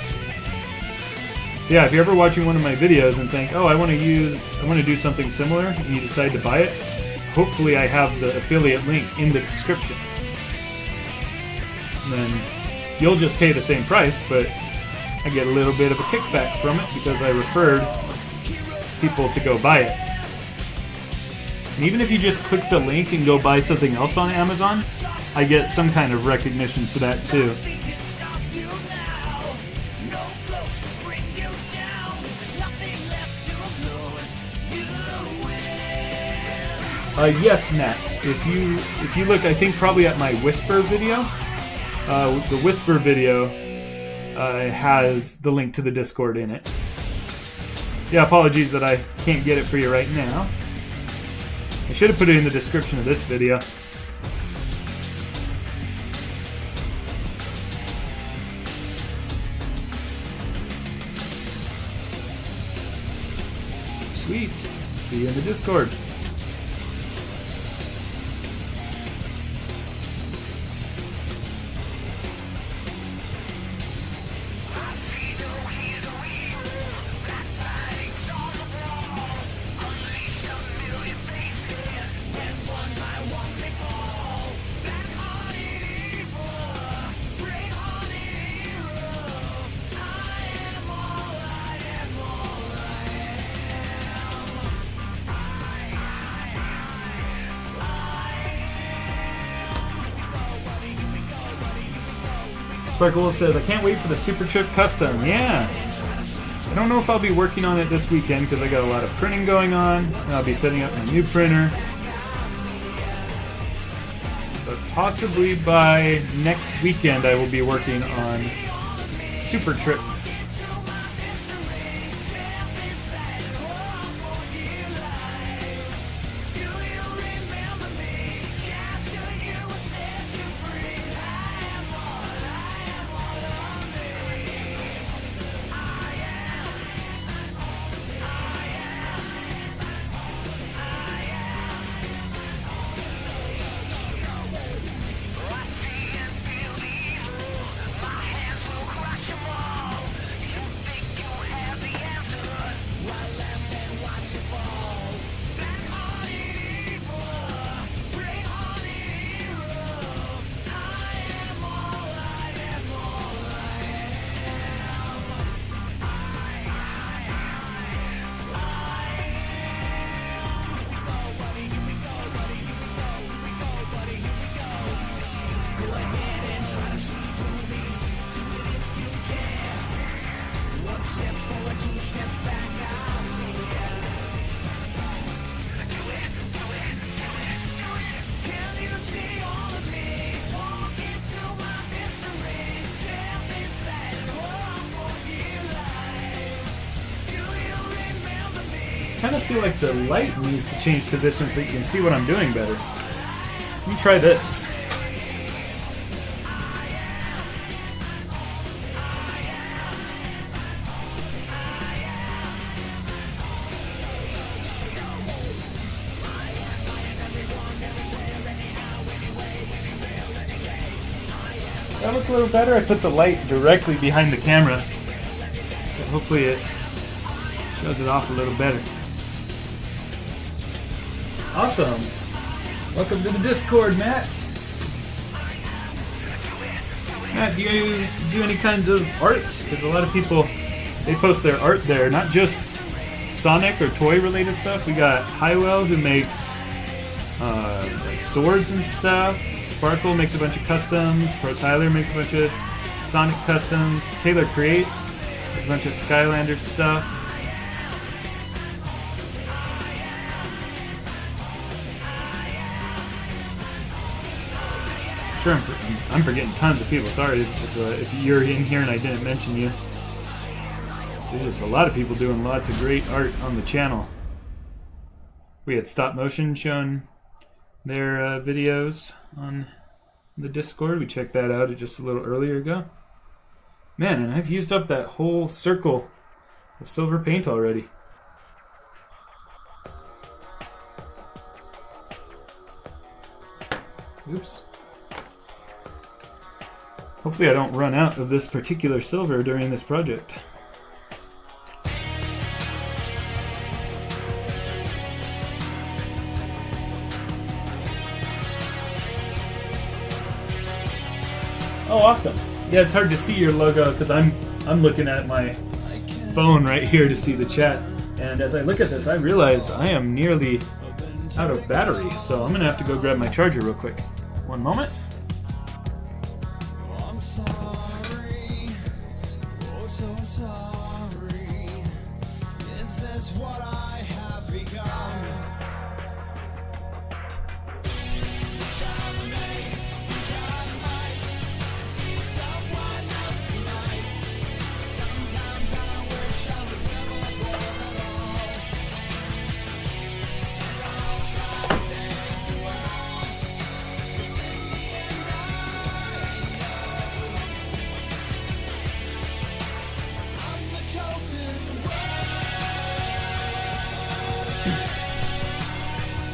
So yeah, if you're ever watching one of my videos and think, oh, I want to do something similar, and you decide to buy it, hopefully I have the affiliate link in the description. And then you'll just pay the same price, but I get a little bit of a kickback from it because I referred people to go buy it. And even if you just click the link and go buy something else on Amazon, I get some kind of recognition for that too. Yes, Nat. If you look, I think probably at my Whisper video. The Whisper video has the link to the Discord in it. Yeah, apologies that I can't get it for you right now. I should have put it in the description of this video. Sweet. See you in the Discord. Sparkle Wolf says, I can't wait for the Super Trip Custom. Yeah. I don't know if I'll be working on it this weekend because I got a lot of printing going on, and I'll be setting up my new printer. But possibly by next weekend I will be working on Super Trip. kind of feel like the light needs to change position so you can see what I'm doing better. Let me try this. That looks a little better. I put the light directly behind the camera, so hopefully it shows it off a little better. Awesome. Welcome to the Discord, Matt. Matt, do you do any kinds of arts? There's a lot of people, they post their art there, not just Sonic or toy related stuff. We got Highwell who makes like swords and stuff. Sparkle makes a bunch of customs. Pro Tyler makes a bunch of Sonic customs. Taylor Create makes a bunch of Skylanders stuff. Sure, I'm forgetting tons of people. Sorry if you're in here and I didn't mention you. There's just a lot of people doing lots of great art on the channel. We had Stop Motion showing their videos on the Discord. We checked that out just a little earlier ago. Man, and I've used up that whole circle of silver paint already. Oops. Hopefully I don't run out of this particular silver during this project. Oh, awesome. Yeah, it's hard to see your logo because I'm looking at my phone right here to see the chat. And as I look at this, I realize I am nearly out of battery. So I'm going to have to go grab my charger real quick. One moment. I'm sorry, oh so sorry. Is this what I have become? Wish I may, wish I might be someone else tonight. Sometimes I wish I was never born at all. And I'll try to save the world, 'cause in the end I'm the chosen one.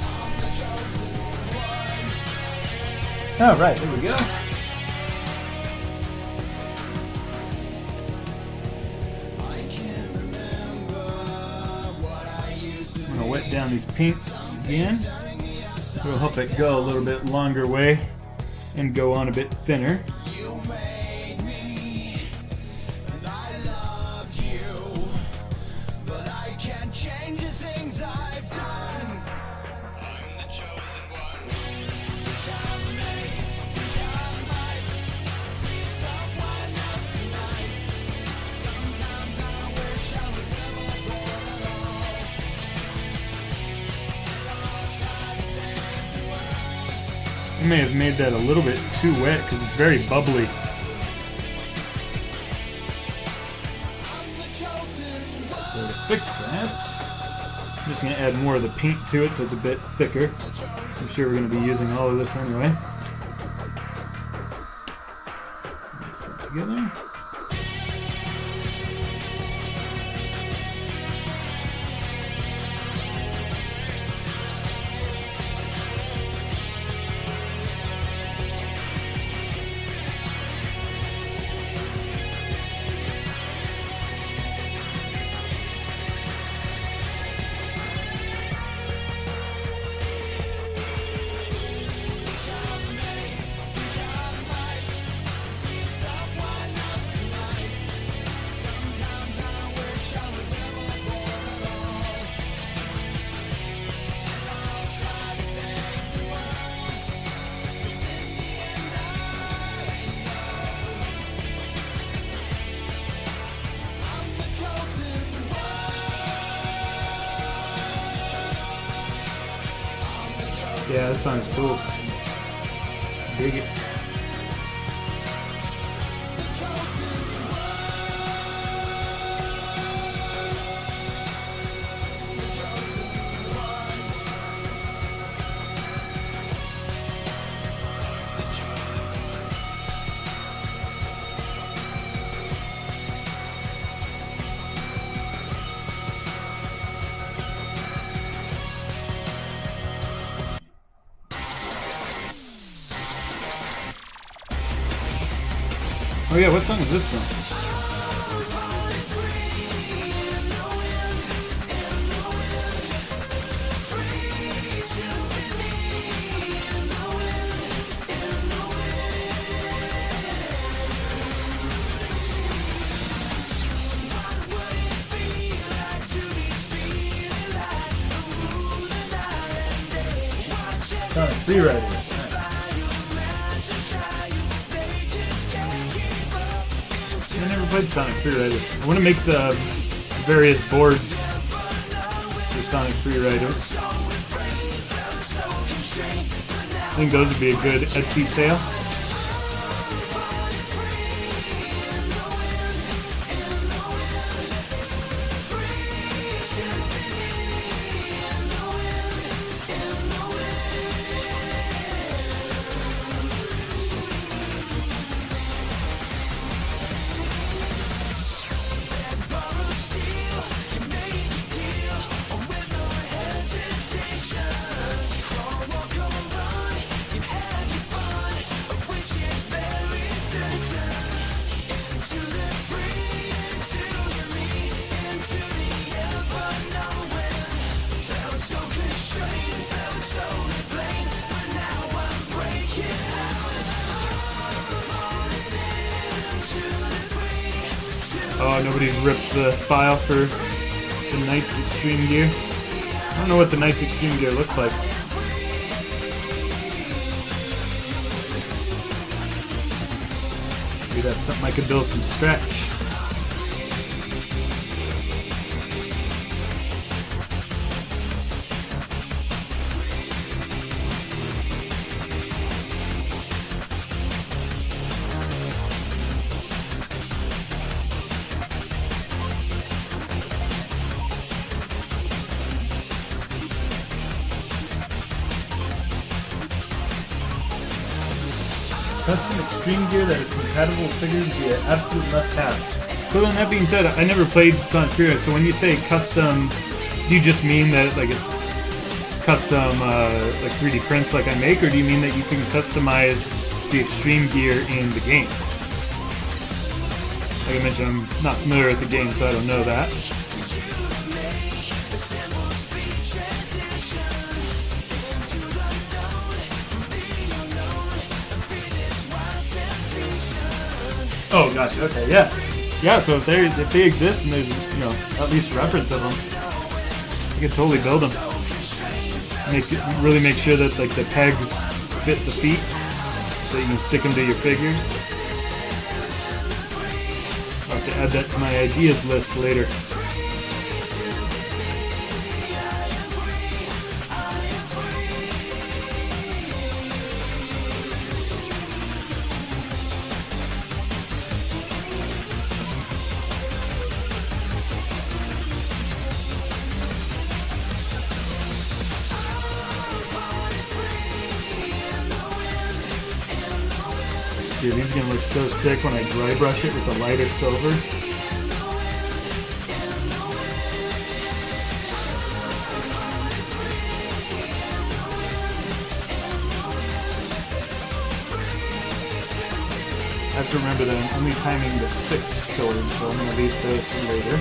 I'm the chosen one. All right, there we go. I can't remember what I used to I'm going to wet down these paints again. It'll help it go a little bit longer way and go on a bit thinner. You made me, and I love you, but I can't change the things I've done. I'm the chosen one. Wish I may, wish I might be someone else tonight. Sometimes I wish I was never born at all. And I'll try to save the world. I may have made that a little bit too wet because it's very bubbly. I'm the chosen one. So to fix that, I'm just going to add more of the paint to it so it's a bit thicker. I'm sure we're going to be using all of this anyway. Mix that together. Wish I may, wish I might be someone else tonight. Sometimes I wish I was never born at all. And I'll try to save the world, 'cause in the end I'm the chosen one. I'm the chosen. Yeah, that sounds cool. Dig it. Oh yeah, what song is this from? Sonic Freerider. Nice. I never played Sonic Freerider. I want to make the various boards for Sonic Freeriders. I think those would be a good Etsy sale. Oh, nobody's ripped the file for the Knight's Extreme Gear. I don't know what the Knight's Extreme Gear looks like. Maybe that's something I could build from scratch. Custom Extreme Gear that is compatible with figures would be an absolute must-have. So then that being said, I never played Sonic Freerider, so when you say custom, do you just mean that like it's custom like 3D prints like I make, or do you mean that you can customize the Extreme Gear in the game? Like I mentioned, I'm not familiar with the game, so I don't know that. Oh, gotcha. Okay, yeah, yeah. So if they exist and there's at least reference of them, you can totally build them. Really make sure that like the pegs fit the feet, so you can stick them to your figures. I'll have to add that to my ideas list later. Dude, these are gonna look so sick when I dry brush it with a lighter silver. I have to remember that I'm only timing the 6th sword, so I'm gonna leave those for later.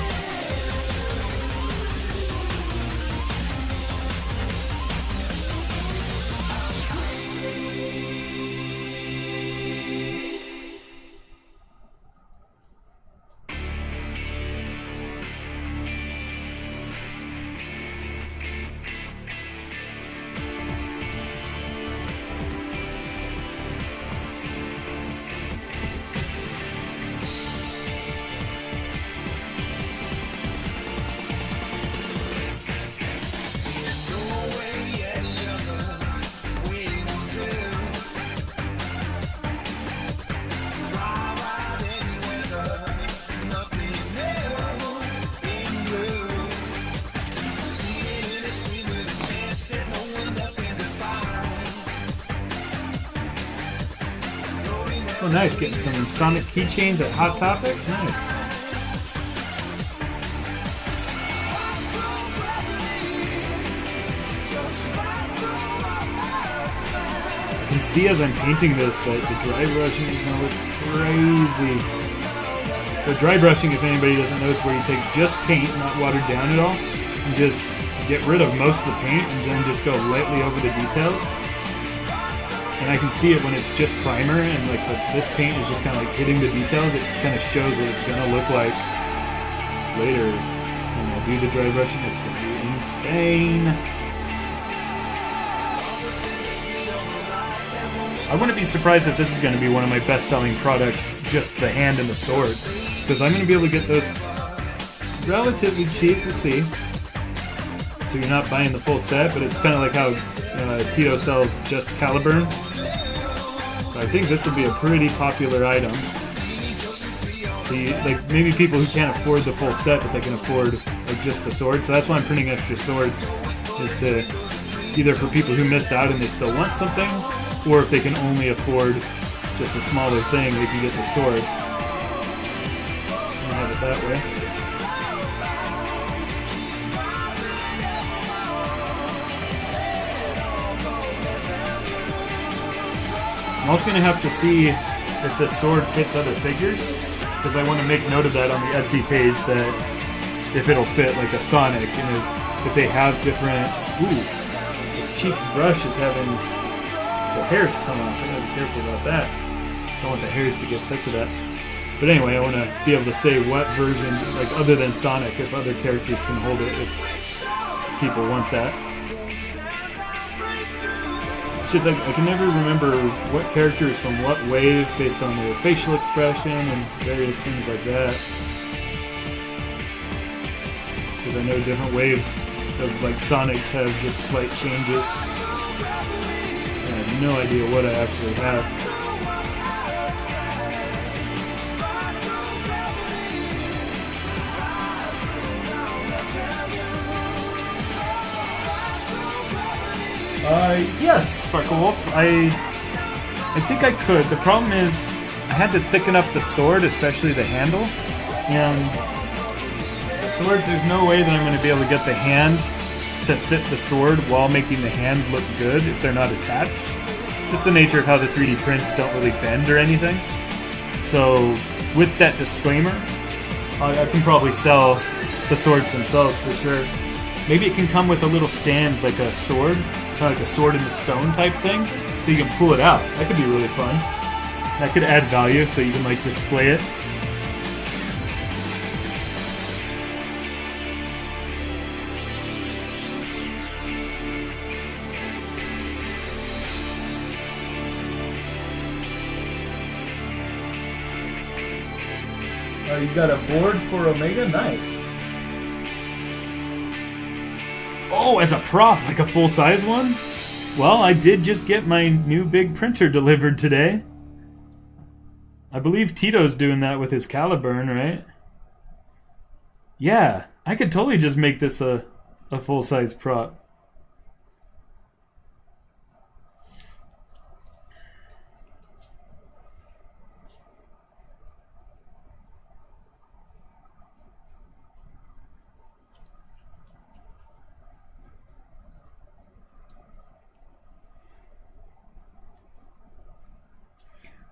Oh, nice. Getting some Sonic keychains at Hot Topic. Nice. see as I'm painting this that the dry brushing is going to look crazy. So dry brushing, if anybody doesn't know, is where you take just paint, not watered down at all, and just get rid of most of the paint and then just go lightly over the details. And I can see it when it's just primer and like this paint is just kind of like hitting the details. It kind of shows what it's going to look like later when I do the dry brushing. It's going to be insane. I wouldn't be surprised if this is going to be one of my best-selling products, just the hand and the sword, because I'm going to be able to get those relatively cheap. We'll see. So you're not buying the full set, but it's kind of like how Tito sells just Caliburn. So I think this would be a pretty popular item. So like maybe people who can't afford the full set, but they can afford like just the sword. So that's why I'm printing extra swords, is to either for people who missed out and they still want something, or if they can only afford just a smaller thing, they can get the sword. I'll have it that way. I'm also going to have to see if this sword fits other figures, because I want to make note of that on the Etsy page, that if it'll fit like a Sonic, and if they have different... Ooh, this cheap brush is having the hairs come off. I gotta be careful about that. Don't want the hairs to get stuck to that. But anyway, I want to be able to say what version, like other than Sonic, if other characters can hold it, if people want that. It's just I can never remember what character is from what wave based on their facial expression and various things like that. Because I know different waves of like Sonics have just slight changes. I have no idea what I actually have. Yes, Sparkle Wolf. I think I could. The problem is I had to thicken up the sword, especially the handle. And the sword, there's no way that I'm going to be able to get the hand to fit the sword while making the hand look good if they're not attached. Just the nature of how the 3D prints don't really bend or anything. So with that disclaimer, I can probably sell the swords themselves for sure. Maybe it can come with a little stand like a sword, kind of like a sword in the stone type thing, so you can pull it out. That could be really fun. That could add value so you can like display it. You got a board for Omega? Nice. Oh, as a prop, like a full-size one? Well, I did just get my new big printer delivered today. I believe Tito's doing that with his Caliburn, right? Yeah, I could totally just make this a full-size prop.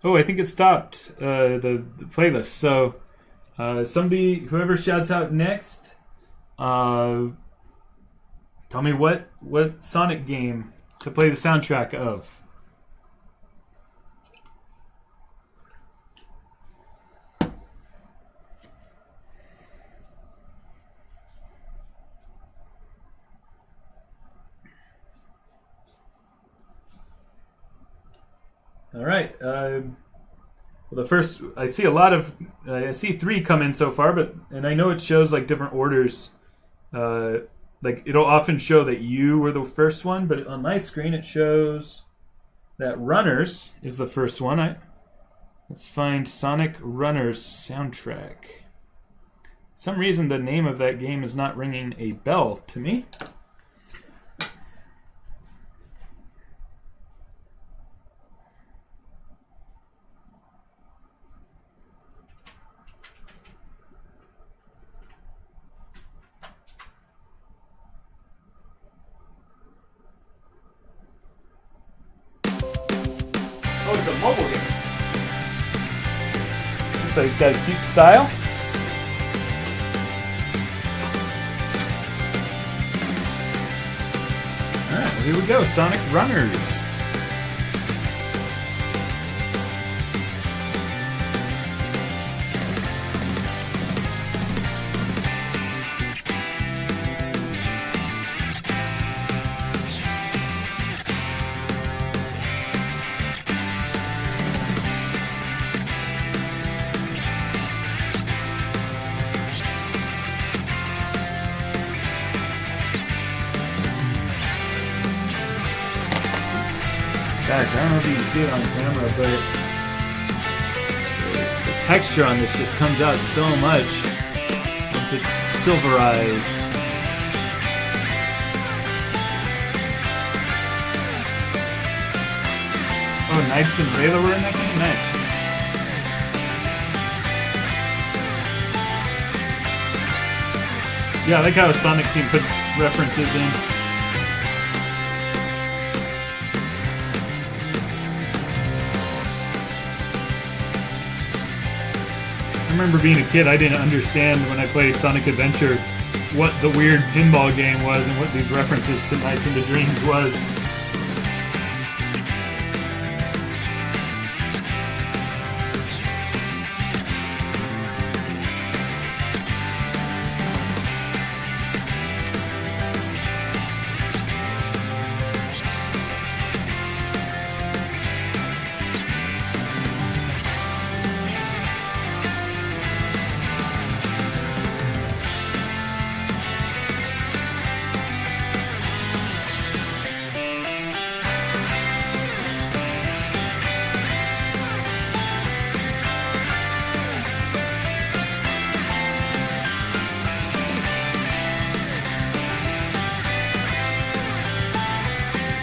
Oh, I think it stopped the playlist. So, whoever shouts out next, tell me what Sonic game to play the soundtrack of. All right. Well, the first I see I see 3 come in so far, and I know it shows like different orders. Like it'll often show that you were the first one, but on my screen it shows that Runners is the first one. Let's find Sonic Runners soundtrack. For some reason the name of that game is not ringing a bell to me. Looks like he's got a cute style. Alright, well, here we go. Sonic Runners. Guys, I don't know if you can see it on camera, but the texture on this just comes out so much once it's silverized. Oh, Knights and Rayla were in that game? Nice. Yeah, I like how Sonic Team puts references in. I remember being a kid, I didn't understand when I played Sonic Adventure what the weird pinball game was and what these references to Nights into Dreams was.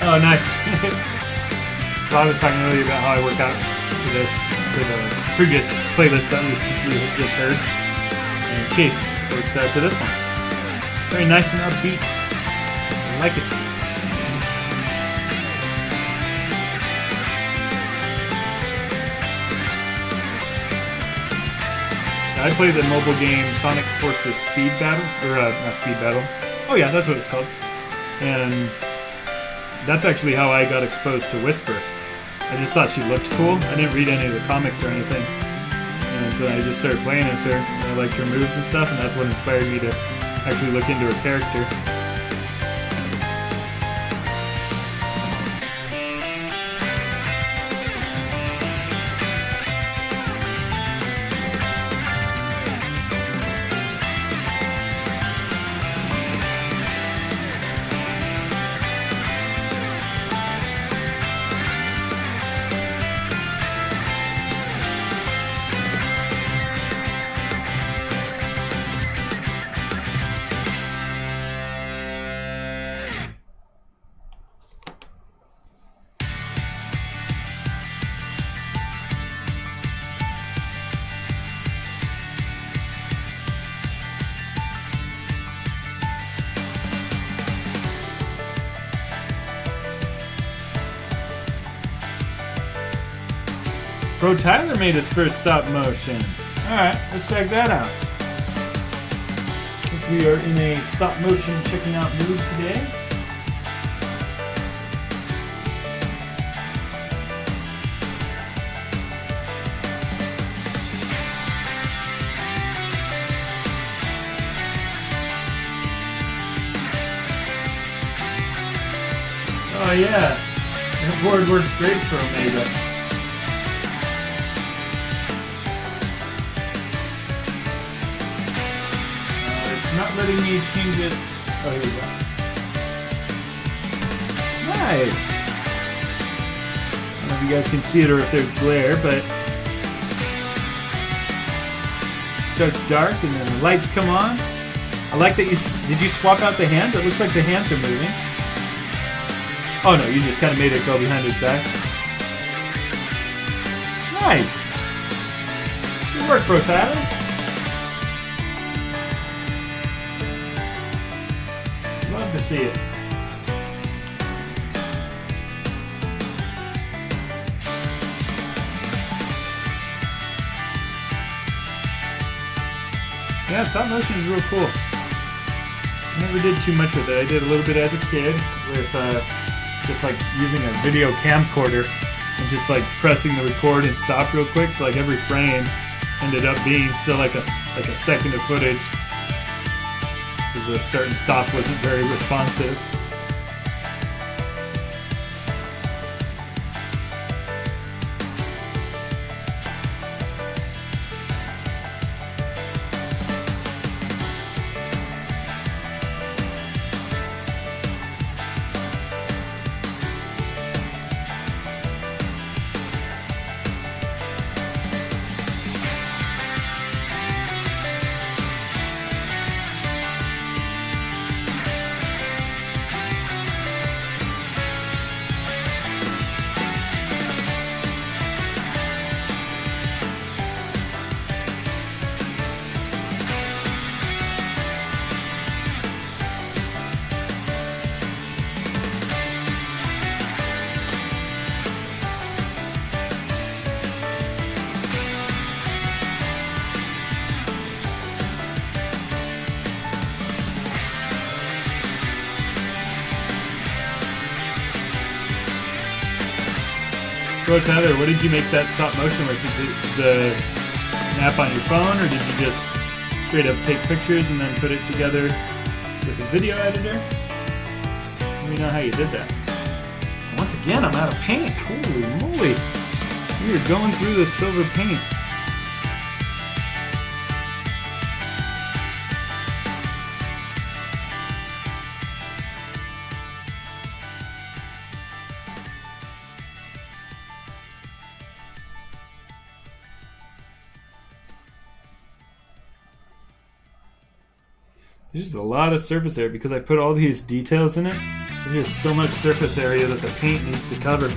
Oh, nice. So I was talking earlier about how I work out to this, to the previous playlist that we had just heard. And Chase works out to this one. Very nice and upbeat. I like it. I played the mobile game Sonic Forces Speed Battle, or not Speed Battle. Oh yeah, that's what it's called. And that's actually how I got exposed to Whisper. I just thought she looked cool. I didn't read any of the comics or anything. And so I just started playing as her. And I liked her moves and stuff, and that's what inspired me to actually look into her character. Bro Tyler made his first stop motion. Alright, let's check that out. Since we are in a stop motion checking out mood today. Oh yeah, that board works great for Omega. Not letting me change it. Oh, here we go. Nice! I don't know if you guys can see it or if there's glare, but it starts dark and then the lights come on. I like that did you swap out the hands? It looks like the hands are moving. Oh no, you just kind of made it go behind his back. Nice! Good work, Bro Tyler. Love to see it. Yeah, stop motion is real cool. I never did too much with it. I did a little bit as a kid with just like using a video camcorder and just like pressing the record and stop real quick. So like every frame ended up being still like a second of footage because the start and stop wasn't very responsive. So Tyler, what did you make that stop motion with? Is it the app on your phone, or did you just straight up take pictures and then put it together with a video editor? Let me know how you did that. Once again, I'm out of paint. Holy moly. We are going through this silver paint. There's just a lot of surface area because I put all these details in it. There's just so much surface area that the paint needs to cover.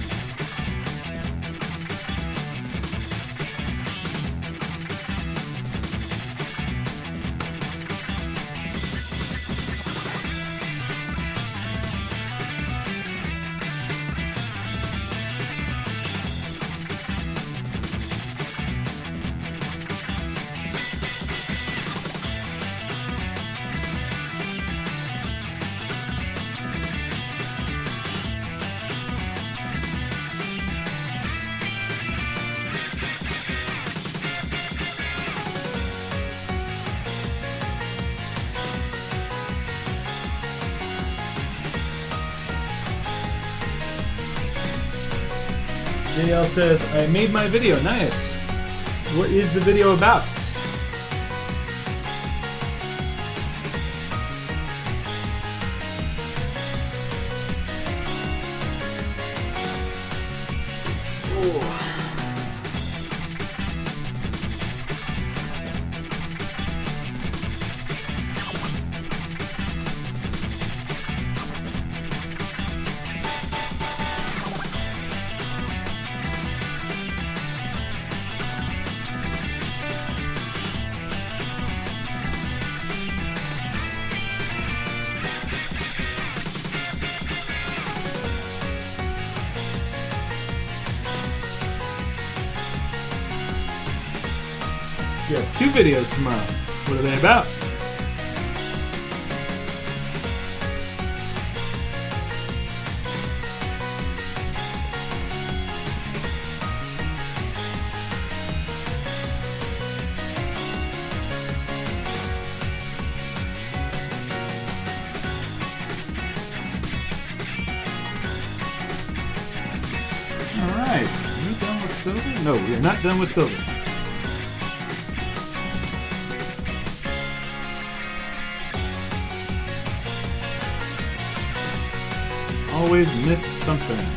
JL says, I made my video. Nice. What is the video about? You have 2 videos tomorrow. What are they about? Alright, are we done with silver? No, we are not done with silver. Always miss something.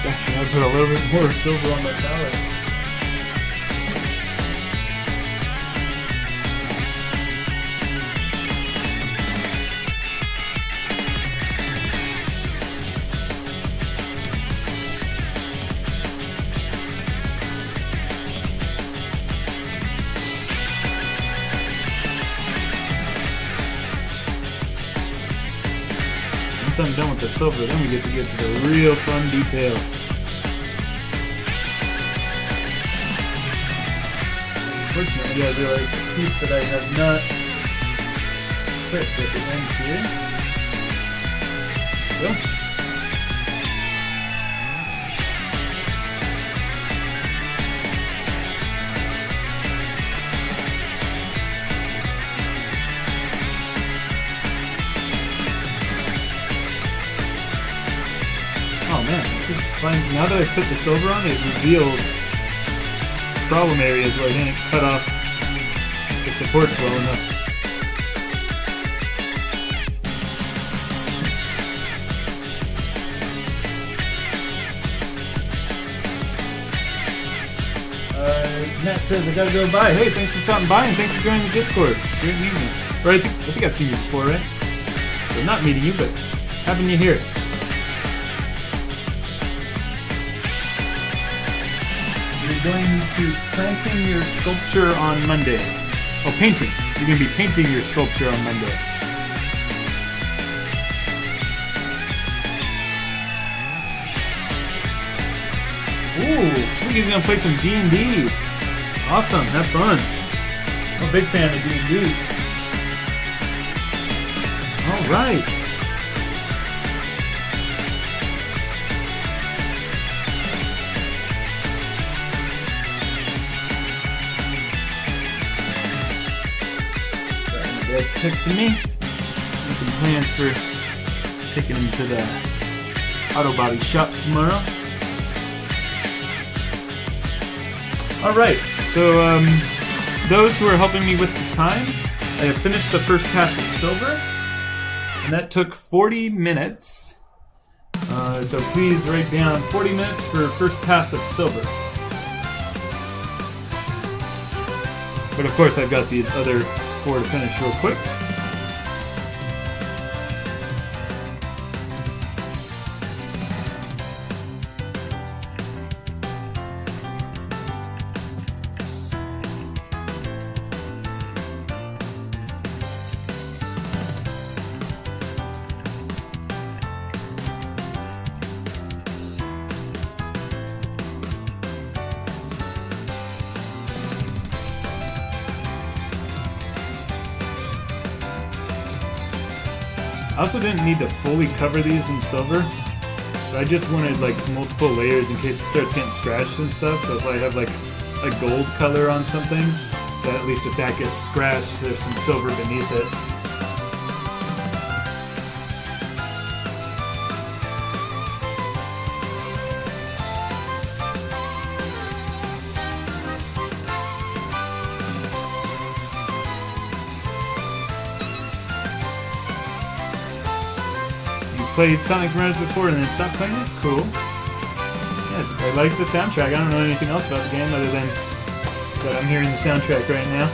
Actually, I'll put a little bit more silver on my palette. Once I'm done with the silver, then we get to the real fun details. Unfortunately, I realized the piece that I have not clipped at the end here. Go. Oh man, now that I've put the silver on, it reveals problem areas where I didn't cut off the supports well enough. Matt says I gotta go by. Hey, thanks for stopping by and thanks for joining the Discord. Great meeting you. Or I think I've seen you before, right? So not meeting you, but having you here. You're going to planting your sculpture on Monday. Oh, painting. You're going to be painting your sculpture on Monday. Ooh, Sweetie's going to play some D&D. Awesome, have fun. I'm a big fan of D&D. All right. Dad's texting me, making plans for taking him to the auto body shop tomorrow. Alright, so those who are helping me with the time, I have finished the first pass of silver, and that took 40 minutes. So please write down 40 minutes for first pass of silver. But of course I've got these other 4 to finish real quick. I also didn't need to fully cover these in silver, but I just wanted like multiple layers in case it starts getting scratched and stuff. So if I have like a gold color on something, that at least if that gets scratched, there's some silver beneath it. Played Sonic Runners before and then stopped playing it? Cool. Yeah, I like the soundtrack. I don't know anything else about the game other than that I'm hearing the soundtrack right now.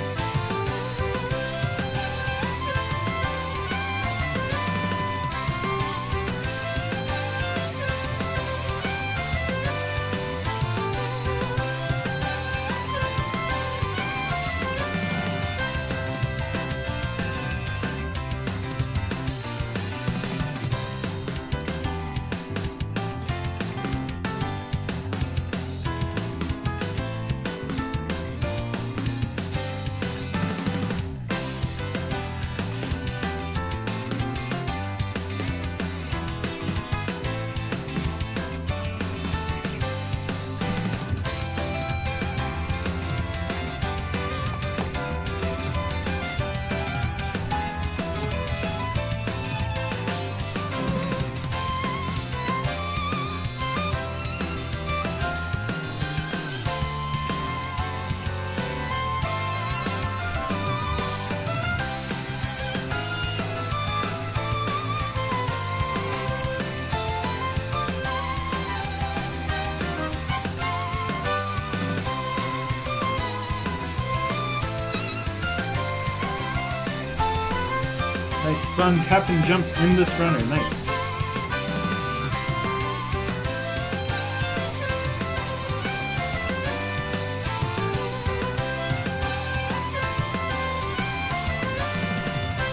Fun cap and jump in this runner. Nice.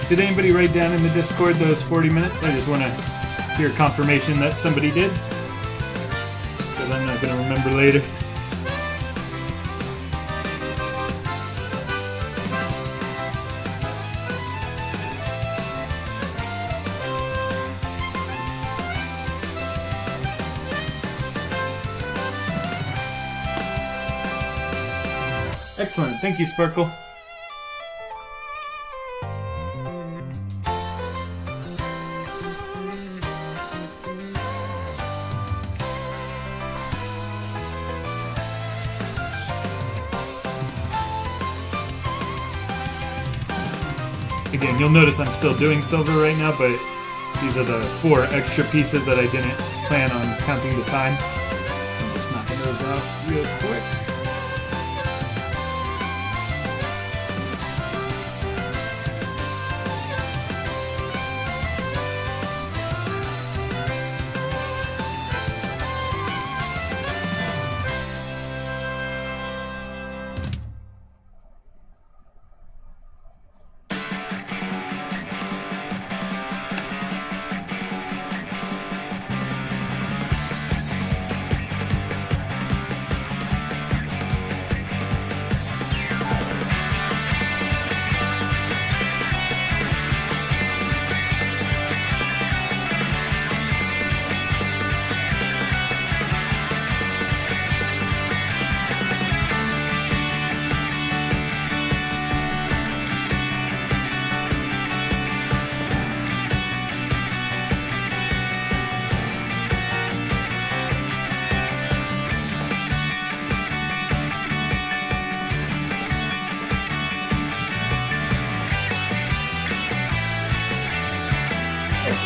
Did anybody write down in the Discord those 40 minutes? I just want to hear confirmation that somebody did. Because I'm not going to remember later. Excellent. Thank you, Sparkle. Again, you'll notice I'm still doing silver right now, but these are the 4 extra pieces that I didn't plan on counting the time. I'm just knocking those out real quick.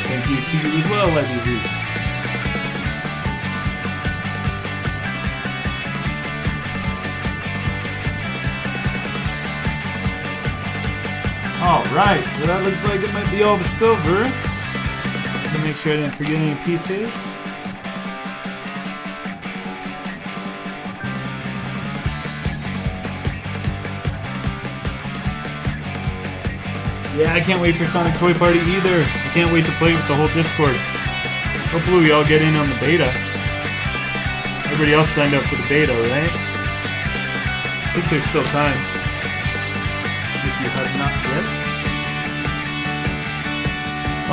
Thank you to you as well, Legacy. Alright, so that looks like it might be all the silver. Let me make sure I didn't forget any pieces. Yeah, I can't wait for Sonic Toy Party either. I can't wait to play with the whole Discord. Hopefully we all get in on the beta. Everybody else signed up for the beta, right? I think there's still time. If you have not yet.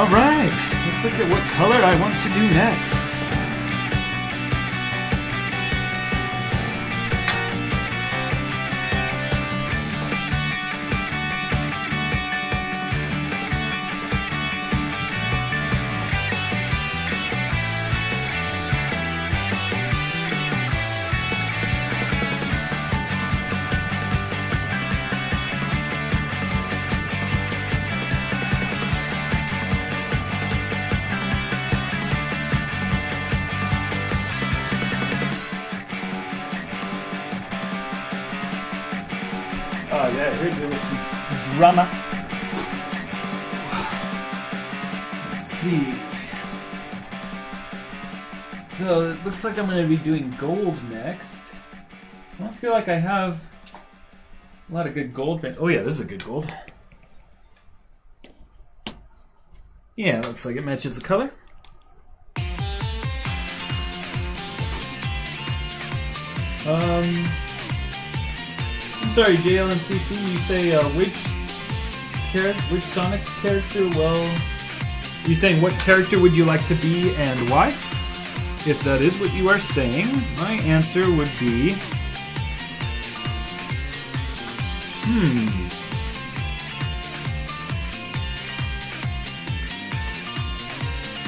Alright, let's look at what color I want to do next. Oh yeah, I heard there was some drama. Let's see. So it looks like I'm going to be doing gold next. I don't feel like I have a lot of good gold. Oh yeah, this is a good gold. Yeah, looks like it matches the color. I'm sorry, JLNCC, you say which Sonic character? Well, you saying what character would you like to be and why? If that is what you are saying, my answer would be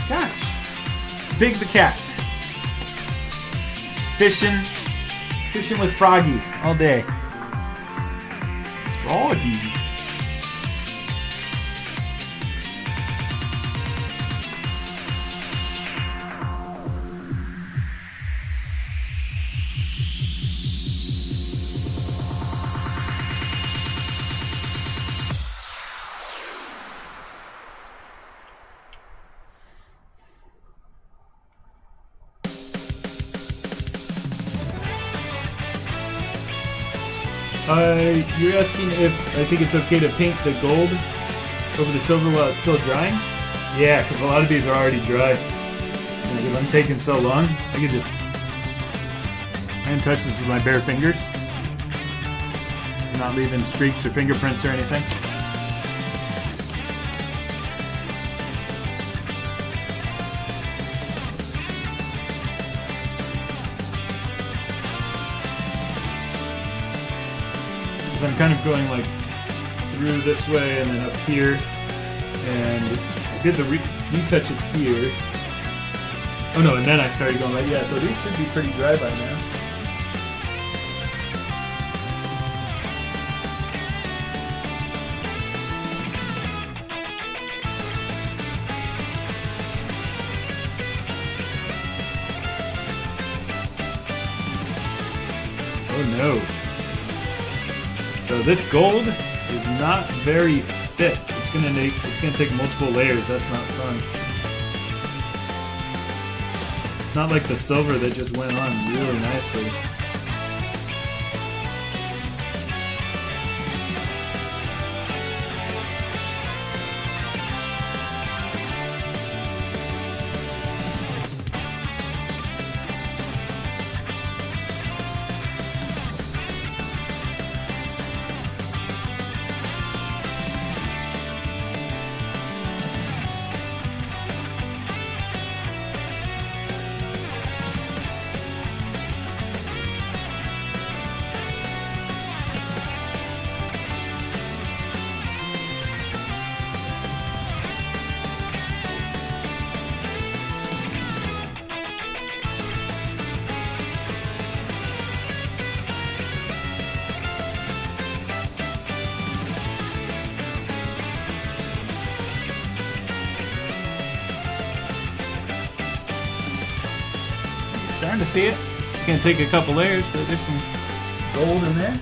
gosh, Big the Cat. Fishing with Froggy all day. Froggy. You're asking if I think it's okay to paint the gold over the silver while it's still drying? Yeah, because a lot of these are already dry. If I'm taking so long, I could just touch this with my bare fingers. I'm not leaving streaks or fingerprints or anything. I'm kind of going like through this way and then up here, and I did the retouches here. Oh no, and then I started going like, yeah, so these should be pretty dry by now. Oh no. So this gold is not very thick. It's gonna take multiple layers. That's not fun. It's not like the silver that just went on really nicely. Starting to see it. It's going to take a couple layers, but there's some gold in there.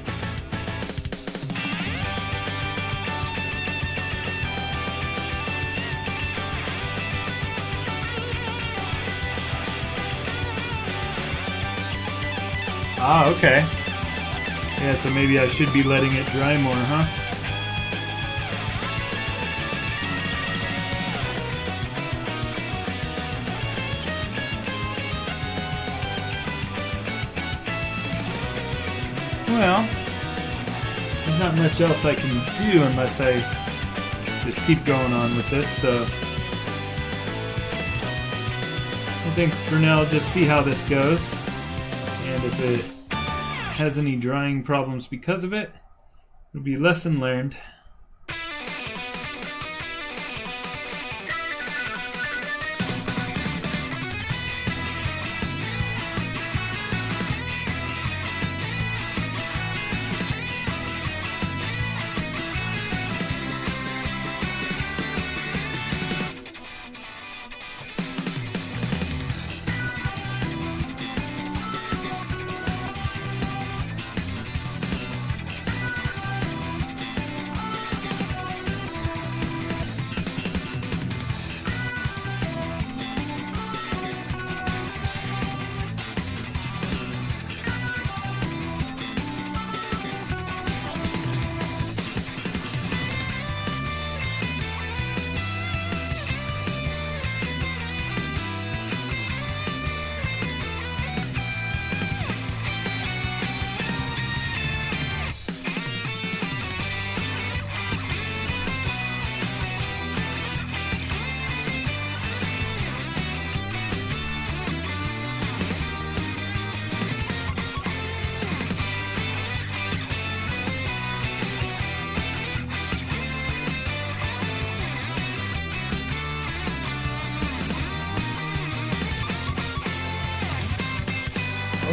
Ah, okay. Yeah, so maybe I should be letting it dry more, huh? Well, there's not much else I can do unless I just keep going on with this, so I think for now I'll just see how this goes, and if it has any drying problems because of it, it'll be lesson learned.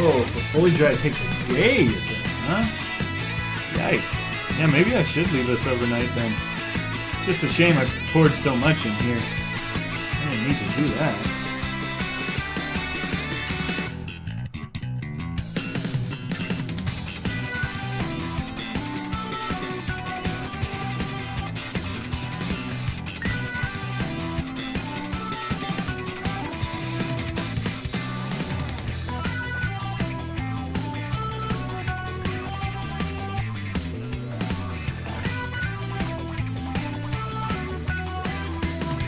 Oh, for fully dry it takes a day, huh? Yikes. Yeah, maybe I should leave this overnight then. Just a shame I poured so much in here. I didn't need to do that.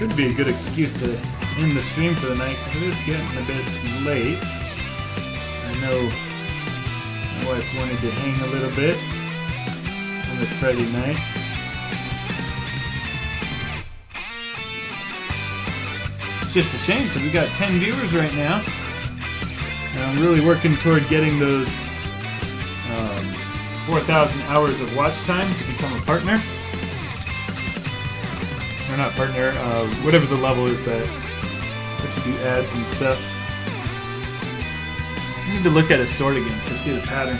Should be a good excuse to end the stream for the night because it is getting a bit late. I know my wife wanted to hang a little bit on this Friday night. It's just a shame because we got 10 viewers right now. And I'm really working toward getting those 4,000 hours of watch time to become a partner. Or not partner, whatever the level is that lets you do ads and stuff. I need to look at a sword again to see the pattern.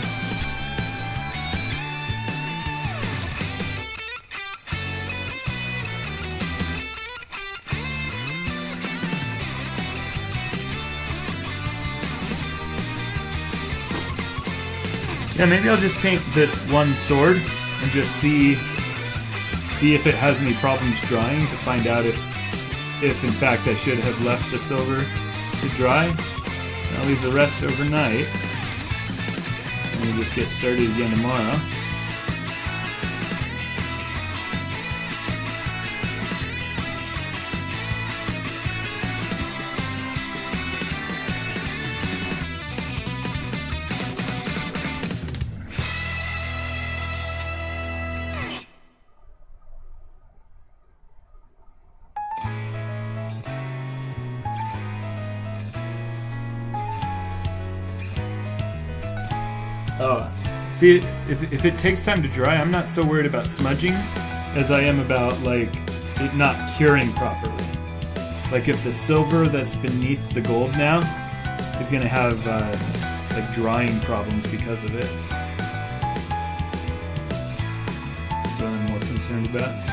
Yeah, maybe I'll just paint this one sword and just see if it has any problems drying to find out if in fact I should have left the silver to dry. I'll leave the rest overnight and we'll just get started again tomorrow. See, if it takes time to dry, I'm not so worried about smudging as I am about like it not curing properly. Like if the silver that's beneath the gold now is gonna have like drying problems because of it. That's what I'm more concerned about.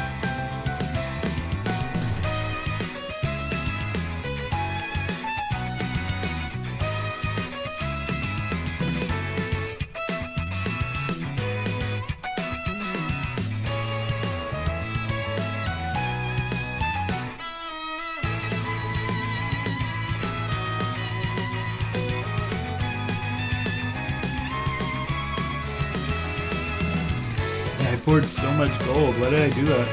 I poured so much gold. Why did I do that?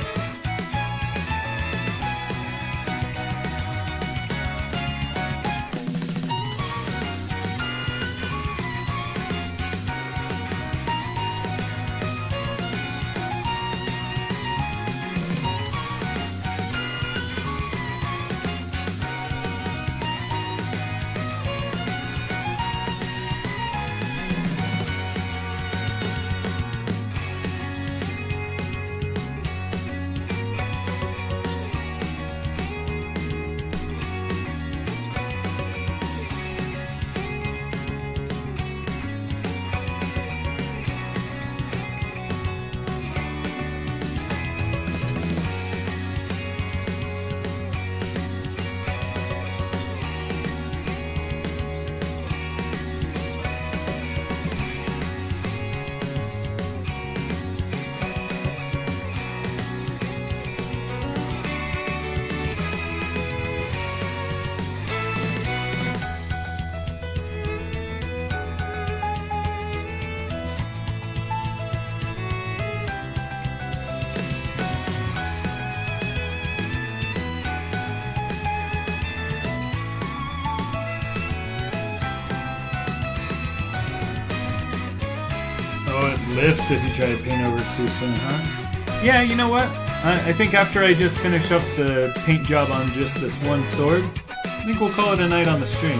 Oh, it lifts if you try to paint over too soon, huh? Yeah, you know what? I think after I just finish up the paint job on just this one sword, I think we'll call it a night on the stream.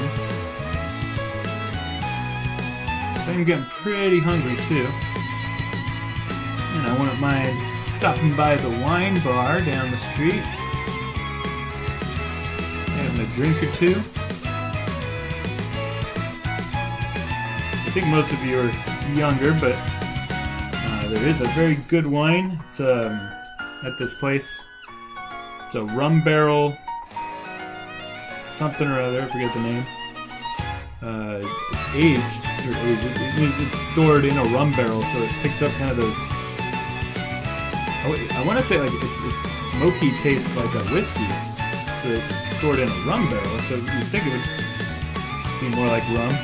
I'm getting pretty hungry too. And I wouldn't mind stopping by the wine bar down the street. Having a drink or two. I think most of you are younger, but there is a very good wine. It's at this place. It's a rum barrel, something or other. I forget the name. It's aged. It's stored in a rum barrel, so it picks up kind of those. I want to say like it's smoky taste like a whiskey, but it's stored in a rum barrel, so you'd think it would be more like rum.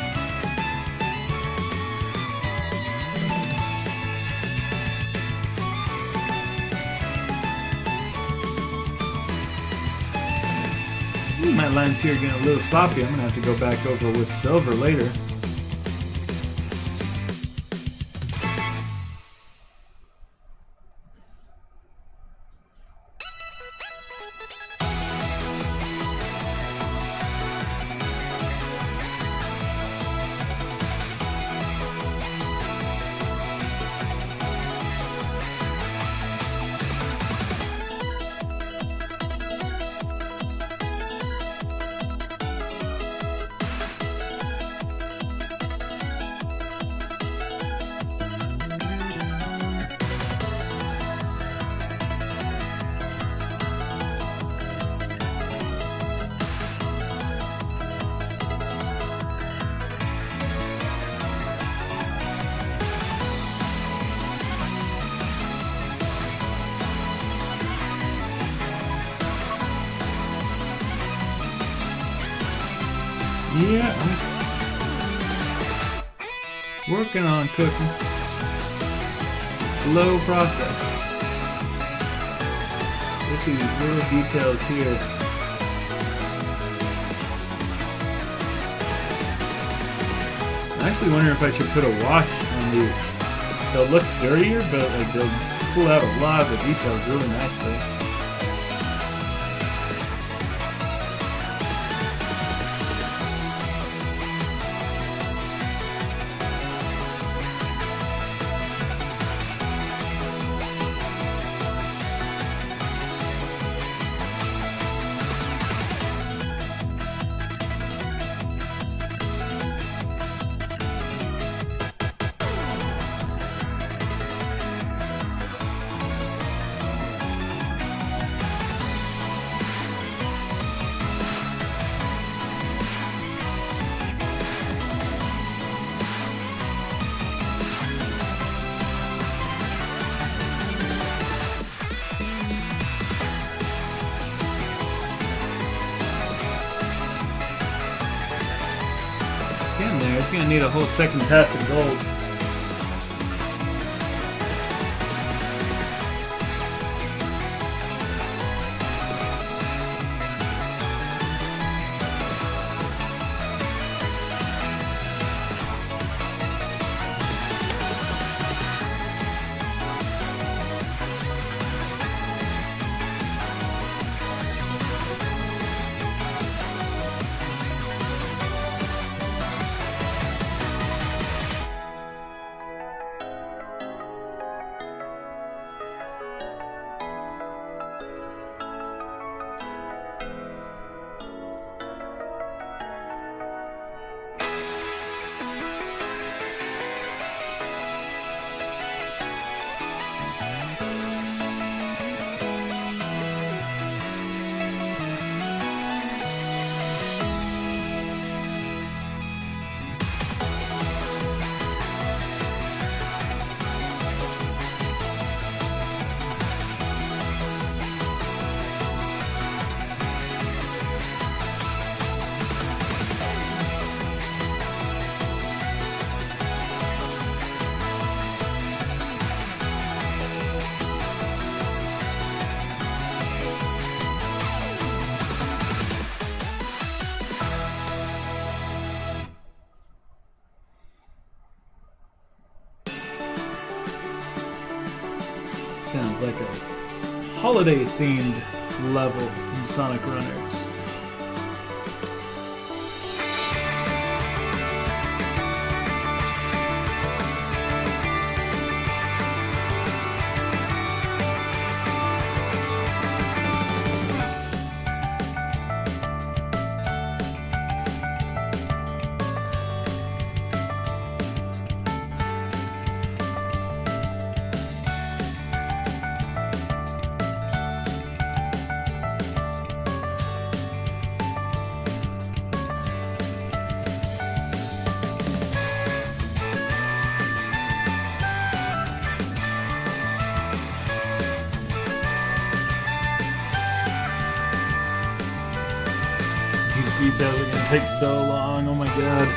My lines here are getting a little sloppy. I'm gonna have to go back over with silver later. Yeah, I'm working on cooking. Slow process. Look at these little details here. I actually wonder if I should put a wash on these. They'll look dirtier, but like they'll pull out a lot of the details really nicely. Getting there. It's gonna need a whole second pass of gold. Sounds like a holiday-themed level in Sonic Runners. These details are gonna take so long, oh my god.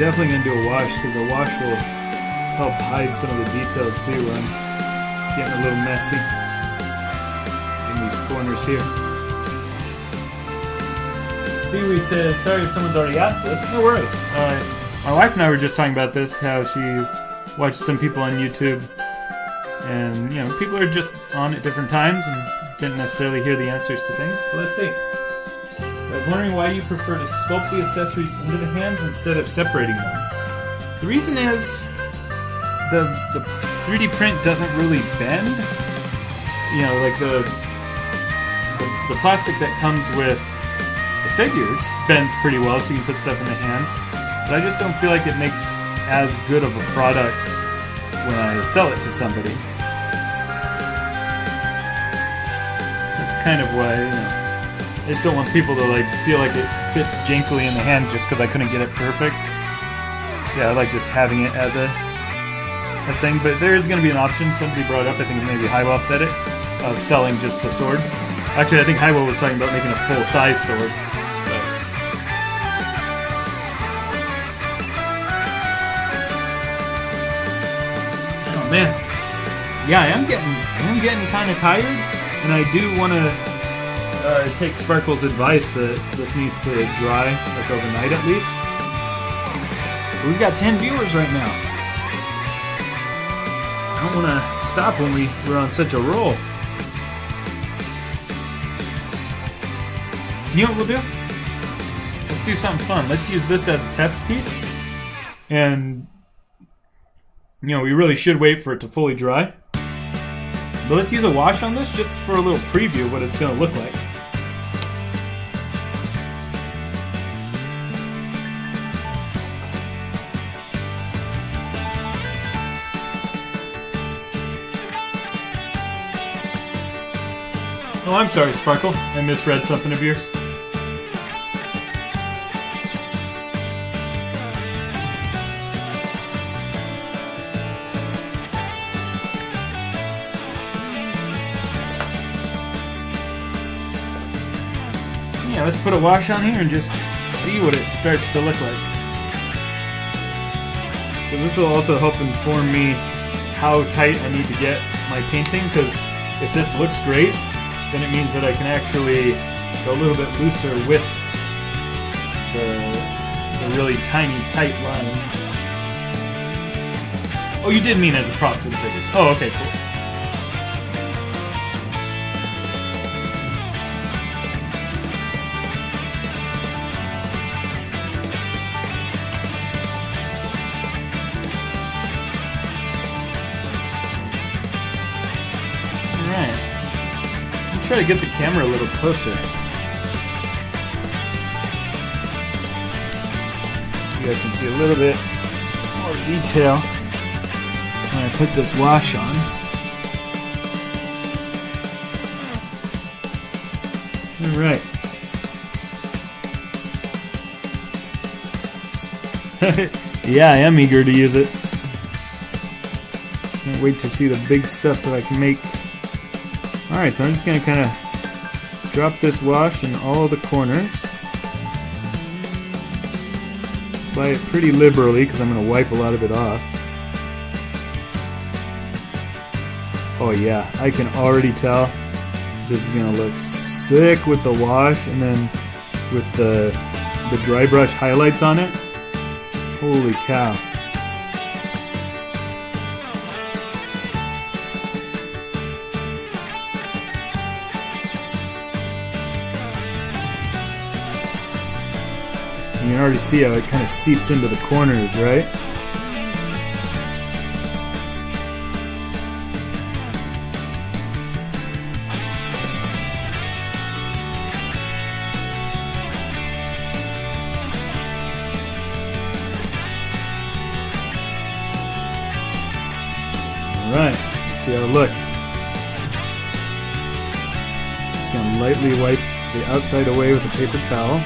definitely going to do a wash because a wash will help hide some of the details too when I'm getting a little messy in these corners here. Pee-wee says, sorry if someone's already asked this. No worries. My wife and I were just talking about this, how she watched some people on YouTube, and people are just on at different times and didn't necessarily hear the answers to things. But let's see. I was wondering why you prefer to sculpt the accessories into the hands instead of separating them. The reason is the 3D print doesn't really bend. Like the plastic that comes with the figures bends pretty well, so you can put stuff in the hands. But I just don't feel like it makes as good of a product when I sell it to somebody. That's kind of why, I just don't want people to feel like it fits jinkily in the hand just because I couldn't get it perfect. Yeah, I like just having it as a thing, but there is going to be an option. Somebody brought up, I think maybe Highwell said it, of selling just the sword. Actually, I think Highwell was talking about making a full-size sword. Oh man, yeah, I am getting kind of tired, and I do want to take Sparkle's advice that this needs to dry overnight at least. We've got 10 viewers right now. I don't want to stop when we're on such a roll. You know what we'll do? Let's do something fun. Let's use this as a test piece. And, we really should wait for it to fully dry. But let's use a wash on this just for a little preview of what it's going to look like. Oh, I'm sorry, Sparkle. I misread something of yours. Yeah, let's put a wash on here and just see what it starts to look like. So this will also help inform me how tight I need to get my painting, because if this looks great, then it means that I can actually go a little bit looser with the really tiny, tight lines. Oh, you did mean as a prop for the figures. Oh, okay, cool. Alright. Try to get the camera a little closer. You guys can see a little bit more detail when I put this wash on. Alright. Yeah, I am eager to use it. Can't wait to see the big stuff that I can make. Alright, so I'm just going to kind of drop this wash in all the corners. Apply it pretty liberally because I'm going to wipe a lot of it off. Oh yeah, I can already tell this is going to look sick with the wash, and then with the dry brush highlights on it. Holy cow. You can already see how it kind of seeps into the corners, right? Alright, let's see how it looks. Just going to lightly wipe the outside away with a paper towel.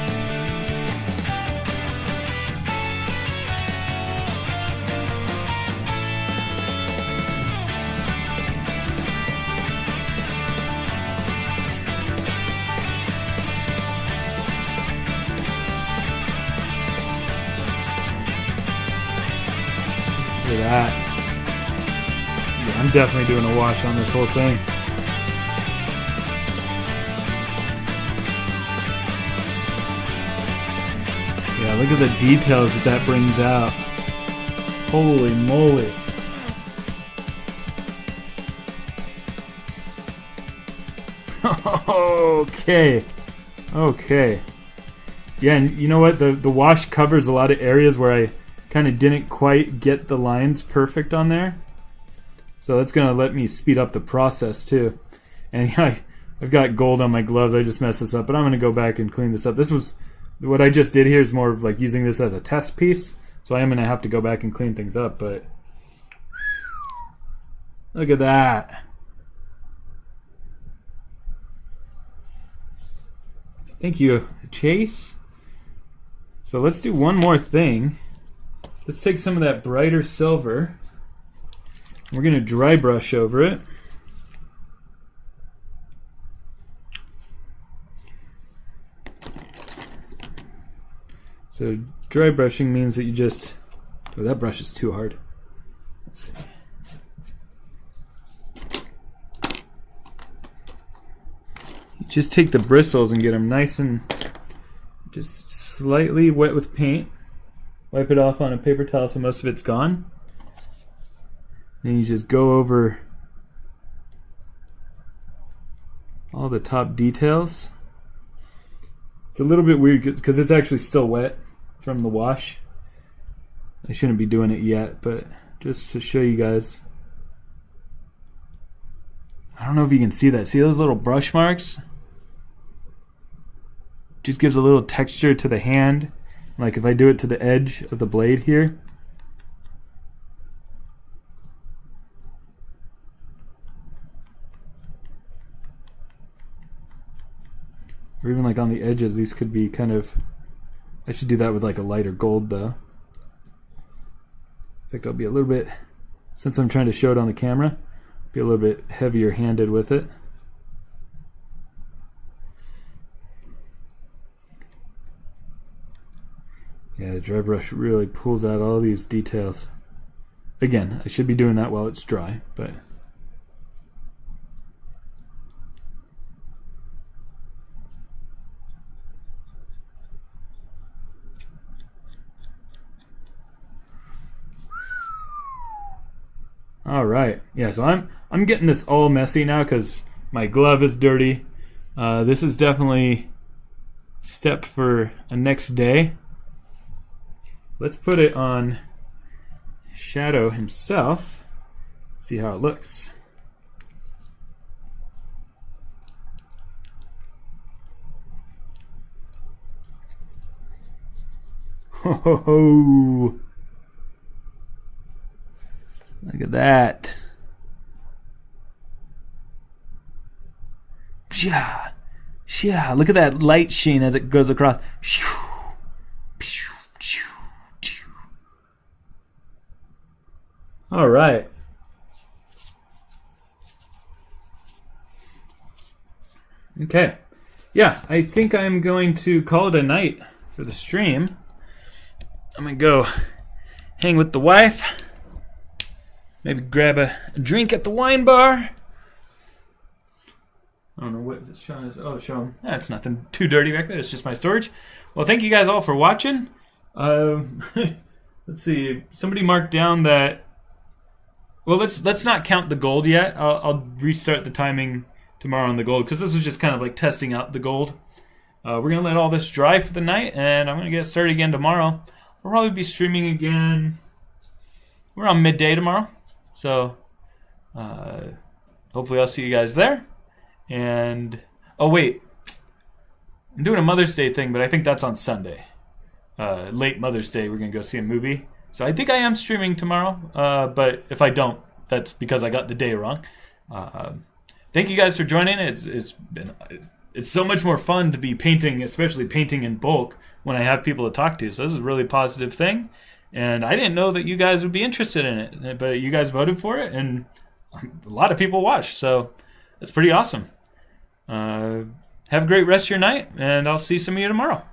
that. Yeah, I'm definitely doing a wash on this whole thing. Yeah, look at the details that brings out. Holy moly. Okay. Okay. Yeah, and you know what? The wash covers a lot of areas where I kind of didn't quite get the lines perfect on there. So that's going to let me speed up the process too. And yeah, I've got gold on my gloves. I just messed this up, but I'm going to go back and clean this up. This was what I just did here is more of like using this as a test piece. So I am going to have to go back and clean things up, but look at that. Thank you, Chase. So let's do one more thing. Let's take some of that brighter silver. We're going to dry brush over it. So dry brushing means that you just... Oh, that brush is too hard. Let's see. You just take the bristles and get them nice and just slightly wet with paint. Wipe it off on a paper towel so most of it's gone. Then you just go over all the top details. It's a little bit weird because it's actually still wet from the wash. I shouldn't be doing it yet, but just to show you guys. I don't know if you can see that. See those little brush marks? Just gives a little texture to the hand. Like if I do it to the edge of the blade here. Or even like on the edges, these could be kind of... I should do that with like a lighter gold though. In fact, I'll be a little bit, since I'm trying to show it on the camera, be a little bit heavier handed with it. Yeah, the dry brush really pulls out all these details. Again, I should be doing that while it's dry, but... All right, yeah. So I'm getting this all messy now because my glove is dirty. This is definitely a step for a next day. Let's put it on Shadow himself. See how it looks. Ho ho ho! Look at that. Yeah. Yeah. Look at that light sheen as it goes across. All right. Okay. Yeah, I think I'm going to call it a night for the stream. I'm going to go hang with the wife. Maybe grab a drink at the wine bar. I don't know what it's showing. Oh, it's showing. That's nothing too dirty back there. It's just my storage. Well, thank you guys all for watching. Let's see. Somebody marked down that. Well, let's not count the gold yet. I'll restart the timing tomorrow on the gold because this was just kind of like testing out the gold. We're gonna let all this dry for the night, and I'm gonna get started again tomorrow. I'll probably be streaming again. We're on midday tomorrow. So, hopefully I'll see you guys there. And, oh wait, I'm doing a Mother's Day thing, but I think that's on Sunday. Late Mother's Day, we're going to go see a movie. So I think I am streaming tomorrow, but if I don't, that's because I got the day wrong. Thank you guys for joining. It's so much more fun to be painting, especially painting in bulk, when I have people to talk to. So this is a really positive thing. And I didn't know that you guys would be interested in it, but you guys voted for it, and a lot of people watched, so it's pretty awesome. Have a great rest of your night, and I'll see some of you tomorrow.